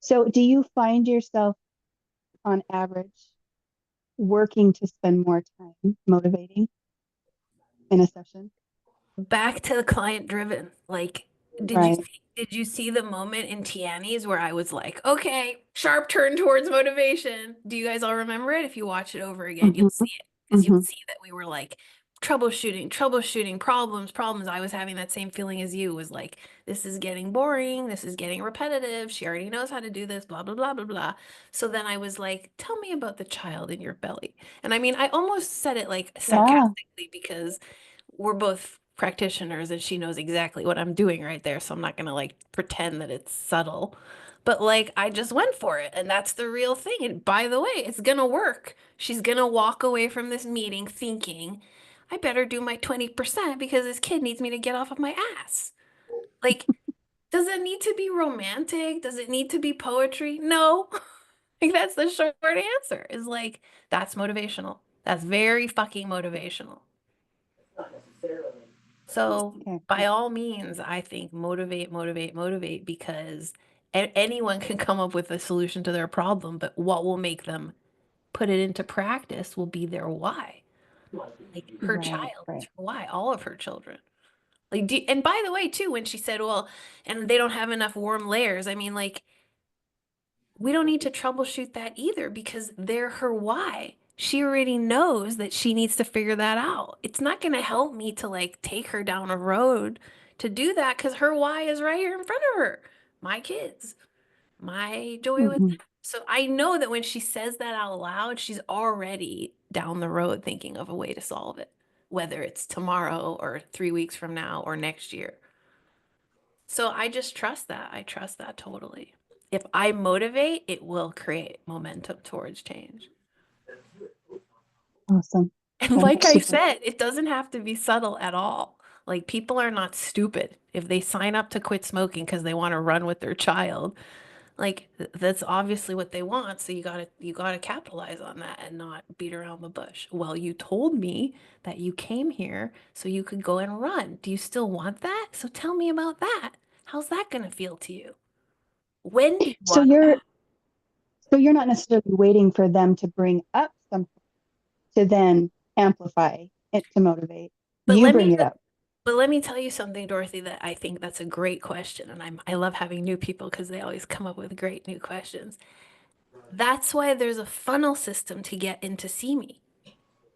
So do you find yourself on average working to spend more time motivating in a session? Back to the client driven. Like, Right. did you see the moment in Tiani's where I was like, okay, sharp turn towards motivation? Do you guys all remember it? If you watch it over again, you'll Hmm. see it because you'll Hmm. see that we were like troubleshooting, problems. I was having that same feeling as you was like, this is getting boring, this is getting repetitive. She already knows how to do this, blah, blah, blah, blah, blah. So then I was like, tell me about the child in your belly. And I mean, I almost said it like Yeah. sarcastically because we're both practitioners and she knows exactly what I'm doing right there. So I'm not gonna like pretend that it's subtle. But like I just went for it and that's the real thing. And by the way, it's gonna work. She's gonna walk away from this meeting thinking, I better do my 20% because this kid needs me to get off of my ass. Like, does it need to be romantic? Does it need to be poetry? No. Like that's the short answer. Is like that's motivational. That's very fucking motivational. So Okay. by all means, I think motivate because anyone can come up with a solution to their problem, but what will make them put it into practice will be their why. Like her Right. child is Right. her why, all of her children. Like, and by the way, too, when she said, well, and they don't have enough warm layers, I mean, like, we don't need to troubleshoot that either because they're her why. She already knows that she needs to figure that out. It's not going to help me to like take her down a road to do that because her why is right here in front of her. My kids, my joy with Hmm. them. So I know that when she says that out loud, she's already down the road thinking of a way to solve it, whether it's tomorrow or 3 weeks from now or next year. So I just trust that. I trust that totally. If I motivate, it will create momentum towards change. Awesome. And like That's I super. said, it doesn't have to be subtle at all. Like people are not stupid. If they sign up to quit smoking because they want to run with their child, like that's obviously what they want. So you gotta capitalize on that and not beat around the bush. Well, you told me that you came here so you could go and run. Do you still want that? So tell me about that. How's that gonna feel to you? When do you So want you're that? so you're not necessarily waiting for them to bring up something to then amplify it to motivate. But You let bring me it up. but let me tell you something, Dorothy, that I think that's a great question. And I love having new people because they always come up with great new questions. That's why there's a funnel system to get in to see me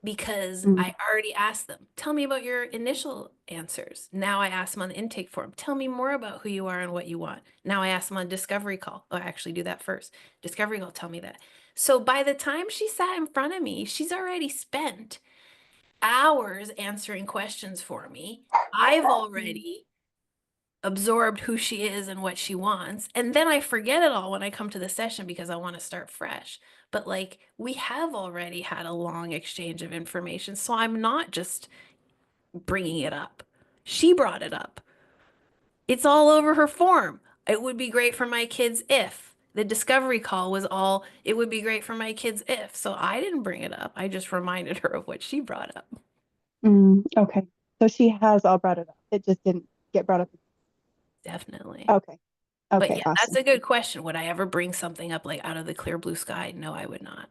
because Mm. I already asked them, tell me about your initial answers. Now I ask them on the intake form, tell me more about who you are and what you want. Now I ask them on discovery call. Oh, I actually do that first. Discovery call, tell me that. So by the time she sat in front of me, she's already spent hours answering questions for me. I've Mm. already absorbed who she is and what she wants. And then I forget it all when I come to the session because I want to start fresh. But like we have already had a long exchange of information. So I'm not just bringing it up. She brought it up. It's all over her form. It would be great for my kids if. The discovery call was all, it would be great for my kids if. So I didn't bring it up. I just reminded her of what she brought up. Mm. Okay. So she has all brought it up. It just didn't get brought up. Definitely. Okay. But Okay. yeah, that's Awesome. a good question. Would I ever bring something up like out of the clear blue sky? No, I would not.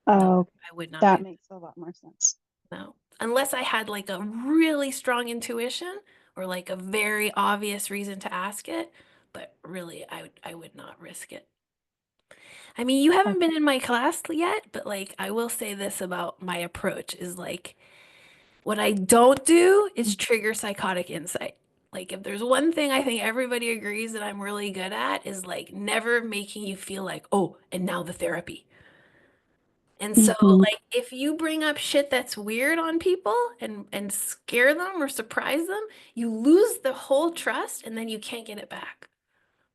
No, Oh, I would not that do makes a lot more sense. no. Unless I had like a really strong intuition or like a very obvious reason to ask it. But really, I would not risk it. I mean, you haven't Okay. been in my class yet, but like I will say this about my approach is like what I don't do is trigger psychotic insight. Like, if there's one thing I think everybody agrees that I'm really good at is like never making you feel like, oh, and now the therapy. And so, Mm-hmm. like, if you bring up shit that's weird on people and scare them or surprise them, you lose the whole trust and then you can't get it back.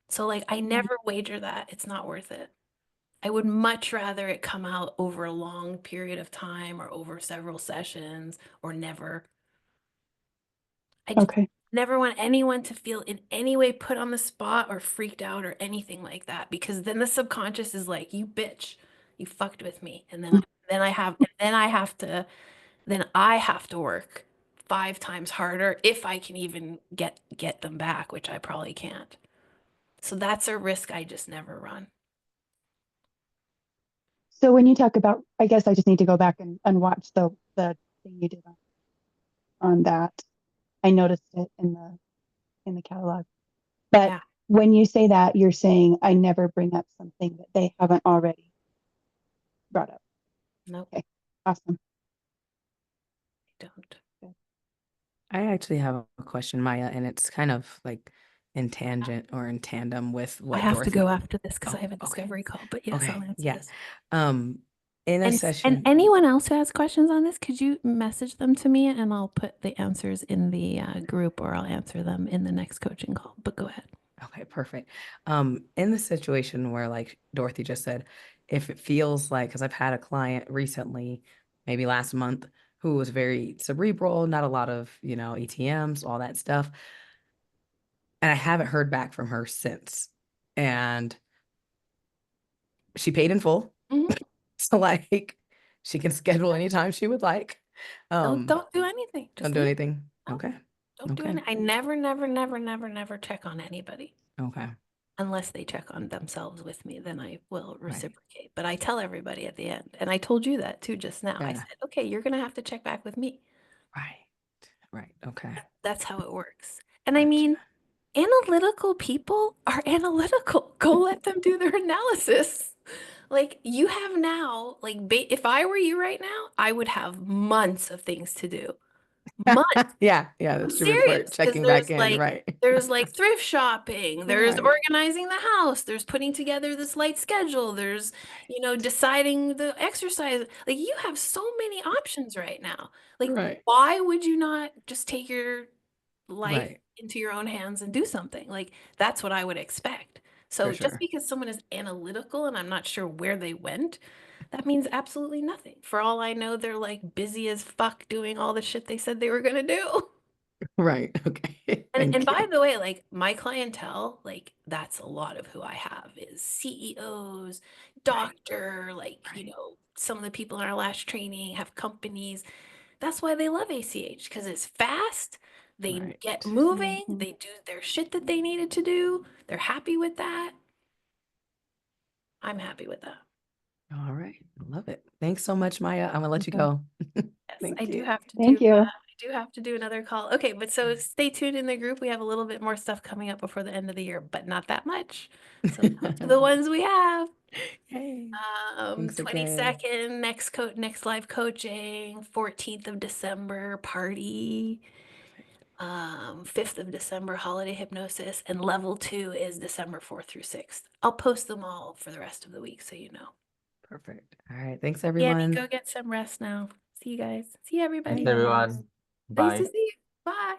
So like I never wager that. It's not worth it. I would much rather it come out over a long period of time or over several sessions or never. I just Okay. never want anyone to feel in any way put on the spot or freaked out or anything like that, because then the subconscious is like, you bitch, you fucked with me. And then I have to work 5 times harder if I can even get them back, which I probably can't. So that's a risk I just never run. So when you talk about, I guess I just need to go back and watch the thing you did on that. I noticed it in the catalog. But Yeah. when you say that, you're saying I never bring up something that they haven't already brought up. Nope, Okay. Awesome. I don't. I actually have a question, Maya, and it's kind of like in tangent or in tandem with I what have to go Dorothy. after this because I have a Okay. discovery call, but yes, I'll Okay. answer Yeah. this. In a And session. anyone else who has questions on this, could you message them to me and I'll put the answers in the group, or I'll answer them in the next coaching call. But go ahead. Okay, perfect. In the situation where, like Dorothy just said, if it feels like, because I've had a client recently, maybe last month, who was very cerebral, not a lot of, ETMs, all that stuff. And I haven't heard back from her since. And she paid in full. Mhm. So like she can schedule anytime she would like. Don't do anything. Don't Just do leave. anything. No, Okay. don't do Okay. anything. I never check on anybody Okay. unless they check on themselves with me. Then I will Right. reciprocate. But I tell everybody at the end, and I told you that too just now. I Yeah. said, okay, you're gonna have to check back with me. Right. Right. Okay. That's how it works. And I Gotcha. mean, analytical people are analytical. Go let them do their analysis. Like you have now, like if I were you right now, I would have months of things to do. Months. Yeah. I'm That's true before serious, because checking back in. Right. there's like thrift shopping, there's Right. organizing the house, there's putting together this light schedule, there's, deciding the exercise. Like you have so many options right now. Like Right. why would you not just take your life Right. into your own hands and do something? Like that's what I would expect. For So just sure. because someone is analytical and I'm not sure where they went, that means absolutely nothing. For all I know, they're like busy as fuck doing all the shit they said they were gonna do. Right. Okay. And Thank by you. the way, like my clientele, like that's a lot of who I have is CEOs, Right. doctor, like, Right. some of the people in our last training have companies. That's why they love ACH, because it's fast. They Right. get moving, Mhm. they do their shit that they needed to do. They're happy with that. I'm happy with that. All right. Love it. Thanks so much, Maya. I'm gonna let you Okay. go. Yes, Thank I do you. have to Thank you. I do have to do another call. Okay, but so stay tuned in the group. We have a little bit more stuff coming up before the end of the year, but not that much. So to the ones we have. Yay. Thanks again. 22nd, next live coaching, 14th of December party, 5th of December holiday hypnosis, and level 2 is December 4th through 6th. I'll post them all for the rest of the week so you know. Perfect. All right. Thanks, Yanni, everyone. go get some rest now. See you guys. See everybody. Thanks, everyone. Nice to Bye. see you. Bye.